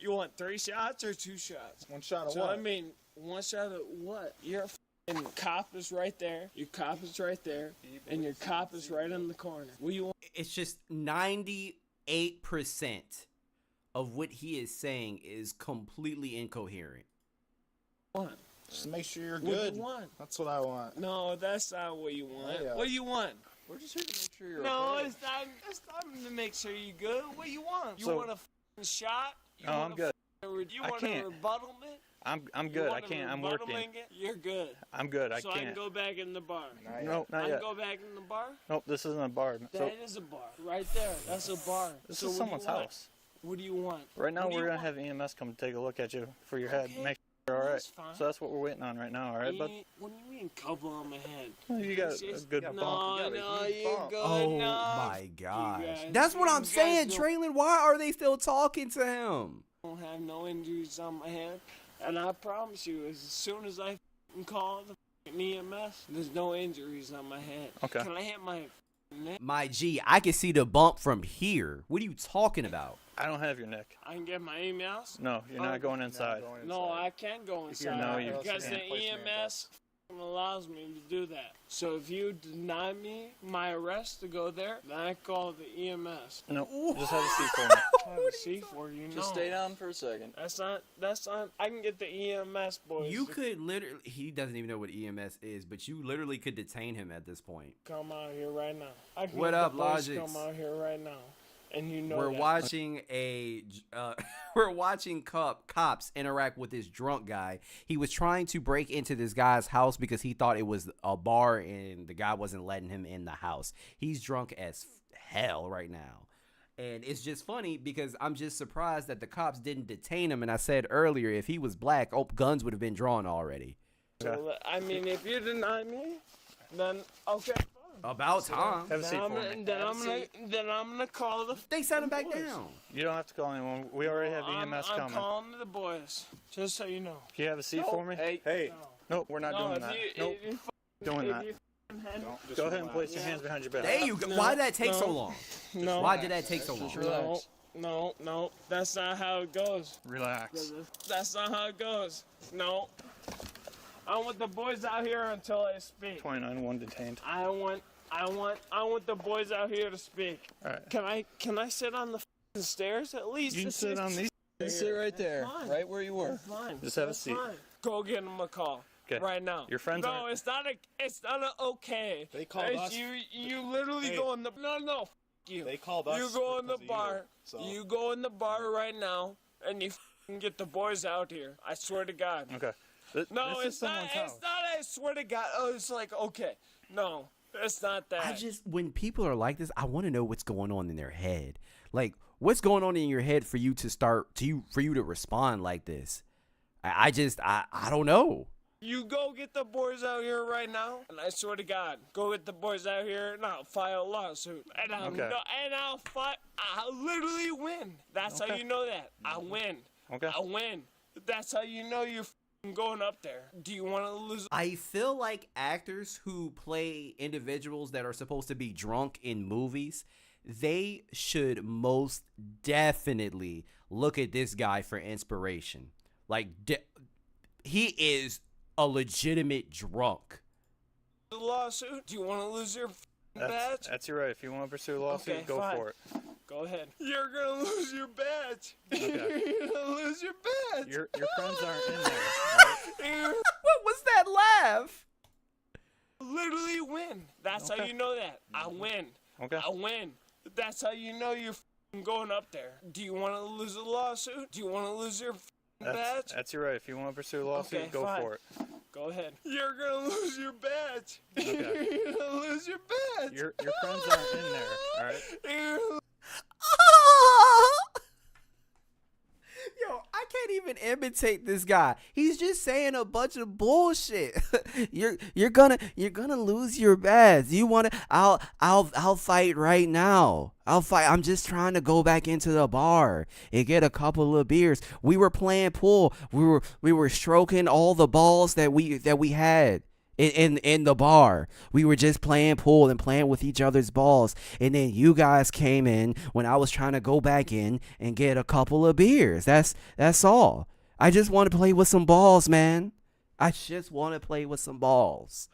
You want 3 shots or 2 shots? 1 shot of so, what? I mean, 1 shot of what? Your f***ing cop is right there. Your cop is right there. And your cop is right in the corner. What do you want? It's just 98% of what he is saying is completely incoherent. What? Just make sure you're What good. do you want? That's what I want. No, that's not what you want. Yeah. What do you want? We're just here to make sure you're No, okay. it's not to make sure you're good. What do you want? You So- want a f***ing shot? You No, want I'm a good. You I want a can't. rebuttal me? I'm You good. I want a can't. I'm rebuttal working. me? You're good. I'm good. I So I can can't. go back in the bar. No, not I yet. can go back in the bar? Nope, this isn't a bar. So That is a bar. Right there. That's a bar. this So is what do someone's you want? house. What do you want? Right now, What do we're you gonna have EMS come take a look at you for your head, Okay. make sure you're all right. That's fine. So that's what we're waiting on right now. All right, bud. What do you mean couple on my head? Well, you got It's a just- good no, bump. You got a No, huge you're bump. good Oh enough. my gosh. guys- That's what you I'm guys saying, don't- Traylon. Why are they still talking to him? I don't have no injuries on my head. And I promise you, as soon as I f***ing call the f***ing EMS, there's no injuries on my head. Okay. Can I hit my f***ing neck? My G, I can see the bump from here. What are you talking about? I don't have your neck. I can get my emails? No, you're not going inside. No, I can go inside. No, you because can't. the EMS f***ing allows me to do that. So if you deny me my arrest to go there, then I call the EMS. No, just have a seat for me. Have a seat for you. Just no. stay down for a second. That's not. I can get the EMS boys. You to could literally, he doesn't even know what EMS is, but you literally could detain him at this point. come out here right now. I can What get up, the boys to Logix? Come out here right now, and you know We're that. watching we're watching cops interact with this drunk guy. He was trying to break into this guy's house because he thought it was a bar and the guy wasn't letting him in the house. He's drunk as hell right now. And it's just funny because I'm just surprised that the cops didn't detain him. And I said earlier, if he was black, guns would have been drawn already. So, I mean, if you deny me, then okay. About time. Have a seat for me. Then I'm gonna call the. They sent him back boys. down. You don't have to call anyone. We already have EMS I'm coming. calling the boys, just so you know. Can you have a seat No. for me? Hey. Nope, we're not No, doing if that. you- Nope. if you Doing if that. you hand- Go ahead and place your hands behind your back. There you go. Why did that take so long? No. Why did that take so long? Just relax. No. That's not how it goes. Relax. That's not how it goes. No. I want the boys out here until I speak. 29-1 detained. I want the boys out here to speak. All right. Can I sit on the f***ing stairs at least? You can This sit is- on these. You sit right there, Fine. right where you were. That's fine. Just have a That's seat. fine. Go get them a call. Okay. Right now. Your friends No, aren't- it's not okay. They called It's us. You literally Hey. go in the no. F you. They called us You go in the because of bar. you, so. You go in the bar right now, and you f***ing get the boys out here. I swear to God. Okay. No, this is it's not. someone's house. It's not. I swear to God. Oh, it's like okay. No, it's not that. When people are like this, I want to know what's going on in their head. Like, what's going on in your head for you to respond like this? I don't know. You go get the boys out here right now, and I swear to God, go get the boys out here, and I'll file a lawsuit, and I'll literally win. That's how Okay. you know that I win. Okay. I win. That's how you know you're going up there. Do you want to lose? I feel like actors who play individuals that are supposed to be drunk in movies, they should most definitely look at this guy for inspiration. Like, he is a legitimate drunk. The lawsuit? Do you want to lose your badge? That's your right. If you want to pursue a lawsuit, Okay, go fine. for it. Go ahead. You're gonna lose your badge. Okay. You're gonna lose your badge. Your friends aren't in there. Right? What was that laugh? Literally win. That's how you know that. I win. Okay. I win. That's how you know you're going up there. Do you want to lose a lawsuit? Do you want to lose your badge? That's your right. If you want to pursue a lawsuit, Okay, go fine. for it. Go ahead. You're gonna lose your badge. Okay. You're gonna lose your badge. Your friends aren't in there. All right. Yo, I can't even imitate this guy. He's just saying a bunch of bullshit. you're gonna lose your badge. You wanna? I'll fight right now. I'll fight. I'm just trying to go back into the bar and get a couple of beers. We were playing pool. We were stroking all the balls that we had. In the bar, we were just playing pool and playing with each other's balls, and then you guys came in when I was trying to go back in and get a couple of beers. That's all. I just want to play with some balls, man. I just want to play with some balls.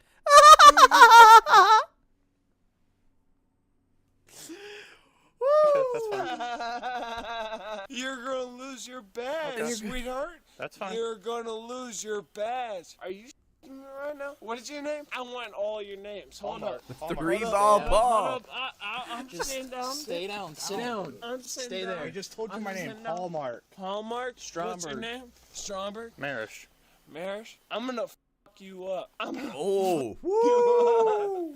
That's fine. You're gonna lose your badge, Okay. sweetheart. That's fine. You're gonna lose your badge. Are you me right now? What is your name? I want all your names. Hold up. Three ball ball. Hold up. I'm sitting down. Stay down. Sit down. I'm sitting Stay down. there. I just told you my name. sitting down. Hallmark. Hallmark. What's your Stromberg. name? Stromberg. Marish. Marish. I'm gonna fuck you up. I'm gonna Oh. Woo.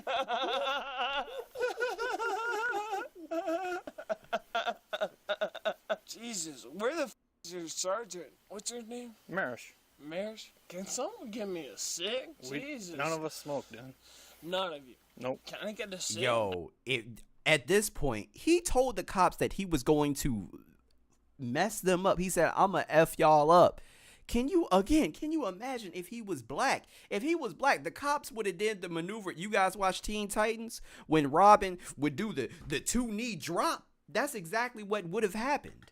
Jesus, where the is your sergeant? What's your name? Marish. Marish? Can someone give me a cig? Jesus. None of us smoke, dude. None of you. Nope. Can I get a cig? Yo, at this point, he told the cops that he was going to mess them up. He said, "I'm gonna F y'all up." Can you imagine if he was black? If he was black, the cops would have did the maneuver. You guys watch Teen Titans when Robin would do the 2-knee drop? That's exactly what would have happened.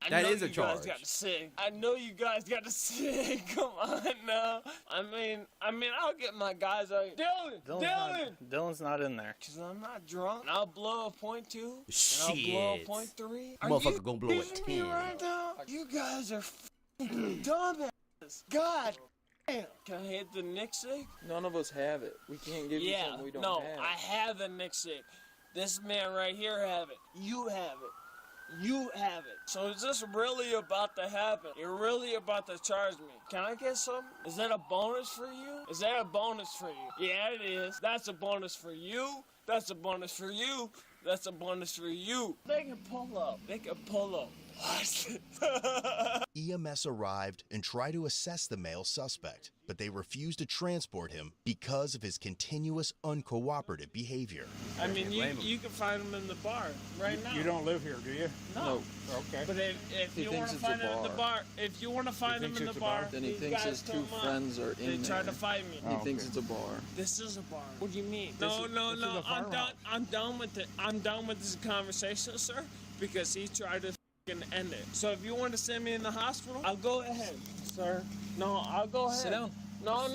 That is a charge. Guys got to sing. I know you guys got to sing. Come on now. I mean, I'll get my guys out. Dylan. Dylan's not in there. Cause I'm not drunk. And I'll blow a .2. Shit. And I'll blow a .3. Motherfucker gonna blow a kidding me 10. right now? You guys are f***ing dumbasses. God damn. Can I hit the Nick sig? None of us have it. We can't give you something we don't have. I have the Nick sig. This man right here have it. You have it. You have it. So is this really about to happen? You're really about to charge me. Can I get some? Is that a bonus for you? Is that a bonus for you? Yeah, it is. That's a bonus for you. That's a bonus for you. That's a bonus for you. They can pull up. They can pull up. Watch it. EMS arrived and tried to assess the male suspect, but they refused to transport him because of his continuous uncooperative behavior. I mean, you can find him in the bar right now. You don't live here, do you? No. Okay. But if He you want thinks to it's a find him in the bar. bar, if you want to find him thinks in the it's a bar, bar? Then he these thinks guys his two come up. friends are They in tried there. to fight me. He thinks it's a bar. This is a bar. What do you mean? This No. is a I'm done. firehouse. I'm done with it. I'm done with this conversation, sir, because he tried to f***ing end it. So if you want to send me in the hospital, I'll go ahead, sir. No, I'll go ahead. Sit down. No.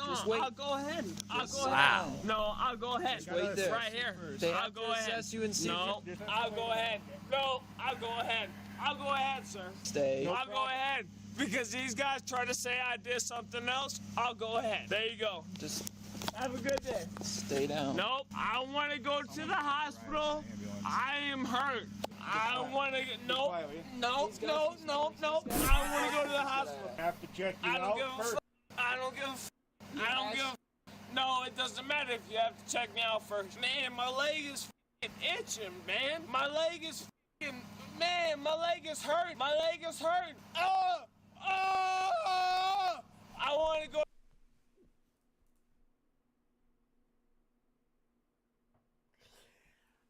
Just wait. I'll go ahead. I'll go Wow. ahead. No, I'll go ahead. Just wait there. Right here. They I'll have go to ahead. assess you and see No, if I'll go ahead. No, I'll go ahead. I'll go ahead, sir. Stay. I'll go ahead. Because these guys try to say I did something else, I'll go ahead. There you go. Just Have a good day. stay down. Nope. I want to go to the hospital. I am hurt. I want to get. Nope. Nope. I want to go to the hospital. Have to check you I don't out give a first. fuck. I don't give a fuck. I don't give a fuck. No, it doesn't matter if you have to check me out first. Man, my leg is f***ing itching, man. My leg is f***ing. Man, my leg is hurt. My leg is hurt. I want to go.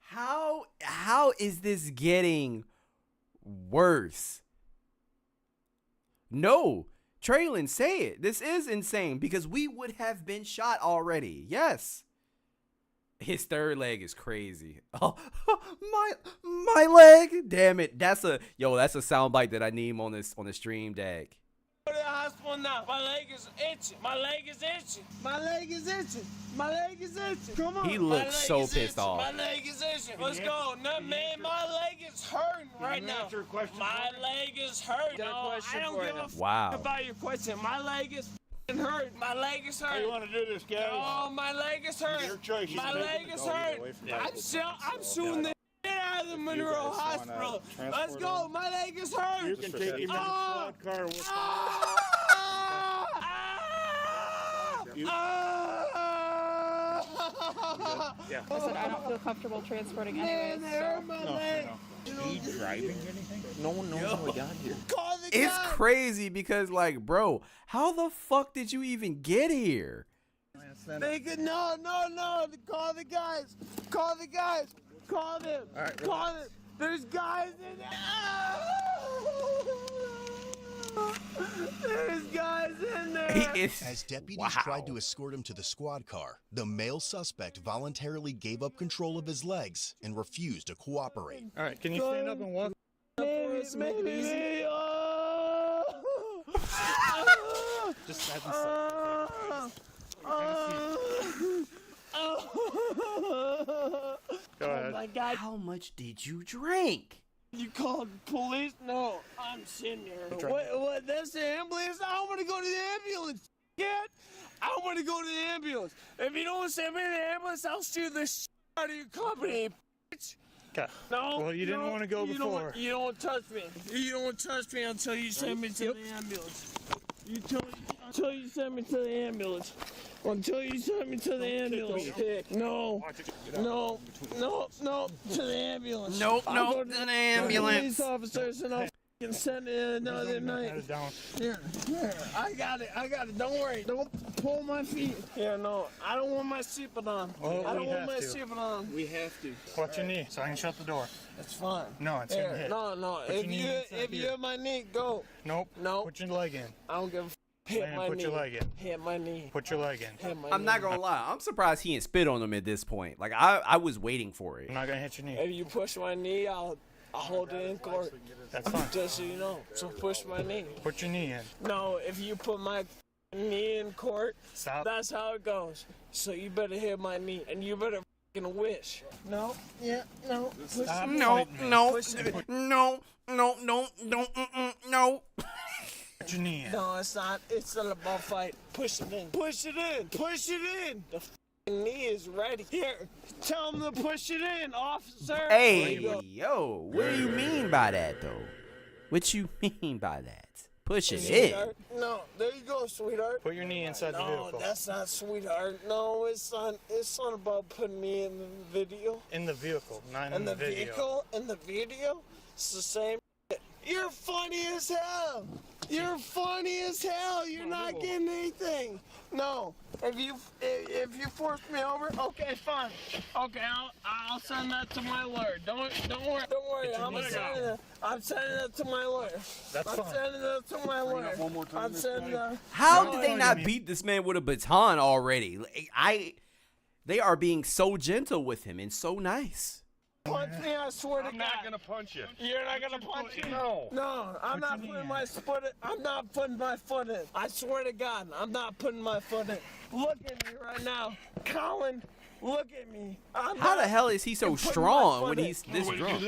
How is this getting worse? No. Traylon, say it. This is insane because we would have been shot already. Yes. His third leg is crazy. Oh, my leg. Damn it. That's a soundbite that I need on the stream, dag. Go to the hospital now. My leg is itching. My leg is itching. My leg is itching. My leg is itching. Come on. He looks so pissed off. My leg is itching. Let's go. No, man, my leg is hurting right now. My leg is hurting. No, I don't give a Wow. about your question. My leg is hurting. My leg is hurting. How you want to do this, guys? Oh, my leg is hurting. Your choice. My leg is hurting. I'm suing the out of the Monroe Hospital. Let's go. My leg is hurt. You can take him in the squad car with Listen, I don't feel comfortable transporting anyways. He driving anything? No one knows how he got here. It's crazy because, like, bro, how the fuck did you even get here? No. Call the guys. Call the guys. Call them. All right, Call them. There's guys in there. There's guys in there. As deputies tried to escort him to the squad car, the male suspect voluntarily gave up control of his legs and refused to cooperate. All right, can you stand up and walk? Maybe. Just have him Go ahead. Oh my God. How much did you drink? You called police? No, I'm sitting here. What? That's the ambulance? I want to go to the ambulance. Kid. I want to go to the ambulance. If you don't send me to the ambulance, I'll sue the shit out of your company, bitch. Okay. No. Well, you didn't want to go before. You don't touch me. You don't touch me until you send me to the ambulance. Until you send me to the ambulance. Until you send me to the ambulance. No. To the ambulance. Nope, to the ambulance. Police officers and I'll send it another night. Here. I got it. Don't worry. Don't pull my feet. Here, no. I don't want my seatbelt on. Well, I don't want my to. seatbelt on. We have to. Watch your knee so I can shut the door. It's fine. No, it's gonna hit. No. Put your knee If you have my knee, go. Nope. No. Put your leg in. I don't give a hit my Put knee. your leg in. Hit my knee. Put your leg in. Hit my I'm knee. not gonna lie. I'm surprised he didn't spit on him at this point. Like I was waiting for it. I'm not gonna hit your knee. If you push my knee, I'll hold it in court. That's fine. Just so you know. So push my knee. Put your knee in. No, if you put my knee in court, Stop. that's how it goes. So you better hit my knee, and you better fucking wish. No. Yeah. No. Stop No. fighting me. No. Put your knee in. No, it's not. It's not about fight. Push it in. Push it in. Push it in. The fucking knee is ready. Here, tell him to push it in, officer. Hey, yo, what do you mean by that, though? What you mean by that? Push it in. Sweetheart. No, there you go, sweetheart. Put your knee inside the No, vehicle. that's not sweetheart. No, it's not. It's not about putting me in the video. In the vehicle, not In in the video. vehicle, in the video, it's the same. You're funny as hell. You're funny as hell. You're not getting anything. No. If you force me over, okay, fine. Okay, I'll send that to my lawyer. Don't worry. I'm sending that to my lawyer. That's I'm fine. sending that to my lawyer. One more time, I'm Miss sending Patty. that. How did they not beat this man with a baton already? They are being so gentle with him and so nice. Punch me, I swear to God. I'm not gonna punch you. You're not gonna punch me? No. No, I'm not putting my foot in. I'm not putting my foot in. I swear to God, I'm not putting my foot in. Look at me right now. Colin, look at me. How the hell is he so strong when he's this drunk?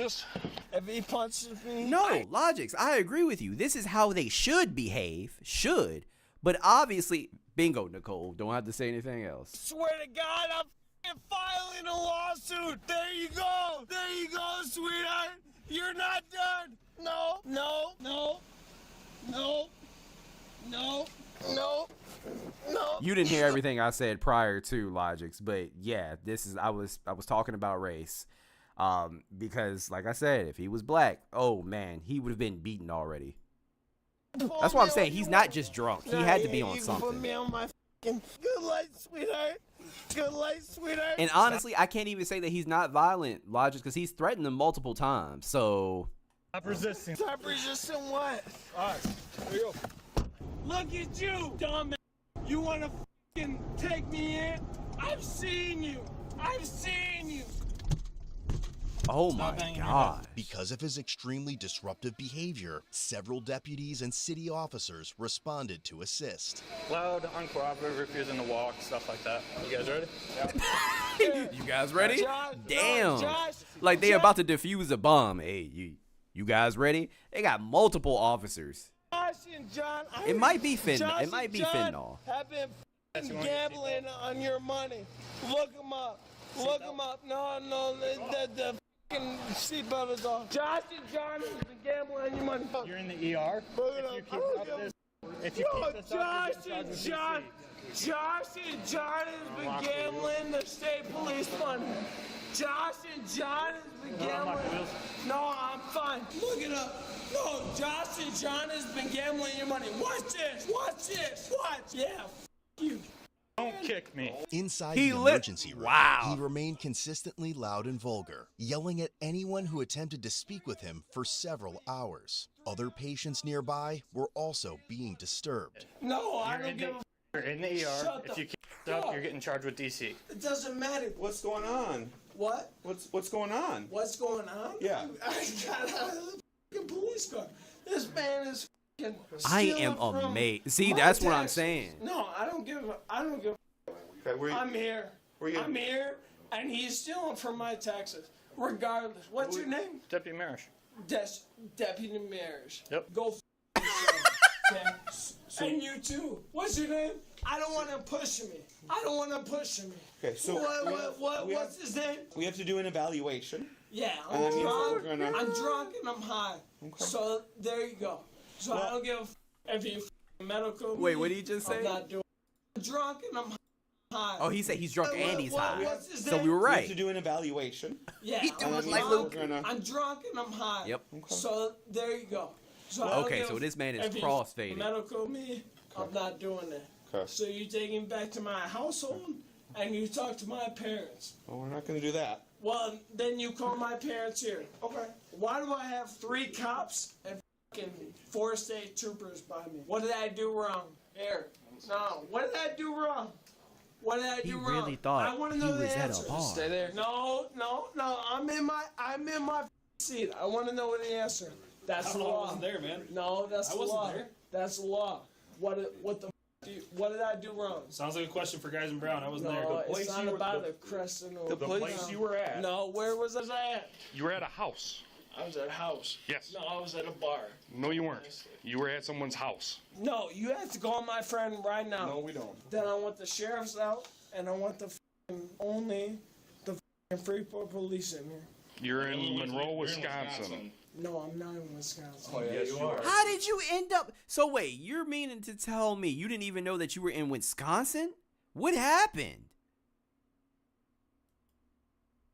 If he punches me. No, Logix, I agree with you. This is how they should behave. Should. But obviously, bingo, Nicole. Don't have to say anything else. Swear to God, I'm filing a lawsuit. There you go, sweetheart. You're not done. No. You didn't hear everything I said prior to Logix, but yeah, I was talking about race. Because like I said, if he was black, oh man, he would have been beaten already. That's why I'm saying he's not just drunk. He had to be on Put something. me on my fucking good light, sweetheart. Good light, sweetheart. And honestly, I can't even say that he's not violent, Logix, because he's threatened them multiple times. So Stop resisting. Stop resisting what? Us. Here you go. Look at you, dumb. You want to fucking take me in? I've seen you. I've seen you. Oh my God. Because of his extremely disruptive behavior, several deputies and city officers responded to assist. Loud, uncooperative, refusing to walk, stuff like that. You guys ready? You guys ready? Josh, Damn. no, Josh, Like they Josh. about to defuse a bomb. Hey, you guys ready? They got multiple officers. Josh and John, It might be fentanyl. Josh It might and be John fentanyl. have been f***ing gambling on your money. Look them up. Look them up. No, the f***ing seatbelt is on. Josh and John have been gambling on your money. You're in the ER. If you keep this up, Josh and John has been gambling the state police money. Josh and John has been gambling. No, I'm fine. Look it up. No, Josh and John has been gambling your money. Watch this. Watch this. Watch. Yeah. F you. Don't kick me. Inside He the lit- emergency room, Wow. he remained consistently loud and vulgar, yelling at anyone who attempted to speak with him for several hours. Other patients nearby were also being disturbed. No, I don't give a f. You're in the ER. Shut If the you keep this up, you're getting charged with DC. It doesn't matter. What's going on? What? What's going on? What's going on? Yeah. I got out of the f***ing police car. This man is f***ing I am stealing from amazed. See, my that's what I'm taxes. saying. No, I don't give a. Okay, where you, I'm here. where you- I'm here, and he's stealing from my taxes. Regardless, what's your name? Deputy Marish. Deputy Mayors. Yep. Go f yourself. Okay? And you too. What's your name? I don't want him pushing me. I don't want him pushing me. Okay, so What's his name? we have to do an evaluation. Yeah, And I'm then drunk. we're gonna- I'm drunk and I'm high. So there you go. So I don't give a f if you medical. Wait, me, what did he just say? I'm not doing. I'm drunk and I'm high. Oh, he said he's drunk and he's high. What's his So name? we were We have right. to do an evaluation. Yeah, He I'm doing like drunk. Luke. I'm drunk and I'm high. Yep. So there you go. So I don't Okay, give so a this man is if you crossfaded. Medical me, I'm not doing that. Okay. So you take him back to my household and you talk to my parents. Well, we're not going to do that. Well, then you call my parents here. Okay. Why do I have 3 cops and fucking 4 state troopers by me? What did I do wrong? Here. No. What did I do wrong? What did I do wrong? really thought I want to he know the was at a answer. bar. Stay there. No. I'm in my seat. I want to know the answer. That's the law. I wasn't there, man. No, that's I the wasn't law. there. That's the law. What did I do wrong? Sounds like a question for Guys in Brown. I wasn't No, there. it's not about the crescent or the place you were at. No, where was I at? You were at a house. I was at a house. Yes. No, I was at a bar. No, you weren't. You were at someone's house. No, you have to call my friend right now. No, we don't. Then I want the sheriffs out, and I want the only the Freeport police in here. You're in Monroe, Wisconsin. No, I'm not in Wisconsin. Oh, yes, you are. How did you end up? So wait, you're meaning to tell me you didn't even know that you were in Wisconsin? What happened?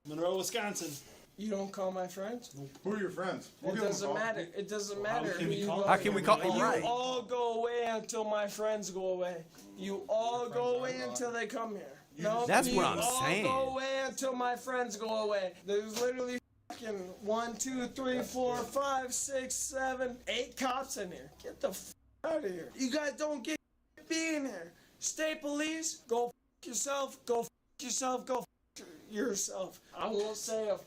Monroe, Wisconsin. You don't call my friends? Who are your friends? It doesn't matter. It doesn't matter who you call. How can we call? You Right. all go away until my friends go away. You all go away until they come here. No, That's you what I'm all saying. go away until my friends go away. There's literally fucking 1, 2, 3, 4, 5, 6, 7, 8 cops in here. Get the out of here. You guys don't get being here. State police, go yourself. Go yourself. Go yourself. I won't say a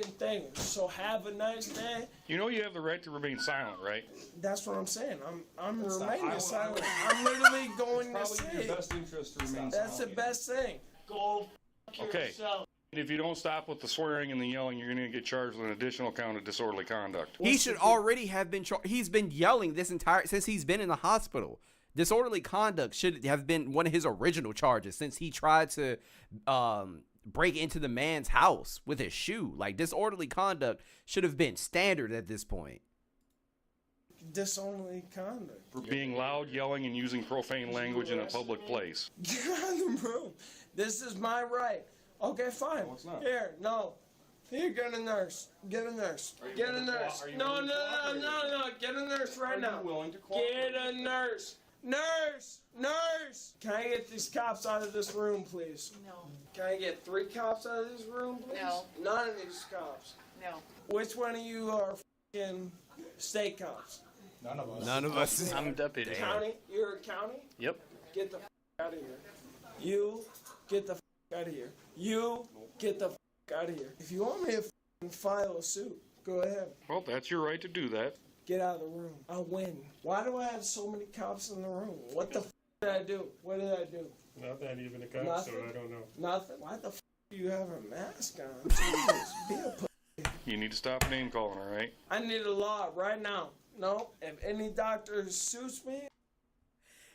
thing. So have a nice day. You know you have the right to remain silent, right? That's what I'm saying. I'm remaining silent. I'm literally going to Probably say your best interest to remain that's the silent. best thing. Go Okay. yourself. And if you don't stop with the swearing and the yelling, you're going to get charged with an additional count of disorderly conduct. He should already have been. He's been yelling this entire since he's been in the hospital. Disorderly conduct should have been one of his original charges since he tried to break into the man's house with his shoe. Like, disorderly conduct should have been standard at this point. Disorderly conduct. For being loud, yelling, and using profane language in a public place. Get out of the room. This is my right. Okay, fine. No, it's not. Here, no. Here, get a nurse. Get a nurse. Get a nurse. No. Get a nurse right now. Get a nurse. Nurse. Can I get these cops out of this room, please? No. Can I get 3 cops out of this room, please? No. None of these cops. No. Which one of you are fucking state cops? None of us. None of us. I'm a deputy. County? You're a county? Yep. Get the out of here. You get the out of here. You get the out of here. If you want me to file a suit, go ahead. Well, that's your right to do that. Get out of the room. I'll win. Why do I have so many cops in the room? What the did I do? What did I do? Not that even a cop, Nothing? so I don't know. Nothing. Why the do you have a mask on? Jesus, be a You need to stop name calling, all right? I need a law right now. No, if any doctor suits me.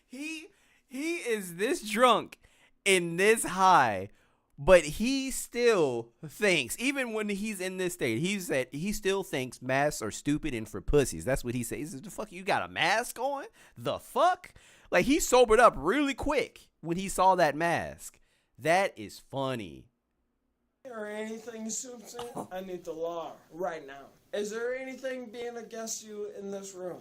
He is this drunk and this high, but he still thinks, even when he's in this state, he still thinks masks are stupid and for pussies. That's what he says. He says, the fuck, you got a mask on? The fuck? Like, he sobered up really quick when he saw that mask. That is funny. Or anything suits me, I need the law right now. Is there anything being against you in this room?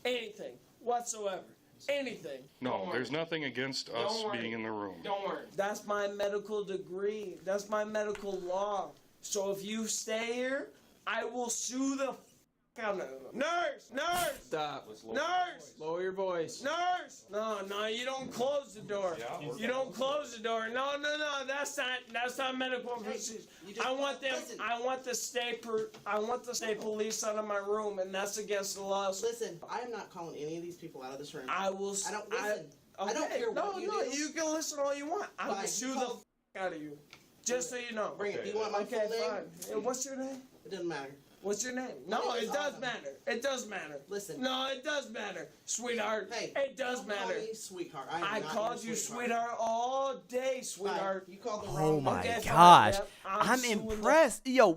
Anything whatsoever. Anything. No, there's nothing against us being in the room. Don't worry. That's my medical degree. That's my medical law. So if you stay here, I will sue the out of them. Nurse! Nurse! Stop. Nurse! Lower your voice. Nurse! No, you don't close the door. You don't close the door. No, that's not medical procedure. I want the state police out of my room, and that's against the law. Listen, I am not calling any of these people out of this room. I will. I don't listen. Okay. I don't care what you do. You can listen all you want. I will sue the out of you. Just so you know. Bring it. Do you want my full name? Fine. What's your name? It doesn't matter. What's your name? No, it does matter. It does matter. Listen. No, it does matter, sweetheart. Hey, it does matter. Call me sweetheart. I called you sweetheart all day, sweetheart. You called the Oh wrong. my Okay, gosh. Yep, I'm impressed. Yo,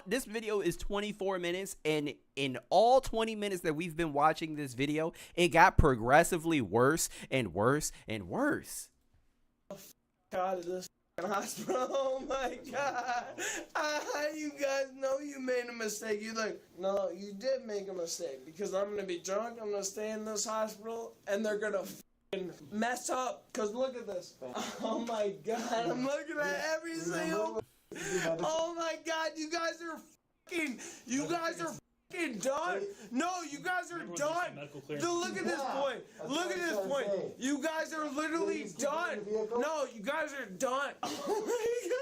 this video is 24 minutes, and in all 20 minutes that we've been watching this video, it got progressively worse and worse and worse. Out of this hospital. Oh my God. You guys know you made a mistake. You're like, no, you did make a mistake because I'm going to be drunk. I'm going to stay in this hospital and they're going to mess up. Because look at this. Oh my God. I'm looking at every single. Oh my God. You guys are done. No, you guys are done. Look at this point. Look at this point. You guys are literally done. No, you guys are done. Oh my God.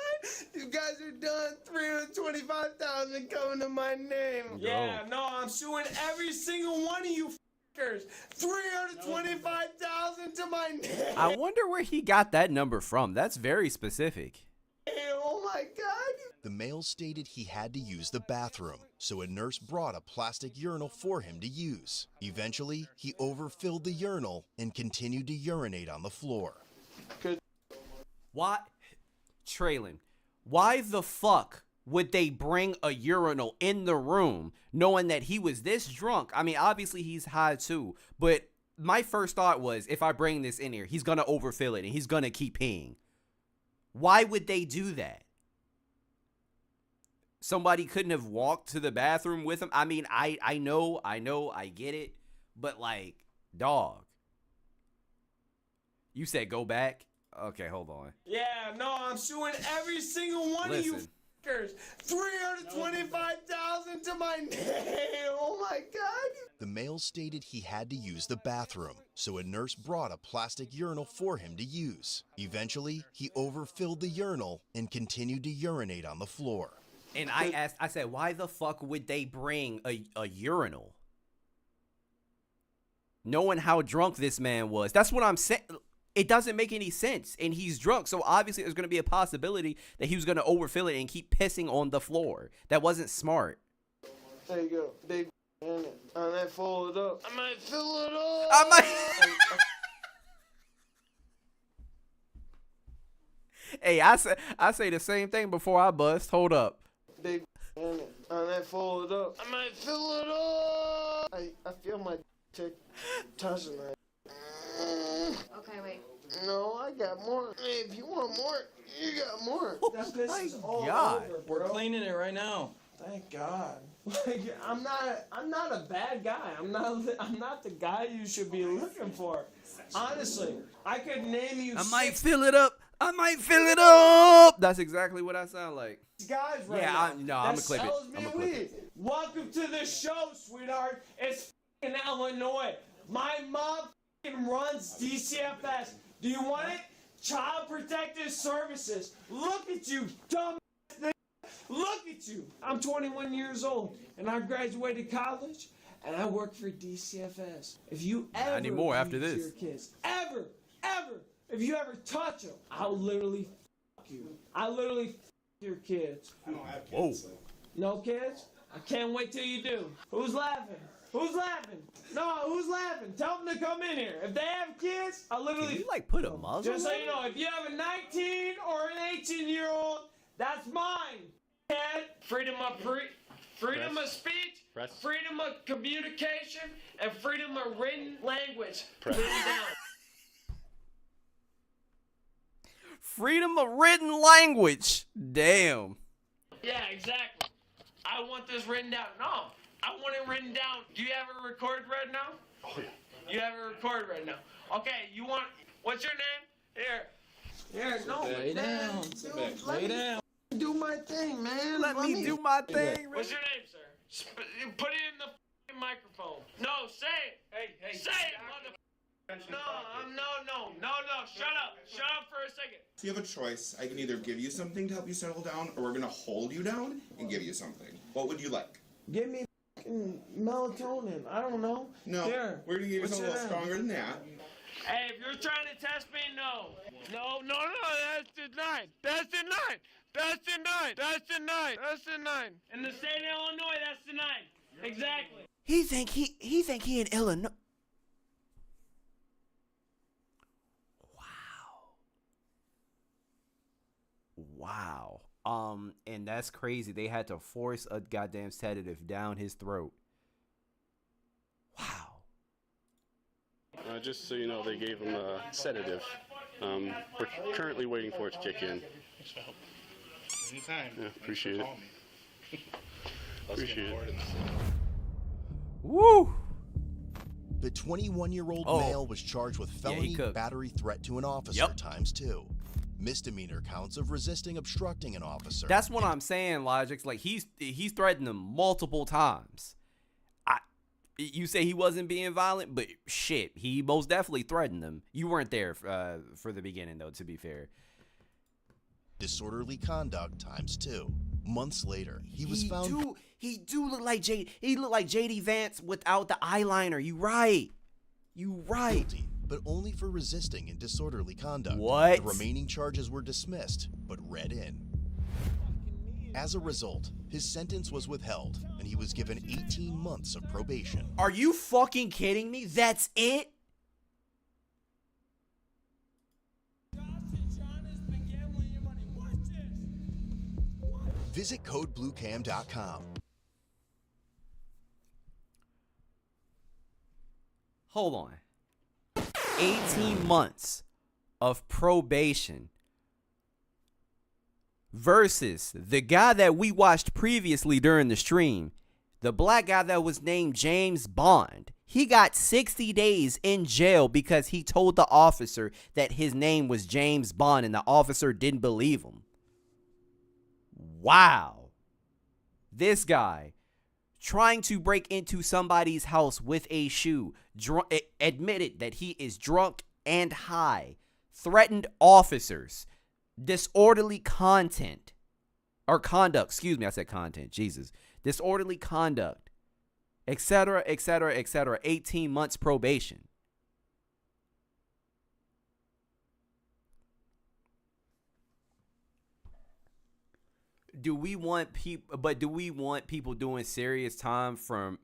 You guys are done. $325,000 coming to my name. Yeah, no, I'm suing every single one of you fuckers. $325,000 to my name. I wonder where he got that number from. That's very specific. Oh my God. The male stated he had to use the bathroom, so a nurse brought a plastic urinal for him to use. Eventually, he overfilled the urinal and continued to urinate on the floor. Why, Traylon, why the fuck would they bring a urinal in the room knowing that he was this drunk? I mean, obviously he's high too, but my first thought was, if I bring this in here, he's going to overfill it and he's going to keep peeing. Why would they do that? Somebody couldn't have walked to the bathroom with him. I mean, I know, I get it. But like, dog. You said go back? Okay, hold on. Yeah, no, I'm suing every single one of you fuckers. $325,000 to my name. Oh my God. The male stated he had to use the bathroom, so a nurse brought a plastic urinal for him to use. Eventually, he overfilled the urinal and continued to urinate on the floor. And I said, why the fuck would they bring a urinal? Knowing how drunk this man was. That's what I'm saying. It doesn't make any sense. And he's drunk, so obviously there's going to be a possibility that he was going to overfill it and keep pissing on the floor. That wasn't smart. There you go. Big in it. I might fill it up. I might fill it up. I might. Hey, I say the same thing before I bust. Hold up. Big in it. I might fill it up. I might fill it up. I feel my dick touching that. Okay, wait. No, I got more. Hey, if you want more, you got more. That piss is all God. over, bro. We're cleaning it right now. Thank God. Like, I'm not a bad guy. I'm not the guy you should be looking for. Honestly, I could name you. I might fill it up. I might fill it up. That's exactly what I sound like. Guys, right Yeah, now. I'm gonna clip it. I'm gonna clip it. Welcome to the show, sweetheart. It's in Illinois. My mom runs DCFS. Do you want it? Child Protective Services. Look at you, dumb. Look at you. I'm 21 years old, and I graduated college, and I work for DCFS. If you ever I need more after abuse this. your kids, ever, if you ever touch them, I'll literally you. I literally your kids. I don't have kids. Whoa. No kids? I can't wait till you do. Who's laughing? Who's laughing? No, who's laughing? Tell them to come in here. If they have kids, I literally... Can you, like, put a muzzle Just so on you know, if you have a 19 or an 18-year-old, that's mine. Freedom of speech, freedom of communication, and freedom of written language. Written down. Freedom of written language. Damn. Yeah, exactly. I want this written down. No, I want it written down. Do you have it recorded right now? Oh, yeah. You have it recorded right now. Okay, you want, what's your name? Here, no. Lay down. Lay down. Do my thing, man. Let me do my thing. What's your name, sir? Put it in the f***ing microphone. No, say it. Hey, say it, motherfucker. No, shut up. Shut up for a second. So you have a choice. I can either give you something to help you settle down, or we're gonna hold you down and give you something. What would you like? Give me f***ing melatonin. I don't know. No, Here. we're gonna give you What's something a your little name? stronger than that. Hey, if you're trying to test me, no. No, that's denied. That's denied. That's denied. That's denied. That's denied. In the state of Illinois, that's denied. Exactly. He think he in Illinois. Wow. And that's crazy. They had to force a goddamn sedative down his throat. Wow. Just so you know, they gave him a sedative. We're currently waiting for it to kick in. Anytime. Yeah, appreciate it. Appreciate it. Woo! The 21-year-old male was charged with felony battery threat to an officer ×2. Misdemeanor counts of resisting obstructing an officer. That's what I'm saying, Logic's like he's threatened them multiple times. You say he wasn't being violent, but shit, he most definitely threatened them. You weren't there for the beginning, though, to be fair. Disorderly conduct ×2. Months later, he was found. He look like JD Vance without the eyeliner. You right. Guilty, but only for resisting and disorderly conduct. What? The remaining charges were dismissed, but read in. As a result, his sentence was withheld, and he was given 18 months of probation. Are you fucking kidding me? That's it? Visit codebluecam.com. Hold on. 18 months of probation versus the guy that we watched previously during the stream, the black guy that was named James Bond. He got 60 days in jail because he told the officer that his name was James Bond and the officer didn't believe him. Wow. This guy trying to break into somebody's house with a shoe, admitted that he is drunk and high, threatened officers, disorderly conduct, I said content, Jesus, disorderly conduct, etc., etc., etc., 18 months probation. Do we want people doing serious time from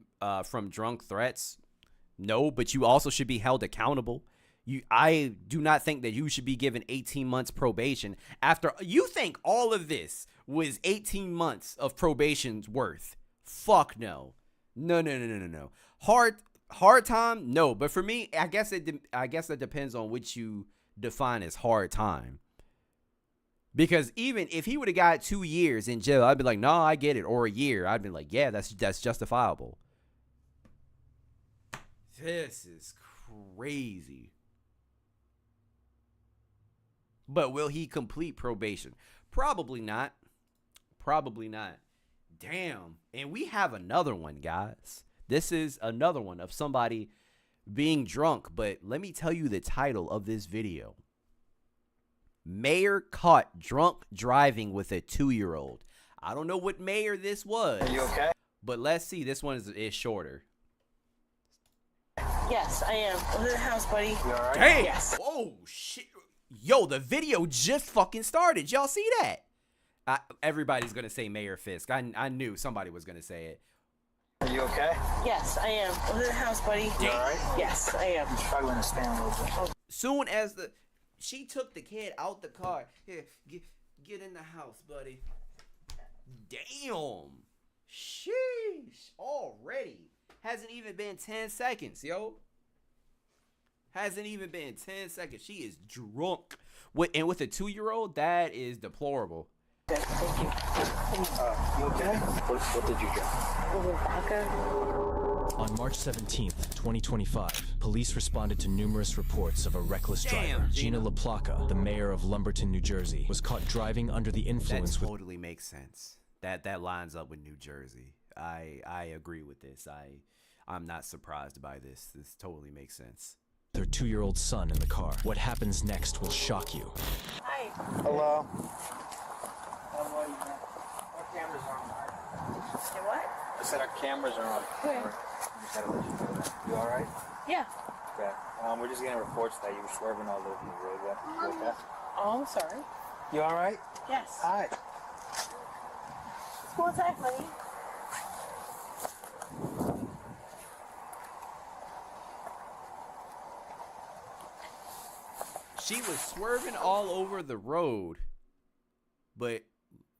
drunk threats? No, but you also should be held accountable. I do not think that you should be given 18 months probation after you think all of this was 18 months of probation's worth. Fuck no. No. Hard time? No, but for me, I guess it depends on what you define as hard time. Because even if he would have got 2 years in jail, I'd be like, no, I get it. Or a year. I'd be like, yeah, that's justifiable. This is crazy. But will he complete probation? Probably not. Probably not. Damn. And we have another one, guys. This is another one of somebody being drunk. But let me tell you the title of this video. Mayor caught drunk driving with a 2-year-old. I don't know what mayor this was. Are you okay? But let's see. This one is shorter. Yes, I am. I'm in the house, buddy. You alright? Damn. Yes. Oh, shit. Yo, the video just fucking started. Y'all see that? Everybody's going to say Mayor Fisk. I knew somebody was going to say it. Are you okay? Yes, I am. I'm in the house, buddy. You alright? Yes, I am. I'm struggling to stand a little bit. Soon as she took the kid out the car. Here, get in the house, buddy. Damn. Sheesh. Already. Hasn't even been 10 seconds, yo. Hasn't even been 10 seconds. She is drunk. And with a 2-year-old, that is deplorable. Okay, thank you. You okay? What did you get? On March 17th, 2025, police responded to numerous reports of a reckless driver. Gina LaPlaca, the mayor of Lumberton, New Jersey, was caught driving under the influence. That totally makes sense. That lines up with New Jersey. I agree with this. I'm not surprised by this. This totally makes sense. Their 2-year-old son in the car. What happens next will shock you. Hi. Hello. Our cameras are on. You what? I said our cameras are on. Where? You alright? Yeah. Okay. We're just getting reports that you were swerving all over the roadway. You okay? Oh, I'm sorry. You alright? Yes. Hi. School time, honey. She was swerving all over the road, but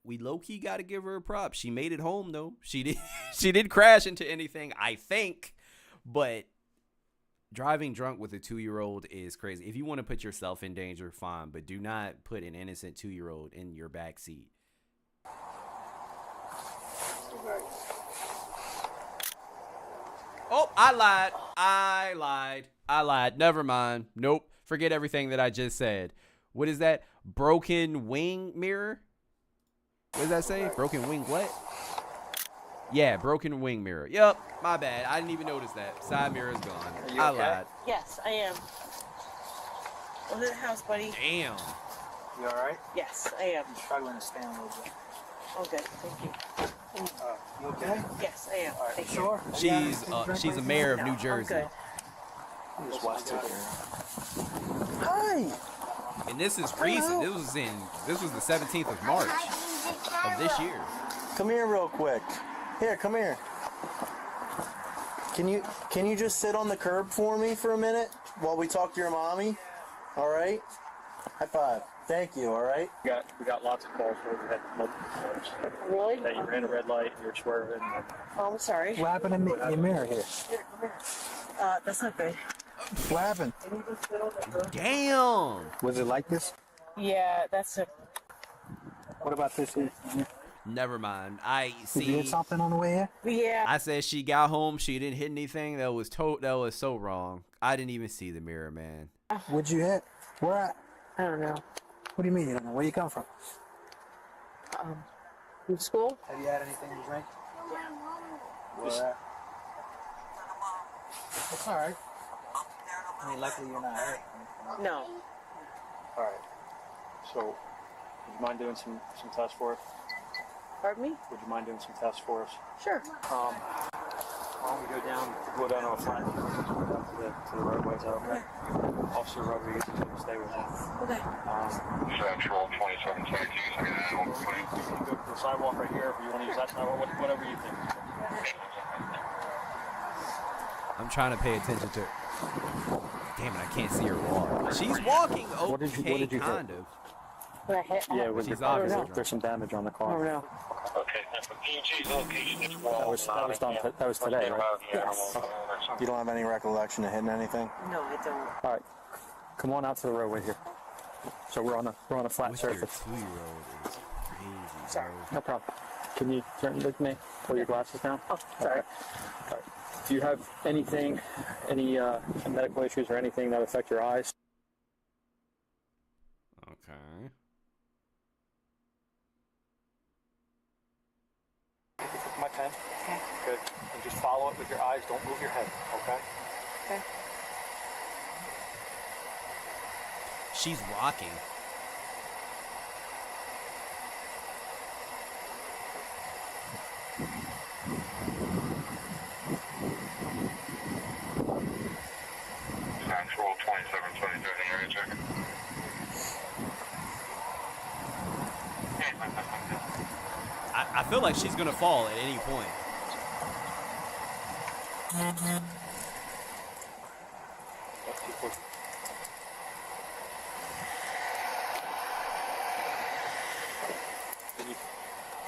we low-key got to give her a prop. She made it home, though. She did crash into anything, I think, but driving drunk with a 2-year-old is crazy. If you want to put yourself in danger, fine, but do not put an innocent 2-year-old in your back seat. Oh, I lied. Never mind. Nope. Forget everything that I just said. What is that? Broken wing mirror? What does that say? Broken wing what? Yeah, broken wing mirror. Yep, my bad. I didn't even notice that. Side mirror is gone. I lied. Yes, I am. I'm in the house, buddy. Damn. You alright? Yes, I am. I'm struggling to stand a little bit. Okay, thank you. You okay? Yes, I am. Alright, Thank you. sure? She's a mayor of New Jersey. Okay. Just watch TV. Hi. And this is recent. This was the 17th of March of this year. Come here real quick. Here, come here. Can you just sit on the curb for me for a minute while we talk to your mommy? All right? High five. Thank you, all right? We got lots of calls where we had multiple cars. Really? That you ran a red light, you were swerving. Oh, I'm sorry. What happened to your mirror here? Here, come here. That's not good. What happened? Can you just sit on the curb? Damn. Was it like this? Yeah, that's a... What about this here? Never mind. I see. Did you hit something on the way here? Yeah. I said she got home. She didn't hit anything. That was so wrong. I didn't even see the mirror, man. What'd you hit? Where at? I don't know. What do you mean you don't know? Where you come from? From school? Have you had anything to drink? Yeah. Where at? It's all right. I mean, luckily you're not hurt. No. All right. So, would you mind doing some tests for us? Pardon me? Would you mind doing some tests for us? Sure. Why don't we go down to a flat to the roadways, okay? Officer Rodriguez is going to stay with me. Okay. Central 2732. You can go to the sidewalk right here if you want to use that sidewalk, whatever you think. I'm trying to pay attention to her. Damn it, I can't see her walk. She's walking okay, What did you kind of. What I hit? Yeah, with She's the car, obviously there's some damage on the I car. don't know. Okay, and for PG's location, it's That was today, right? Yes. You don't have any recollection of hitting anything? No, I don't. All right, come on out to the roadway here. So we're on a flat With your surface. 2-year-old is crazy. Sorry. No problem. Can you turn with me? Pull your glasses down. Oh, sorry. All right. Do you have anything, any medical issues or anything that affect your eyes? Okay. Okay. My pen. Okay. Good. And just follow it with your eyes. Don't move your head. Okay. Okay. She's rocking. Control 2723 area check. I feel like she's gonna fall at any point.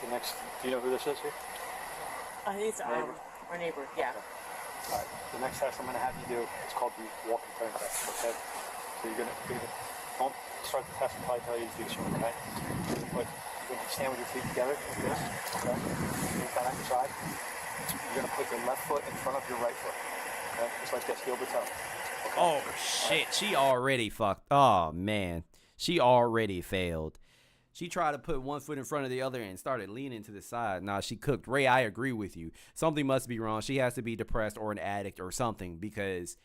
The next, do you know who this is here? He's our neighbor, yeah. All right. The next test I'm going to have you do is called the walk and turn test. Okay. So you're going to don't start the test until I tell you to do so. Okay. But you're going to stand with your feet together like this. Okay. Lean down on your side. You're going to put your left foot in front of your right foot. Okay. Just like this, heel to toe. Okay. Oh shit! She already fucked. Oh man, she already failed. She tried to put one foot in front of the other and started leaning to the side. Nah, she cooked. Ray, I agree with you. Something must be wrong. She has to be depressed or an addict or something, because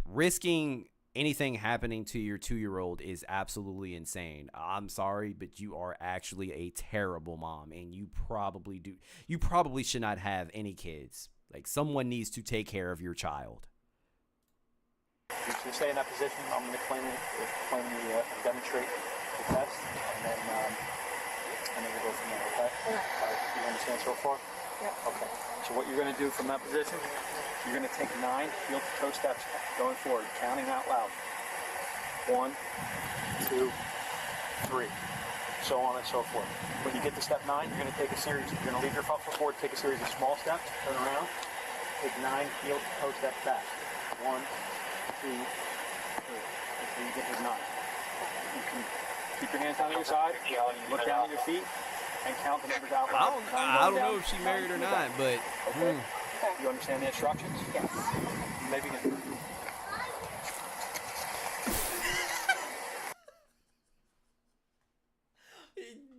risking anything happening to your 2-year-old is absolutely insane. I'm sorry, but you are actually a terrible mom, and you probably should not have any kids. Like, someone needs to take care of your child. You can stay in that position. I'm going to demonstrate the test, and then we'll go from there, okay? Yeah. All right, you understand so far? Yeah. Okay. So what you're going to do from that position, you're going to take 9 heel-to-toe steps going forward, counting out loud. 1, 2, 3, so on and so forth. When you get to step 9, you're going to take a series. You're going to leave your foot forward, take a series of small steps, turn around, take 9 heel-to-toe steps back. 1, 2, 3. Until you get to 9. You can keep your hands down at your side, look down at your feet, and count the numbers out loud. I don't know if she married or not, but okay. You understand the instructions? Yes. Maybe you can.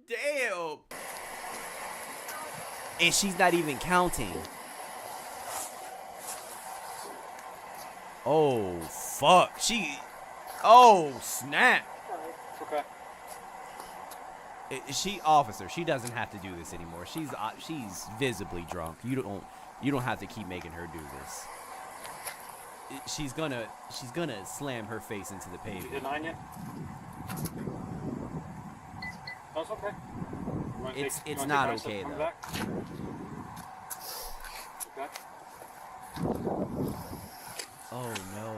damn. And she's not even counting. Oh fuck. Oh snap. Okay. She officer. She doesn't have to do this anymore. She's visibly drunk. You don't have to keep making her do this. She's gonna slam her face into the pavement. You did 9 yet? That's okay. It's not okay though. Back? Okay. Oh no.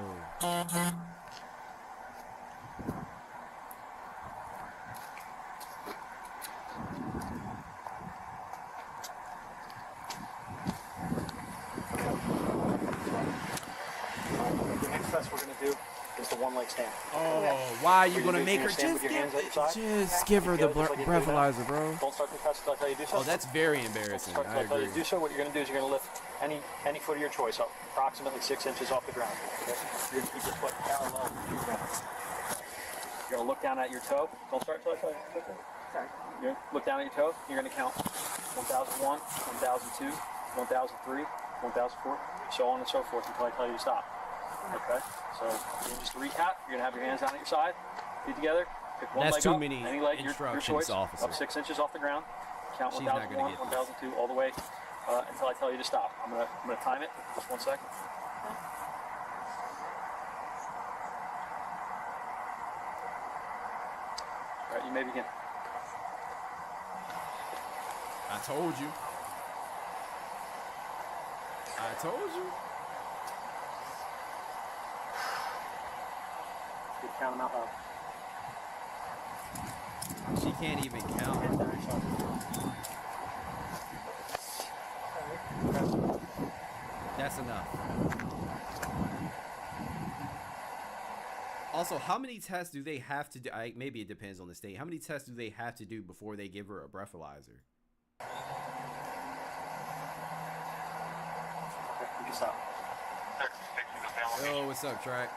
The next test we're going to do is the one-leg stand. Oh, why are you going to make her just give her the breathalyzer, bro? Don't start the test until I tell you to do so. Oh, that's very embarrassing. Don't start until I tell you to do so. What you're going to do is you're going to lift any foot of your choice up approximately 6 inches off the ground. Okay? You're going to keep your foot parallel to the ground. You're going to look down at your toe. Don't start until I tell you to do so. Sorry. You're going to look down at your toe. You're going to count 1001, 1002, 1003, 1004, so on and so forth until I tell you to stop. Okay, so just to recap, you're going to have your hands down at your side, feet together, pick one leg up, any leg, your choice, officer. up 6 inches off the ground, count 1001, 1002, all the way until I tell you to stop. I'm going to time it, just 1 second. All right, you may begin. I told you. I told you. Good, count them out loud. She can't even count. That's enough. Also, how many tests do they have to do? Maybe it depends on the state. How many tests do they have to do before they give her a breathalyzer? You can stop. Yo, what's up, Track?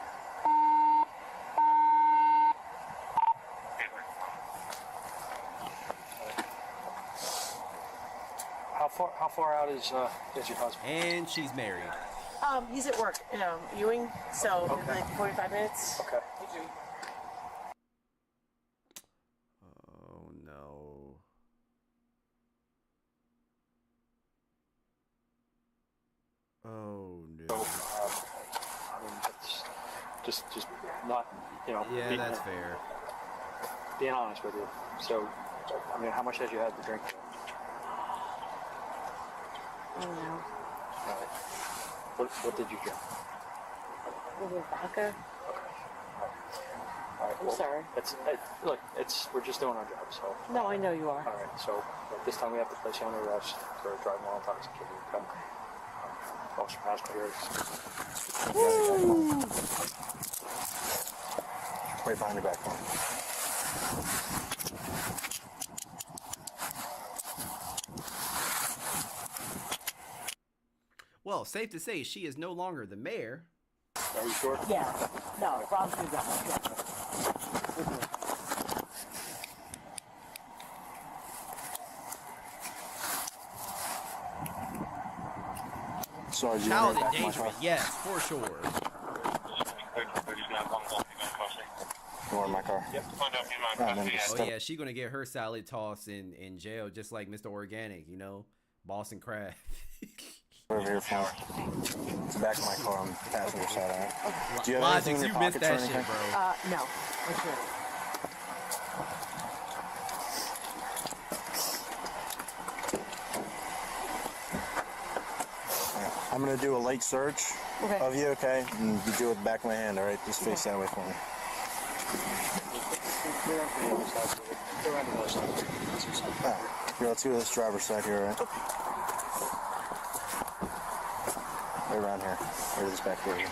far out is your husband? And she's married. He's at work, Ewing, so like 45 minutes. Okay. Oh no. Oh no. So, I mean, it's just not, Yeah, that's fair. Being honest with you. So, I mean, how much had you had to drink? I don't know. All right. What did you drink? Vodka? All right. I'm sorry. Look, we're just doing our job, so. No, I know you are. All right, so this time we have to place you under arrest for driving while intoxicated. Okay. Officer Pascal here. Right behind your back one. Well, safe to say she is no longer the mayor. Are you sure? Yeah. No, Rob's going to go. Sorry, Child endangerment, yes, for sure. You want my car? Yep. Oh yeah, she gonna get her salad tossed in jail, just like Mr. Organic, Boston Crab. Over here, phone. It's the back of my car on the passenger side. All right. Do you have Logic, anything in you your missed pockets or that shit, anything? bro. No, that's good. I'm gonna do a light search of you, okay? And you do it with the back of my hand, all right? Just face that way for me. Here, let's go to this driver's side here, all right? Right around here. Right this back door here.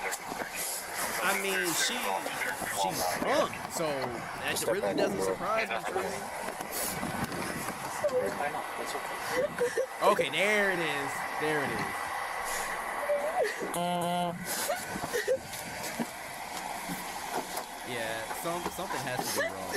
I mean, she's drunk, so that really doesn't surprise me. Okay, there it is. There it is. Yeah, something has to be wrong.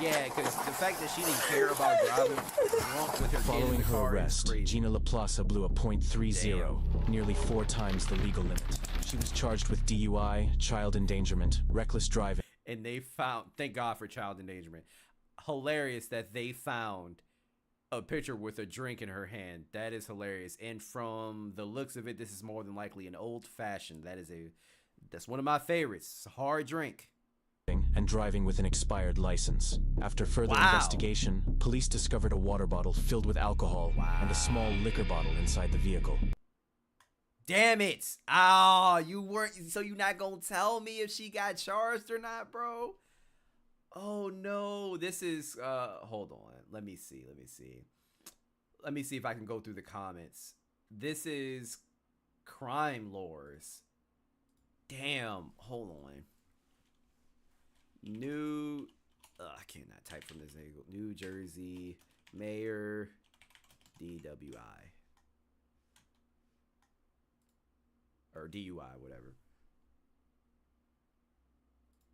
Yeah, because the fact that she didn't care about driving drunk with her kid in Following the her car is arrest, crazy. Gina LaPlaza blew a .30, nearly 4 times the legal limit. She was charged with DUI, child endangerment, reckless driving. And they found, thank God for child endangerment. Hilarious that they found a picture with a drink in her hand. That is hilarious. And from the looks of it, this is more than likely an old fashioned. That's one of my favorites. It's a hard drink. And driving with an expired license. After further investigation, police discovered a water bottle filled with alcohol and a small liquor bottle inside the vehicle. Damn it. Oh, you're not gonna tell me if she got charged or not, bro? Oh no, this is, hold on. Let me see if I can go through the comments. This is Crime Lords. Damn, hold on. I cannot type from this angle. New Jersey Mayor DWI. Or DUI, whatever.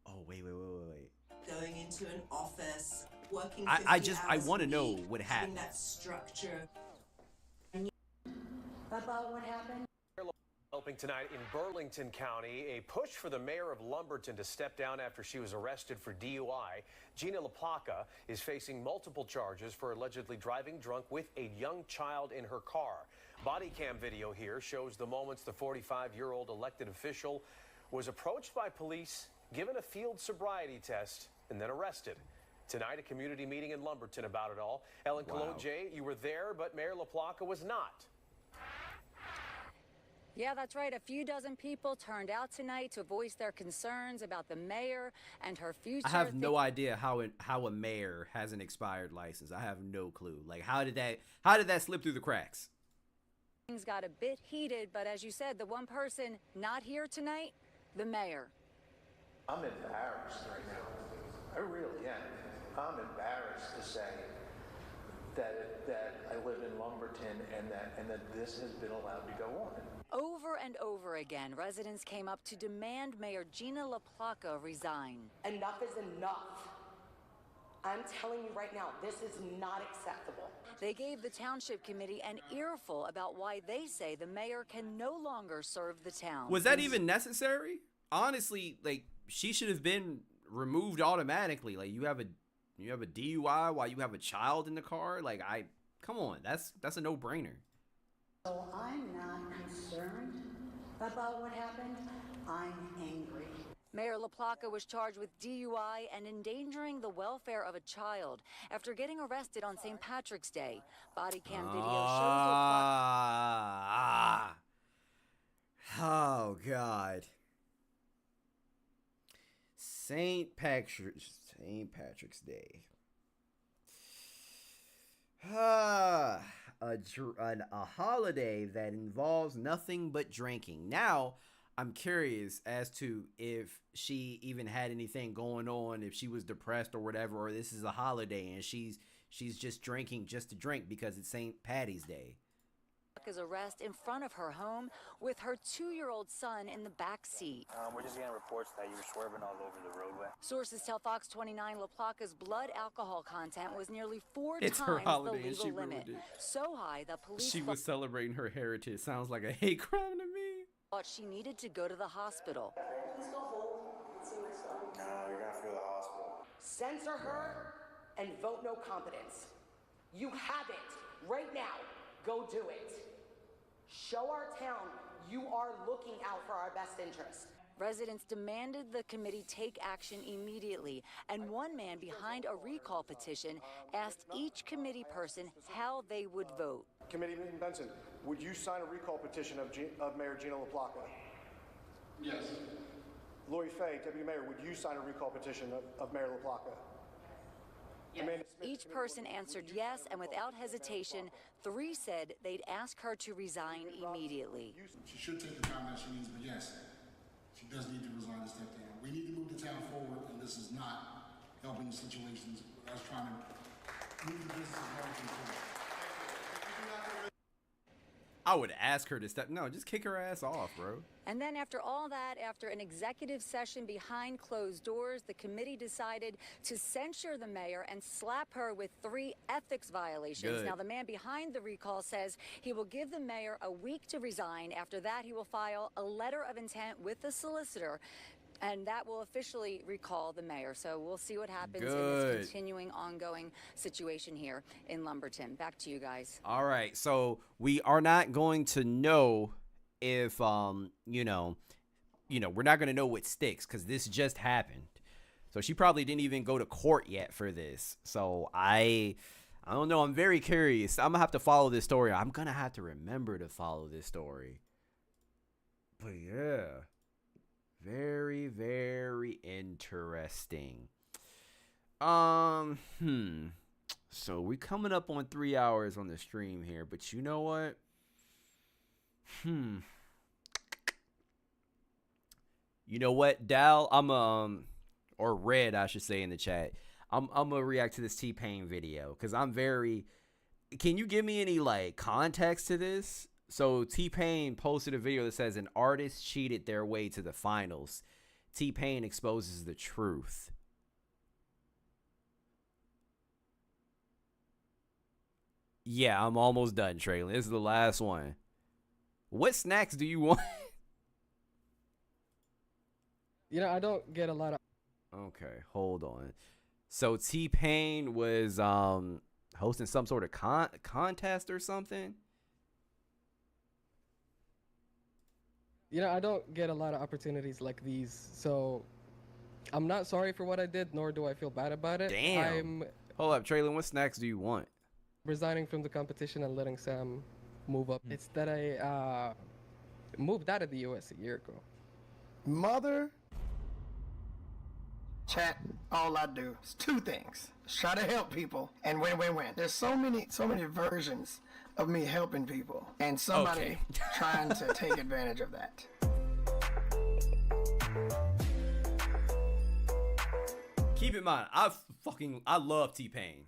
Oh, wait. Going into an office, working I want to know what happened. that structure. About what happened? Helping tonight in Burlington County, a push for the mayor of Lumberton to step down after she was arrested for DUI. Gina LaPlaca is facing multiple charges for allegedly driving drunk with a young child in her car. Body cam video here shows the moments the 45-year-old elected official was approached by police, given a field sobriety test, and then arrested. Tonight, a community meeting in Lumberton about it all. Ellen Cologne, you were there, but Mayor LaPlaca was not. Yeah, that's right. A few dozen people turned out tonight to voice their concerns about the mayor and her future. I have no idea how a mayor has an expired license. I have no clue. Like, how did that slip through the cracks? Things got a bit heated, but as you said, the one person not here tonight, the mayor. I'm embarrassed right now. I really am. I'm embarrassed to say that I live in Lumberton and that this has been allowed to go on. Over and over again, residents came up to demand Mayor Gina LaPlaca resign. Enough is enough. I'm telling you right now, this is not acceptable. They gave the township committee an earful about why they say the mayor can no longer serve the town. Was that even necessary? Honestly, like, she should have been removed automatically. Like, you have a DUI while you have a child in the car. Like, come on, that's a no-brainer. So I'm not concerned about what happened. I'm angry. Mayor LaPlaca was charged with DUI and endangering the welfare of a child after getting arrested on St. Patrick's Day. Body cam video shows LaPlaca. Oh, God. St. Patrick's Day. A holiday that involves nothing but drinking. Now, I'm curious as to if she even had anything going on, if she was depressed or whatever, or this is a holiday and she's just drinking just to drink because it's St. Patty's Day. His arrest in front of her home with her 2-year-old son in the back seat. We're just getting reports that you were swerving all over the roadway. Sources tell Fox 29 LaPlaca's blood alcohol content was nearly 4 It's times her holiday the and she legal limit. ruined it. So high that police She was celebrating her heritage. Sounds like a hate crime to me. thought she needed to go to the hospital. Please go home and see my son. No, you're gonna feel the hospital. Censor her and vote no competence. You have it right now. Go do it. Show our town you are looking out for our best interests. Residents demanded the committee take action immediately, and one man behind a recall petition asked each committee person how they would vote. Committeeman Benson, would you sign a recall petition of Mayor Gina LaPlaca? Yes. Lori Fay, Deputy Mayor, would you sign a recall petition of Mayor LaPlaca? Yes. Each person answered yes, and without hesitation, 3 said they'd ask her to resign immediately. She should take the time that she needs, but yes, she does need to resign and step down. We need to move the town forward, and this is not helping situations. That's trying to move the business of Washington forward. I would ask her to step. No, just kick her ass off, bro. And then after all that, after an executive session behind closed doors, the committee decided to censure the mayor and slap her with 3 ethics violations. Good. Now, the man behind the recall says he will give the mayor a week to resign. After that, he will file a letter of intent with the solicitor, and that will officially recall the mayor. So we'll see what happens in this continuing, ongoing situation here in Lumberton. Back to you guys. All right, so we are not going to know if we're not going to know what sticks because this just happened. So she probably didn't even go to court yet for this. So I don't know. I'm very curious. I'm gonna have to follow this story. I'm gonna have to remember to follow this story. But yeah, very, very interesting. So we coming up on 3 hours on the stream here, but you know what? You know what, Dal? Or Red, I should say in the chat. I'm gonna react to this T-Pain video because I'm very. Can you give me any like context to this? So T-Pain posted a video that says an artist cheated their way to the finals. T-Pain exposes the truth. Yeah, I'm almost done, Traylon. This is the last one. What snacks do you want? You know, I don't get a lot of. Okay, hold on. So T-Pain was hosting some sort of contest or something? You know, I don't get a lot of opportunities like these, so I'm not sorry for what I did, nor do I feel bad about it. Damn. Hold up, Traylon, what snacks do you want? Resigning from the competition and letting Sam move up. It's that I moved out of the U.S. a year ago. Mother. Chat, all I do is 2 things. Try to help people and win. There's so many versions of me helping people and somebody trying to take advantage of that. Keep in mind, I love T-Pain.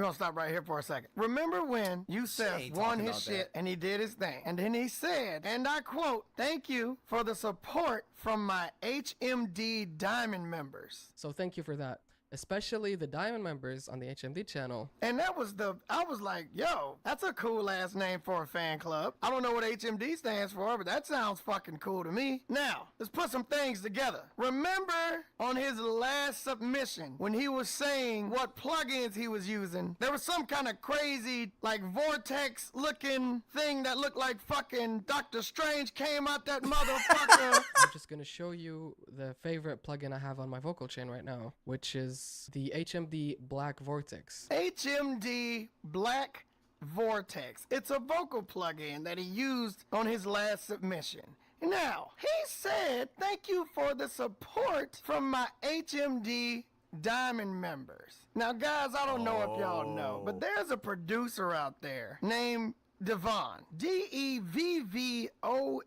We're gonna stop right here for a second. Remember when Yusef won his shit and he did his thing, and then he said, and I quote, "Thank you for the support from my HMD Diamond members." So thank you for that. Especially the Diamond members on the HMD channel. And that was I was like, yo, that's a cool ass name for a fan club. I don't know what HMD stands for, but that sounds fucking cool to me. Now, let's put some things together. Remember on his last submission, when he was saying what plugins he was using, there was some kind of crazy, like, vortex looking thing that looked like fucking Doctor Strange came out that motherfucker. I'm just gonna show you the favorite plugin I have on my vocal chain right now, which is the HMD Black Vortex. HMD Black Vortex. It's a vocal plugin that he used on his last submission. Now, he said, "Thank you for the support from my HMD Diamond members." Now, guys, I don't know if y'all know, but there's a producer out there named Devon. Devvon.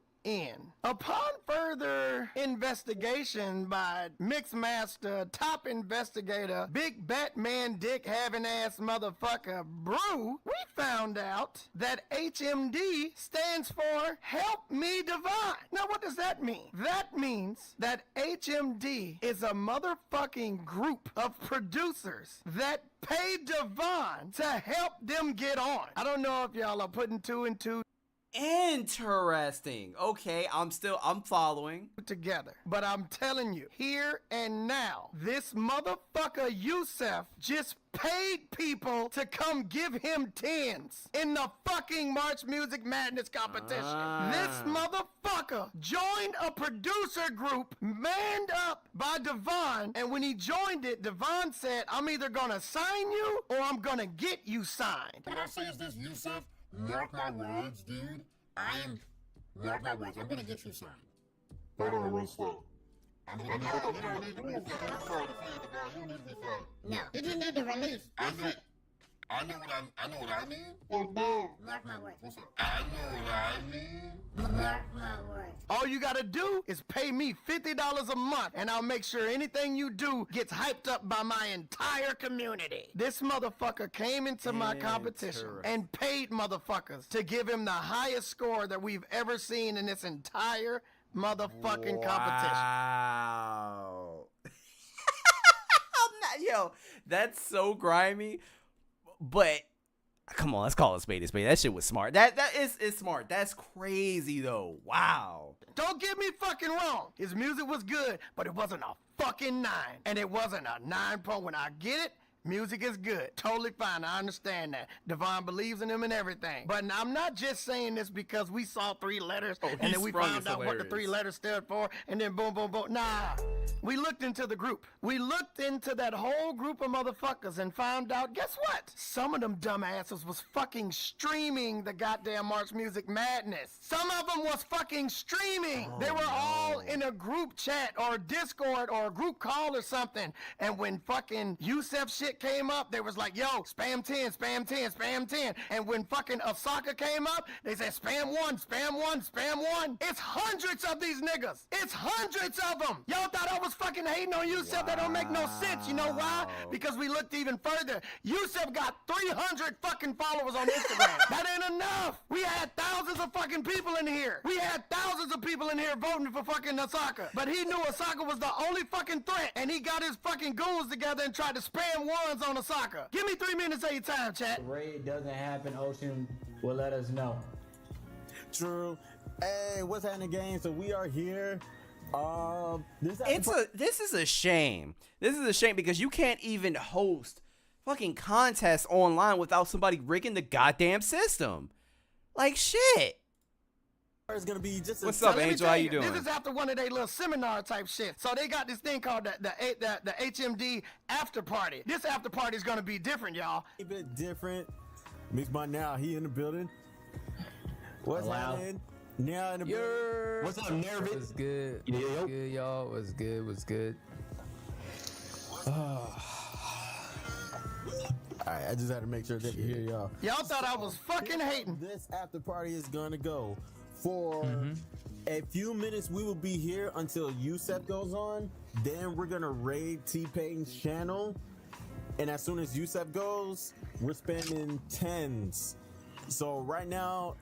Upon further investigation by Mixmaster, top investigator, big Batman dick having ass motherfucker Brew, we found out that HMD stands for Help Me Divine. Now what does that mean? That means that HMD is a motherfucking group of producers that pay Devon to help them get on. I don't know if y'all are putting two and two Interesting. Okay, I'm following. Together. But I'm telling you, here and now, this motherfucker Yusef just paid people to come give him tens in the fucking March Music Madness competition. This motherfucker joined a producer group manned up by Devon, and when he joined it, Devon said, "I'm either gonna sign you or I'm gonna get you signed." What I say is this, Yusef, mark my words, dude. Mark my words, I'm gonna get you signed. Hold on, real slow. You don't need to be signed. No, you didn't need to release. I know what I mean. Well, no. Mark my words. What's up? I know what I mean. Mark my words. All you gotta do is pay me $50 a month, and I'll make sure anything you do gets hyped up by my entire community. This motherfucker came into my competition and paid motherfuckers to give him the highest score that we've ever seen in this entire motherfucking competition. Wow. Yo, that's so grimy. But come on, let's call it spade a spade. That shit was smart. That is smart. That's crazy though. Wow. Don't get me fucking wrong. His music was good, but it wasn't a fucking 9. And it wasn't a 9 point. When I get it, music is good. Totally fine. I understand that. Devon believes in him and everything. But I'm not just saying this because we saw 3 letters and then we found out what the 3 letters stood for and then boom, boom, boom. Nah. We looked into the group. We looked into that whole group of motherfuckers and found out, guess what? Some of them dumbasses was fucking streaming the goddamn March Music Madness. Some of them was fucking streaming. They were all in a group chat or Discord or a group call or something. And when fucking Yusef shit came up, they was like, yo, spam 10, spam 10, spam 10. And when fucking Osaka came up, they said spam 1, spam 1, spam 1. It's hundreds of these niggas. It's hundreds of them. Y'all thought I was fucking hating on Yusef? That don't make no sense. You know why? Because we looked even further. Yusef got 300 fucking followers on Instagram. That ain't enough. We had thousands of fucking people in here. We had thousands of people in here voting for fucking Osaka. But he knew Osaka was the only fucking threat, and he got his fucking goons together and tried to spam ones on Osaka. Give me 3 minutes of your time, chat. Raid doesn't happen, Ocean will let us know. True. Hey, what's happening, gang? So we are here. This is a shame. This is a shame because you can't even host fucking contests online without somebody rigging the goddamn system. Like shit. It's gonna be just What's up, Angel? How you doing? This is after one of their little seminar type shit. So they got this thing called the HMD after party. This after party is gonna be different, y'all. A bit different. Mix by now, he in the building. What's happening? Now in the building. What's up, Nervous? What's good? What's good, y'all? What's good? What's good? Alright, I just had to make sure they can hear y'all. Y'all thought I was fucking hating. This after party is gonna go for a few minutes. We will be here until Yusef goes on. Then we're gonna raid T-Pain's channel. And as soon as Yusef goes, we're spending tens. So right now,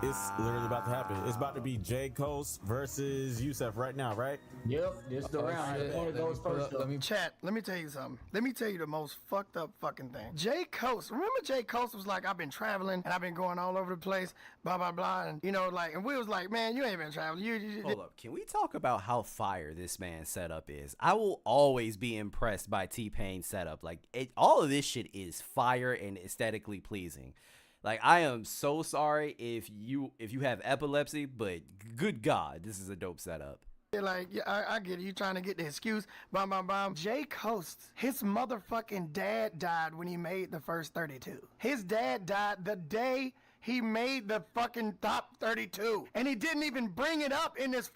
it's literally about to happen. It's about to be J Coast versus Yusef right now, right? Yep, this is the round. Goes first. Chat, let me tell you something. Let me tell you the most fucked up fucking thing. J Coast, remember J Coast was like, I've been traveling and I've been going all over the place, blah, blah, blah. And, you know, like, and we was like, man, you ain't been traveling. Hold up. Can we talk about how fire this man's setup is? I will always be impressed by T-Pain's setup. Like, all of this shit is fire and aesthetically pleasing. Like, I am so sorry if you have epilepsy, but good God, this is a dope setup. Like, yeah, I get it. You trying to get the excuse. Bam, bam, bam. Jay Coast, his motherfucking dad died when he made the first 32. His dad died the day he made the fucking top 32. And he didn't even bring it up in his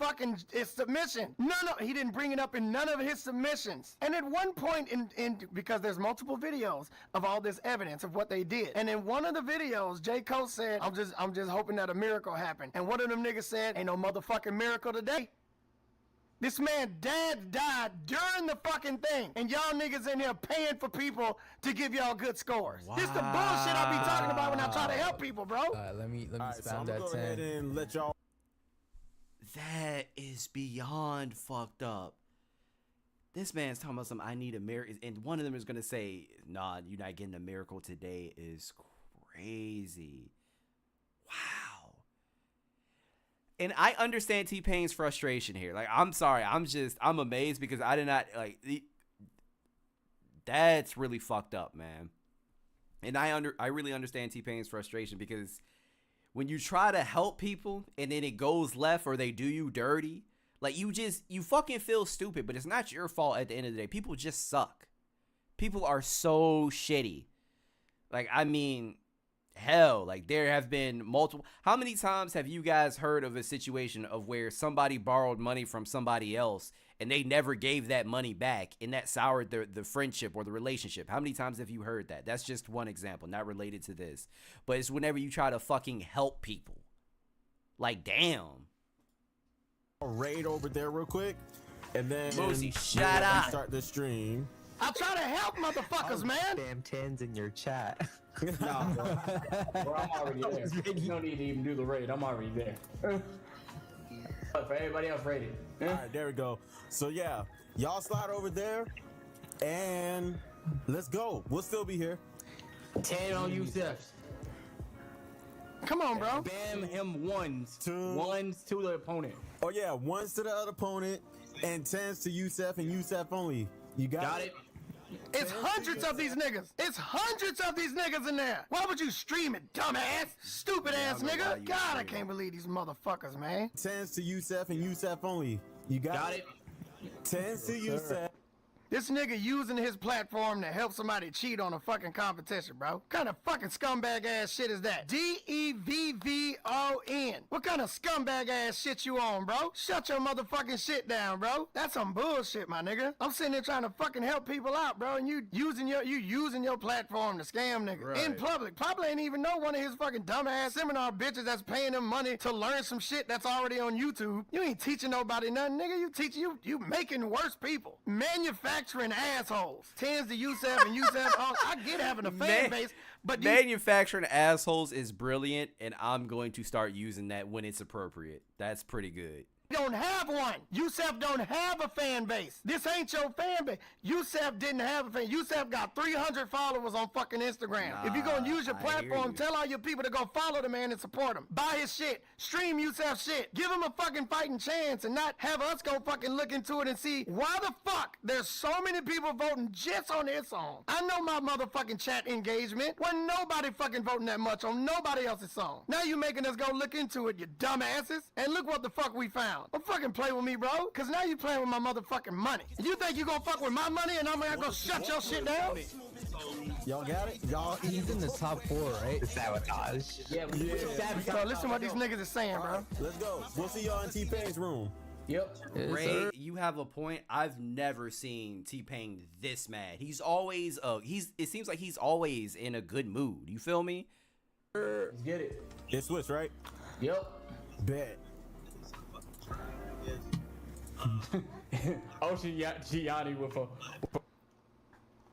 submission. No, he didn't bring it up in none of his submissions. And at one point because there's multiple videos of all this evidence of what they did. And in one of the videos, J. Cole said, I'm just hoping that a miracle happened. And one of them niggas said, ain't no motherfucking miracle today. This man dad died during the fucking thing, and y'all niggas in here paying for people to give y'all good scores. Wow. This the bullshit I be talking about when I try to help people, bro. Let me spam so that 10. Go ahead and let y'all. That is beyond fucked up. This man's talking about I need a miracle, and one of them is gonna say, nah, you're not getting a miracle today. Is crazy. Wow. And I understand T-Pain's frustration here. Like, I'm sorry. I'm amazed because I did not, like, that's really fucked up, man. And I really understand T-Pain's frustration because when you try to help people and then it goes left or they do you dirty, like, you fucking feel stupid, but it's not your fault at the end of the day. People just suck. People are so shitty. Like, I mean, hell, like, there have been multiple. How many times have you guys heard of a situation of where somebody borrowed money from somebody else and they never gave that money back and that soured the friendship or the relationship? How many times have you heard that? That's just one example, not related to this. But it's whenever you try to fucking help people. Like, damn. Raid over there real quick, and then Moosey, shut up. Start the stream. I try to help motherfuckers, man. Damn 10s in your chat. Nah, bro, I'm already there. You don't need to even do the raid. I'm already there. But for everybody else, rated. All right, there we go. So yeah, y'all slide over there, and let's go. We'll still be here. 10 on Yusef. Come on, bro. Bam him ones to the opponent. Oh yeah, ones to the other opponent, and 10s to Yusef and Yusef only. You got it? It's hundreds of these niggas. It's hundreds of these niggas in there. Why would you stream it, dumbass? Stupid ass nigga. God, I can't believe these motherfuckers, man. 10s to Yusef and Yusef only. You got it? 10s to Yusef. This nigga using his platform to help somebody cheat on a fucking competition, bro. What kind of fucking scumbag ass shit is that? DEVVON. What kind of scumbag ass shit you on, bro? Shut your motherfucking shit down, bro. That's some bullshit, my nigga. I'm sitting there trying to fucking help people out, bro, and you using your platform to scam niggas in public. Probably ain't even know one of his fucking dumbass seminar bitches that's paying him money to learn some shit that's already on YouTube. You ain't teaching nobody nothing, nigga. You teaching you making worse people. Manufacturing assholes. 10s to Yusef and Yusef. I get having a fan base, but manufacturing assholes is brilliant, and I'm going to start using that when it's appropriate. That's pretty good. Don't have one. Yusef don't have a fan base. This ain't your fan base. Yusef didn't have a fan. Yusef got 300 followers on fucking Instagram. If you gonna use your platform, tell all your people to go follow the man and support him. Buy his shit. Stream Yusef's shit. Give him a fucking fighting chance and not have us go fucking look into it and see why the fuck there's so many people voting just on his song. I know my motherfucking chat engagement. Wasn't nobody fucking voting that much on nobody else's song. Now you making us go look into it, you dumbasses. And look what the fuck we found. Don't fucking play with me, bro, because now you playing with my motherfucking money. You think you gonna fuck with my money and I'm gonna go shut your shit down? Y'all got it? Y'all, he's in the top 4, right? Sabotage. Yeah. So listen to what these niggas are saying, bro. Let's go. We'll see y'all in T-Pain's room. Yep. Ray, you have a point. I've never seen T-Pain this mad. He's always it seems like he's always in a good mood. You feel me? Let's get it. It's switch, right? Yep. Bet. Ocean Gianni with a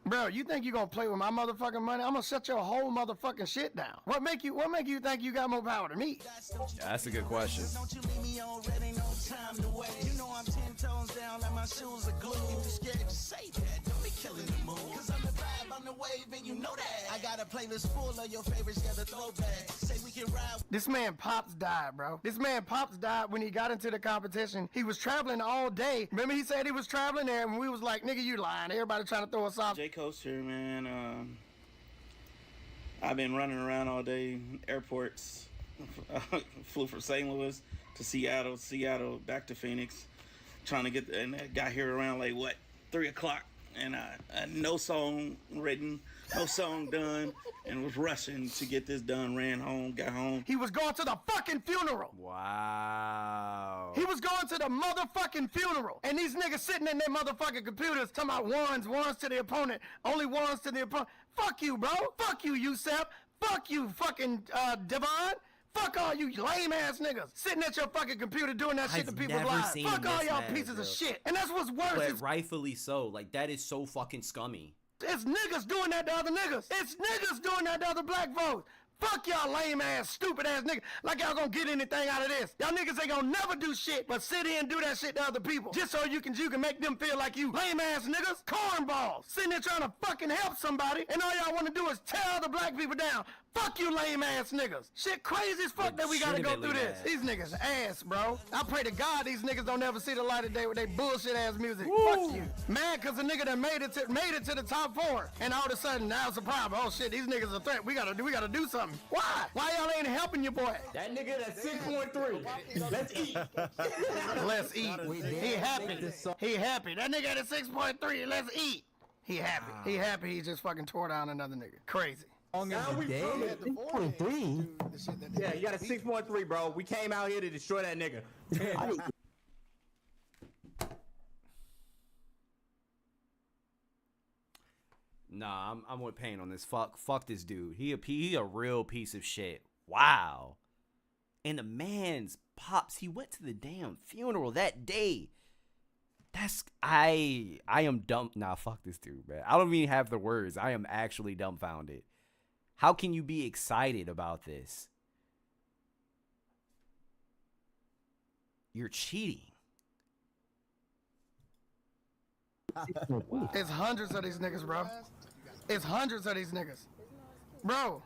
Bro, you think you gonna play with my motherfucking money? I'm gonna shut your whole motherfucking shit down. What make you think you got more power than me? Yeah, that's a good question. Don't you leave me on red, ain't no time to wait. You know I'm 10 toes down like my shoes are glued. You scared to say that, don't be killing the mood. Cause I'm the vibe, I'm the wave, and you know that. I got a playlist full of your favorites, got a throwback. Say we can ride. This man Pops died, bro. This man Pops died when he got into the competition. He was traveling all day. Remember he said he was traveling there, and we was like, nigga, you lying. Everybody trying to throw us off. J Coast here, man. I've been running around all day, airports. Flew from St. Louis to Seattle, back to Phoenix, trying to get, and I got here around like, what, 3 o'clock, and no song written, no song done, and was rushing to get this done, ran home, got home. He was going to the fucking funeral. Wow. He was going to the motherfucking funeral. And these niggas sitting in their motherfucking computers talking about ones to the opponent, only ones to the opponent. Fuck you, bro. Fuck you, Yusef. Fuck you, fucking Devon. Fuck all you lame ass niggas sitting at your fucking computer doing that shit to people's lives. Fuck all y'all pieces of shit. And that's what's worse. But rightfully so. Like, that is so fucking scummy. It's niggas doing that to other niggas. It's niggas doing that to other black folks. Fuck y'all lame ass, stupid ass niggas. Like y'all gonna get anything out of this. Y'all niggas ain't gonna never do shit but sit here and do that shit to other people. Just so you can make them feel like you lame ass niggas. Cornballs. Sitting there trying to fucking help somebody, and all y'all wanna do is tear other black people down. Fuck you lame ass niggas. Shit crazy as fuck that we gotta go through this. These niggas ass, bro. I pray to God these niggas don't ever see the light of day with they bullshit ass music. Woo. Fuck you. Mad cause the nigga that made it to the top 4. And all of a sudden now it's a problem. Oh shit, these niggas a threat. We gotta do something. Why? Why y'all ain't helping your boy? That nigga that's 6.3. Let's eat. Let's eat. He happy. He happy. That nigga at a 6.3. Let's eat. He happy. He happy. He just fucking tore down another nigga. Crazy. Yeah, you got a 6.3, bro. We came out here to destroy that nigga. Nah, I'm with Payne on this. Fuck this dude. He a real piece of shit. Wow. And the man's Pops, he went to the damn funeral that day. I am dumb. Nah, fuck this dude, man. I don't even have the words. I am actually dumbfounded. How can you be excited about this? You're cheating. It's hundreds of these niggas, bro. It's hundreds of these niggas. Bro.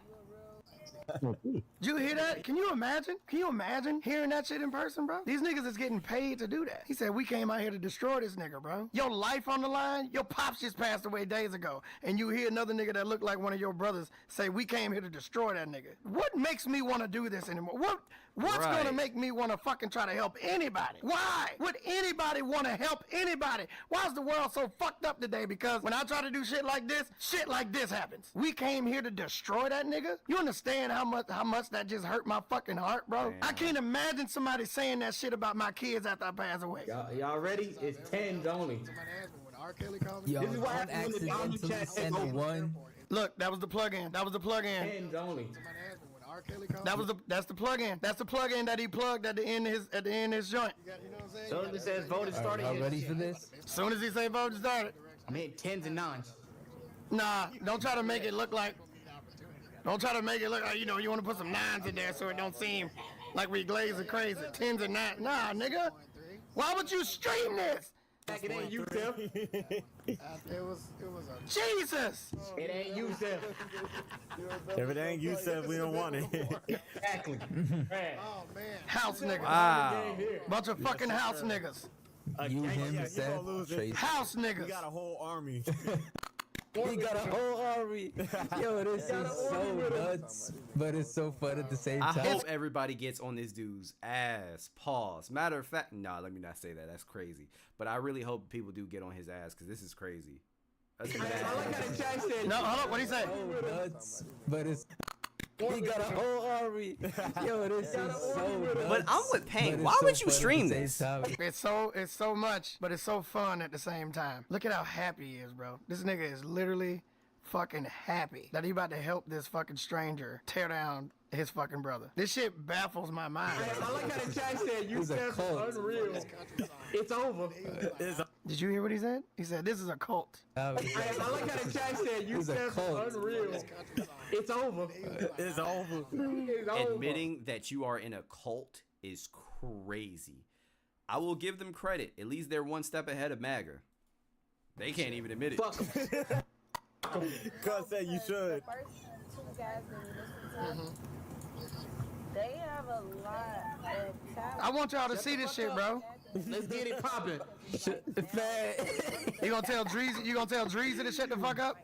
Did you hear that? Can you imagine? Can you imagine hearing that shit in person, bro? These niggas is getting paid to do that. He said, we came out here to destroy this nigga, bro. Your life on the line, your pops just passed away days ago, and you hear another nigga that looked like one of your brothers say, we came here to destroy that nigga. What makes me want to do this anymore? What's going to make me want to fucking try to help anybody? Why would anybody want to help anybody? Why is the world so fucked up today? Because when I try to do shit like this happens. We came here to destroy that nigga? You understand how much that just hurt my fucking heart, bro? Damn. I can't imagine somebody saying that shit about my kids after I pass away. Y'all ready? It's 10s only. Yo, this is what happens when the Omni chat takes over. Look, that was the plug-in. 10s only. That's the plug-in. That's the plug-in that he plugged at the end of his joint. So it says voted started. Y'all ready for this? As soon as he say voted started. I'm hitting 10s and 9s. Nah, don't try to make it look like. Don't try to make it look like, you want to put some 9s in there so it don't seem like we glazing crazy. 10s and 9s. Nah, nigga. Why would you stream this? It ain't you, Tim. It was Jesus. It ain't you, Tim. If it ain't you, Tim, we don't want it. Exactly. House niggas. Wow. Bunch of fucking house niggas. You, him, Seth, house niggas. We got a whole army. We got a whole army. Yo, this is so nuts, but it's so fun at the same time. I hope everybody gets on this dude's ass. Pause. Matter of fact, nah, let me not say that. That's crazy. But I really hope people do get on his ass because this is crazy. That's bad. No, hold on. What he say? So nuts, but it's. We got a whole army. Yo, this is so nuts. But I'm with Payne. Why would you stream this? It's so much, but it's so fun at the same time. Look at how happy he is, bro. This nigga is literally fucking happy that he about to help this fucking stranger tear down his fucking brother. This shit baffles my mind. I like how the chat said you said unreal. It's over. Did you hear what he said? He said, this is a cult. I like how the chat said, you said unreal. It's over. It's over. It's over. Admitting that you are in a cult is crazy. I will give them credit. At least they're one step ahead of MAGA. They can't even admit it. Fuck them. Cuz said you should. They have a lot of talent. I want y'all to see this shit, bro. Let's get it popping. You gonna tell Dreezy to shut the fuck up?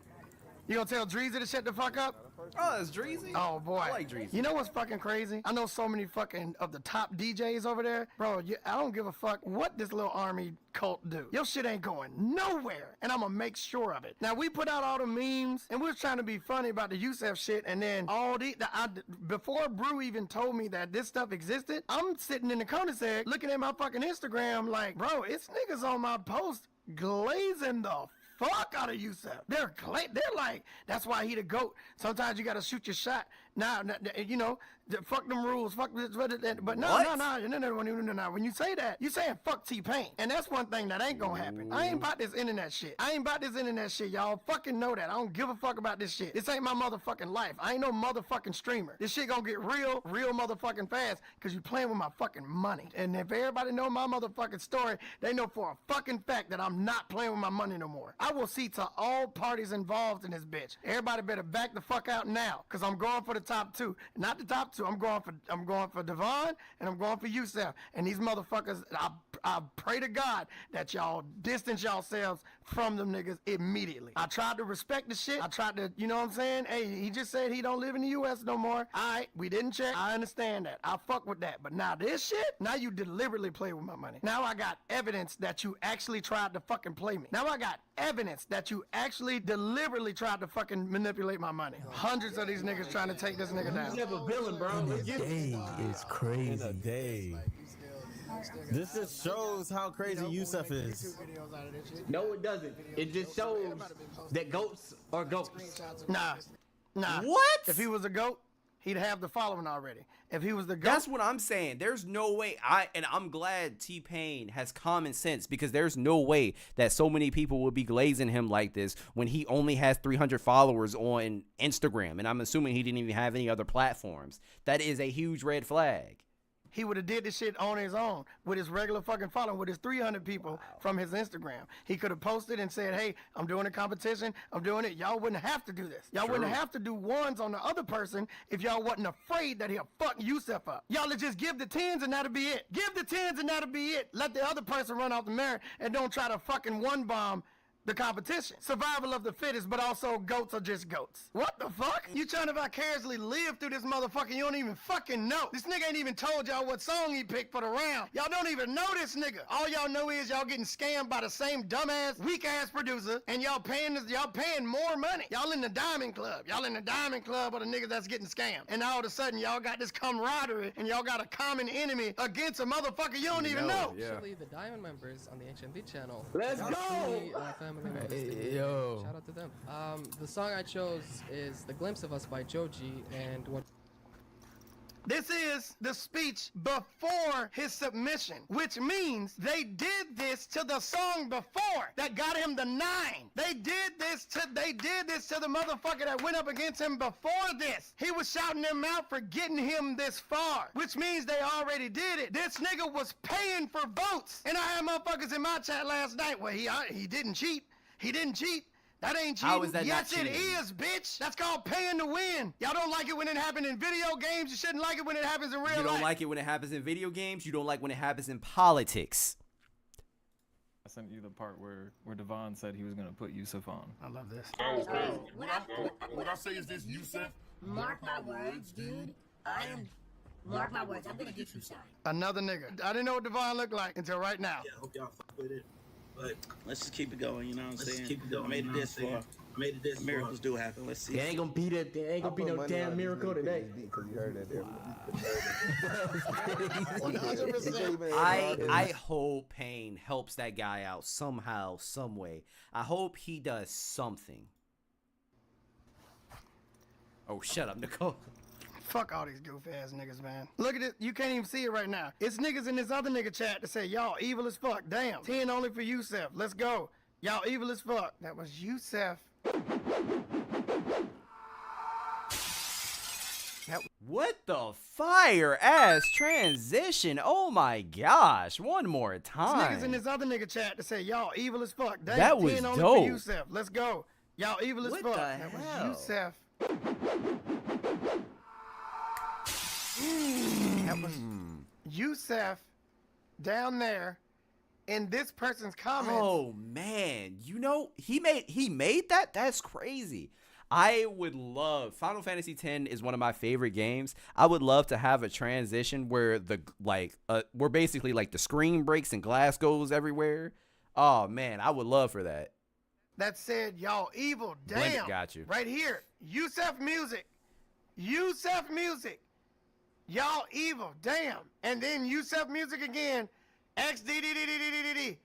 You gonna tell Dreezy to shut the fuck up? Oh, it's Dreezy? Oh, boy. I like Dreezy. You know what's fucking crazy? I know so many fucking of the top DJs over there. Bro, I don't give a fuck what this little army cult do. Your shit ain't going nowhere, and I'm gonna make sure of it. Now, we put out all the memes, and we was trying to be funny about the Yusef shit, and then before Brew even told me that this stuff existed, I'm sitting in the cul-de-sac looking at my fucking Instagram like, bro, it's niggas on my post glazing the fuck out of Yusef. They're like, that's why he the GOAT. Sometimes you gotta shoot your shot. Now, you know, fuck them rules. Fuck this, but no. When you say that, you saying fuck T-Pain, and that's one thing that ain't gonna happen. I ain't about this internet shit. Y'all fucking know that. I don't give a fuck about this shit. This ain't my motherfucking life. I ain't no motherfucking streamer. This shit gonna get real motherfucking fast because you playing with my fucking money. And if everybody know my motherfucking story, they know for a fucking fact that I'm not playing with my money no more. I will see to all parties involved in this bitch. Everybody better back the fuck out now, because I'm going for the top two. Not the top two. I'm going for Devon, and I'm going for Yusef. And these motherfuckers, I pray to God that y'all distance yourselves from them niggas immediately. I tried to respect the shit. I tried to, you know what I'm saying? Hey, he just said he don't live in the U.S. no more. All right, we didn't check. I understand that. I fuck with that. But now this shit, now you deliberately play with my money. Now I got evidence that you actually tried to fucking play me. Now I got evidence that you actually deliberately tried to fucking manipulate my money. Hundreds of these niggas trying to take this nigga down. You have a villain, bro. It's crazy. In a day. This just shows how crazy Yusef is. No, it doesn't. It just shows that goats are goats. Nah. What? If he was a goat, he'd have the following already. If he was the GOAT. That's what I'm saying. There's no way. I'm glad T-Pain has common sense, because there's no way that so many people would be glazing him like this when he only has 300 followers on Instagram. And I'm assuming he didn't even have any other platforms. That is a huge red flag. He would have did this shit on his own with his regular fucking following, with his 300 people from his Instagram. He could have posted and said, hey, I'm doing a competition. I'm doing it. Y'all wouldn't have to do this. Y'all wouldn't have to do ones on the other person if y'all wasn't afraid that he'll fuck Yusef up. Y'all would just give the 10s and that'll be it. Give the 10s and that'll be it. Let the other person run off the merit and don't try to fucking one bomb the competition. Survival of the fittest, but also goats are just goats. What the fuck? You trying to vicariously live through this motherfucker you don't even fucking know. This nigga ain't even told y'all what song he picked for the round. Y'all don't even know this nigga. All y'all know is y'all getting scammed by the same dumbass, weak ass producer, and y'all paying more money. Y'all in the Diamond Club. Y'all in the Diamond Club of the niggas that's getting scammed. And all of a sudden y'all got this camaraderie and y'all got a common enemy against a motherfucker you don't even know. Yeah. Actually, the Diamond members on the HMD channel. Let's go! Yo. Shout out to them. The song I chose is "The Glimpse of Us" by Joji, and what. This is the speech before his submission, which means they did this to the song before that got him the 9. They did this to the motherfucker that went up against him before this. He was shouting them out for getting him this far, which means they already did it. This nigga was paying for votes, and I had motherfuckers in my chat last night where he didn't cheat. He didn't cheat. That ain't cheating. How is that yes, not cheating? It is, bitch. That's called paying to win. Y'all don't like it when it happens in video games. You shouldn't like it when it happens in real life. You don't like it when it happens in video games. You don't like when it happens in politics. I sent you the part where Devon said he was going to put Yusef on. I love this. What I say is this, Yusef, mark my words, dude. Mark my words, I'm gonna get you signed. Another nigga. I didn't know what Devon looked like until right now. Yeah, I hope y'all fuck with it. But let's just keep it going, you know what I'm saying? Keep it going. I made it this far. Miracles do happen. Let's see. There ain't gonna be no damn miracle today. Because you heard that there. 100%. I hope Pain helps that guy out somehow, some way. I hope he does something. Oh, shut up, Nicole. Fuck all these goof ass niggas, man. Look at it. You can't even see it right now. It's niggas in this other nigga chat that say, y'all evil as fuck. Damn. 10 only for Yusef. Let's go. Y'all evil as fuck. That was Yusef. What the fire ass transition? Oh my gosh. One more It's time. niggas in this other nigga chat that say, y'all evil as fuck. Damn. That was 10 only dope. for Yusef. Let's go. Y'all evil as What fuck. the That hell? was Yusef. That was Yusef down there in this person's comments. Oh man, you know he made that. That's crazy. I would love Final Fantasy X is one of my favorite games. I would love to have a transition where where basically like the screen breaks and glass goes everywhere. Oh man, I would love for that. That said, y'all evil. Blend it, Damn. got you. Right here. Yusef music. Yusef music. Y'all evil. Damn. And then Yusef music again. XDDDDDDD.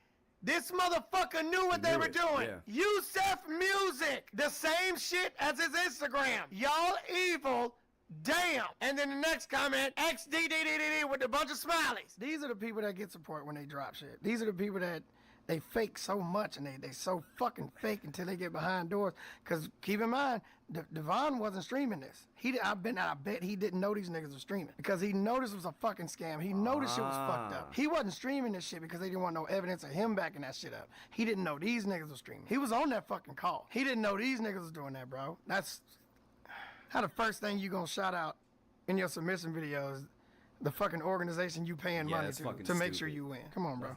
This motherfucker knew what they were doing. yeah. Yusef music. The same shit as his Instagram. Y'all evil. Damn. And then the next comment, XDDDDD with a bunch of smileys. These are the people that get support when they drop shit. These are the people that they fake so much and they so fucking fake until they get behind doors. Cause keep in mind, Devon wasn't streaming this. I bet he didn't know these niggas were streaming because he noticed it was a fucking scam. He noticed shit was fucked up. He wasn't streaming this shit because they didn't want no evidence of him backing that shit up. He didn't know these niggas were streaming. He was on that fucking call. He didn't know these niggas was doing that, bro. That's how the first thing you gonna shout out in your submission videos. The fucking organization you paying money to make sure you win. Come on, bro.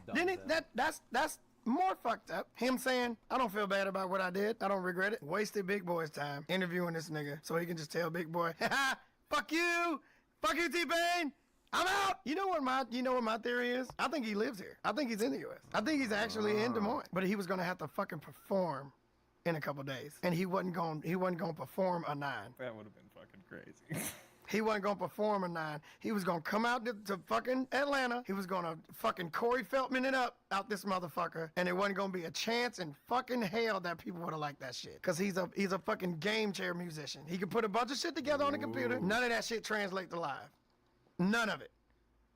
That's more fucked up. Him saying, I don't feel bad about what I did. I don't regret it. Wasted Big Boy's time interviewing this nigga so he can just tell Big Boy, fuck you, T-Pain. I'm out. You know what my theory is? I think he lives here. I think he's in the U.S. I think he's actually in Des Moines. But he was gonna have to fucking perform in a couple days, and he wasn't gonna perform a 9. That would have been fucking crazy. He wasn't gonna perform a 9. He was gonna come out to fucking Atlanta. He was gonna fucking Corey Feldman it up out this motherfucker, and it wasn't gonna be a chance in fucking hell that people would have liked that shit. Cause he's a fucking game chair musician. He could put a bunch of shit together on the computer. None of that shit translate to live. None of it.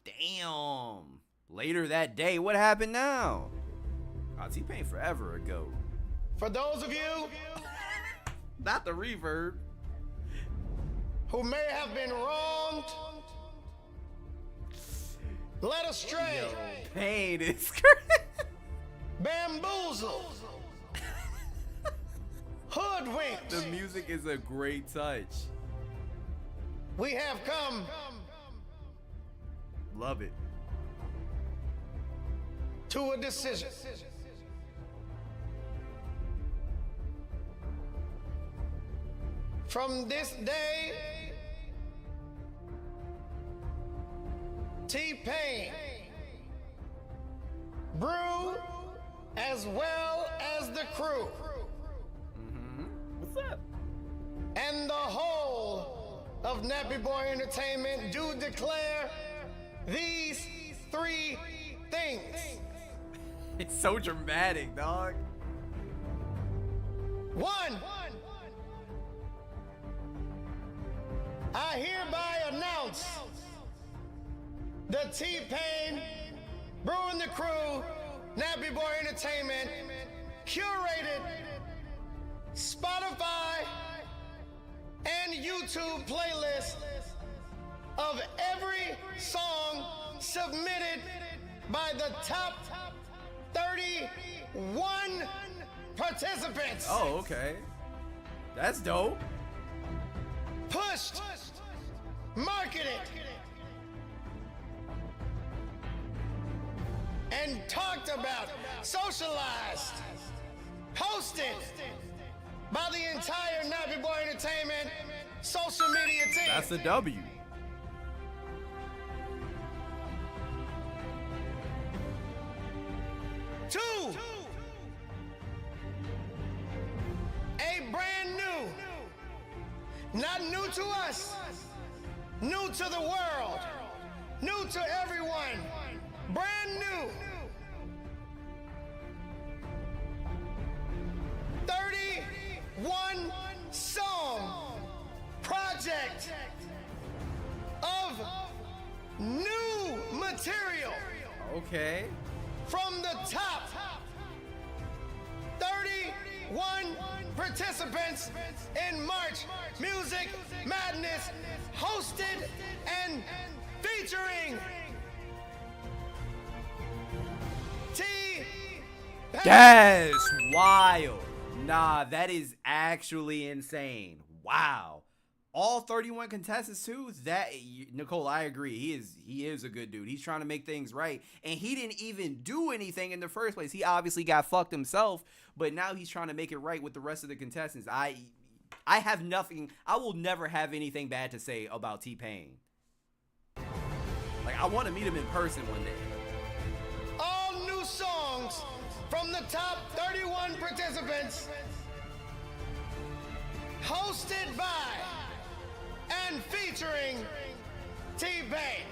Damn. Later that day, what happened now? Oh, T-Pain forever ago. For those of you Not the reverb. who may have been wronged, led astray, Pain is crazy. bamboozled, hoodwinked, The music is a great touch. we have come Love it. to a decision. From this day, T-Pain, Brew, as well as the crew, What's up? and the whole of Nappy Boy Entertainment do declare these 3 things. It's so dramatic, dog. 1, I hereby announce the T-Pain, Brew and the Crew, Nappy Boy Entertainment, curated Spotify and YouTube playlist of every song submitted by the top 31 participants. Oh, okay. That's dope. Pushed, marketed, and talked about, socialized, hosted by the entire Nappy Boy Entertainment social media team. That's a W. Two, a brand new, not new to us, new to the world, new to everyone, brand new, 31 song project Okay. From the top 31 participants in March Music Madness, hosted and featuring T. That's wild. Nah, that is actually insane. Wow. All 31 contestants too. That Nicole, I agree. He is a good dude. He's trying to make things right, and he didn't even do anything in the first place. He obviously got fucked himself, but now he's trying to make it right with the rest of the contestants. I have nothing. I will never have anything bad to say about T-Pain. Like, I want to meet him in person one day. All new songs from the top 31 participants, hosted by and featuring T-Pain.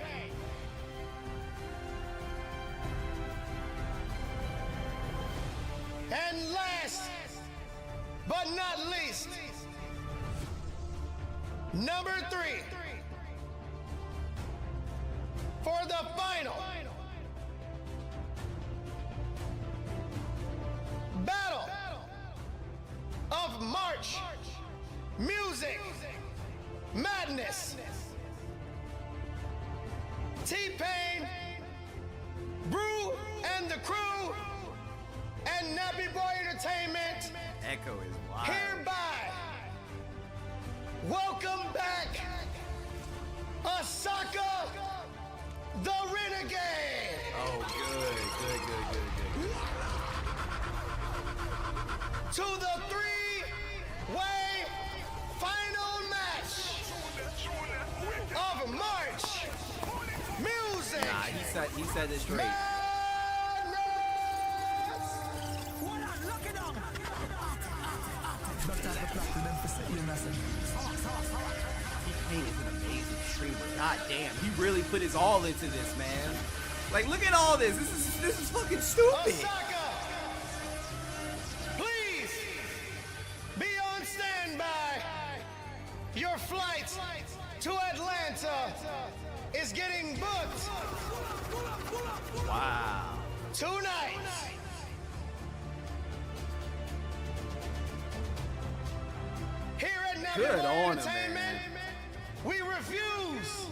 And last but not least, number 3 for the final battle of March Music Madness. T-Pain, Brew and the crew, and Nappy Boy Entertainment Echo is wild. hereby welcome back Osaka the Renegade. Oh, good. To the 3-way final match of March Music. Nah, he said it straight. T-Pain is an amazing streamer. God damn, he really put his all into this, man. Like, look at all this. This is fucking stupid. Osaka, please be on standby. Your flight to Atlanta is getting booked. Wow. Tonight. Here at Nappy Good Boy on him, Entertainment, man. we refuse,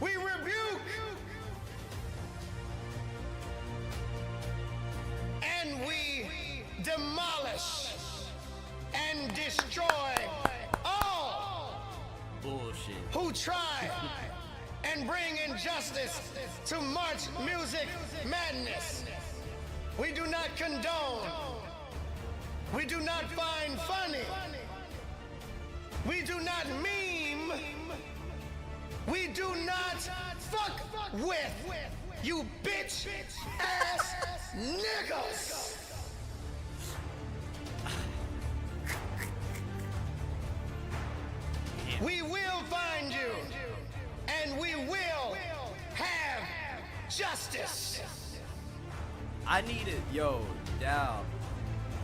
we rebuke, and we demolish and destroy all Bullshit. who try and bring injustice to March Music Madness. We do not condone. We do not find funny. We do not meme. We do not fuck with you bitch ass niggas. We will find you, and we will have justice. I need it. Yo, down.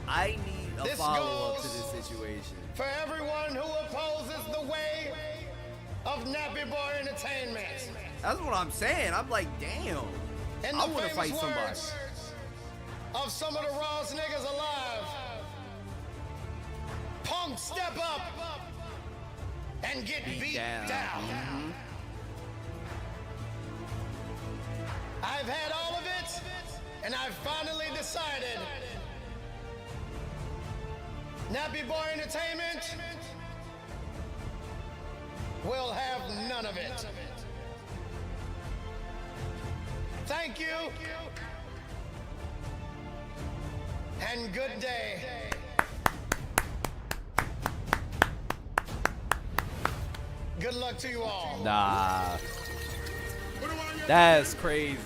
I need a This follow-up to goes this situation. For everyone who opposes the way of Nappy Boy Entertainment. That's what I'm saying. I'm like, damn. In I the want to fight famous somebody. words of some of the rawest niggas alive, punk, step up and get beat down. Mhm. I've had all of it, and I've finally decided Nappy Boy Entertainment will have none of it. Thank you, and good day. Good luck to you all. Nah. That's crazy.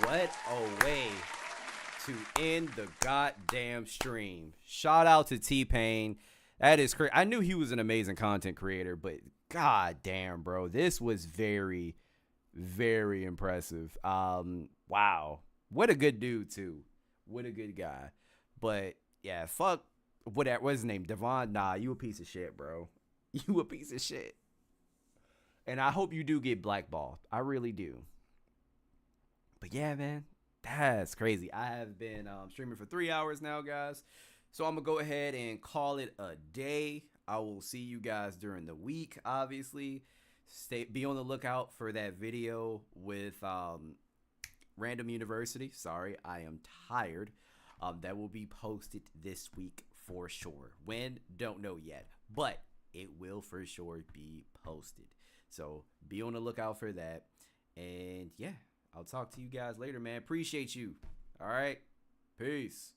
What a way to end the goddamn stream. Shout out to T-Pain. That is crazy. I knew he was an amazing content creator, but god damn, bro. This was very, very impressive. Wow. What a good dude, too. What a good guy. But yeah, fuck what's his name? Devon? Nah, you a piece of shit, bro. You a piece of shit. And I hope you do get blackballed. I really do. But yeah, man, that's crazy. I have been streaming for 3 hours now, guys. So I'm going to go ahead and call it a day. I will see you guys during the week, obviously. Be on the lookout for that video with Random University. Sorry, I am tired. That will be posted this week for sure. When? Don't know yet. But it will for sure be posted. So be on the lookout for that. And yeah, I'll talk to you guys later, man. Appreciate you. All right. Peace.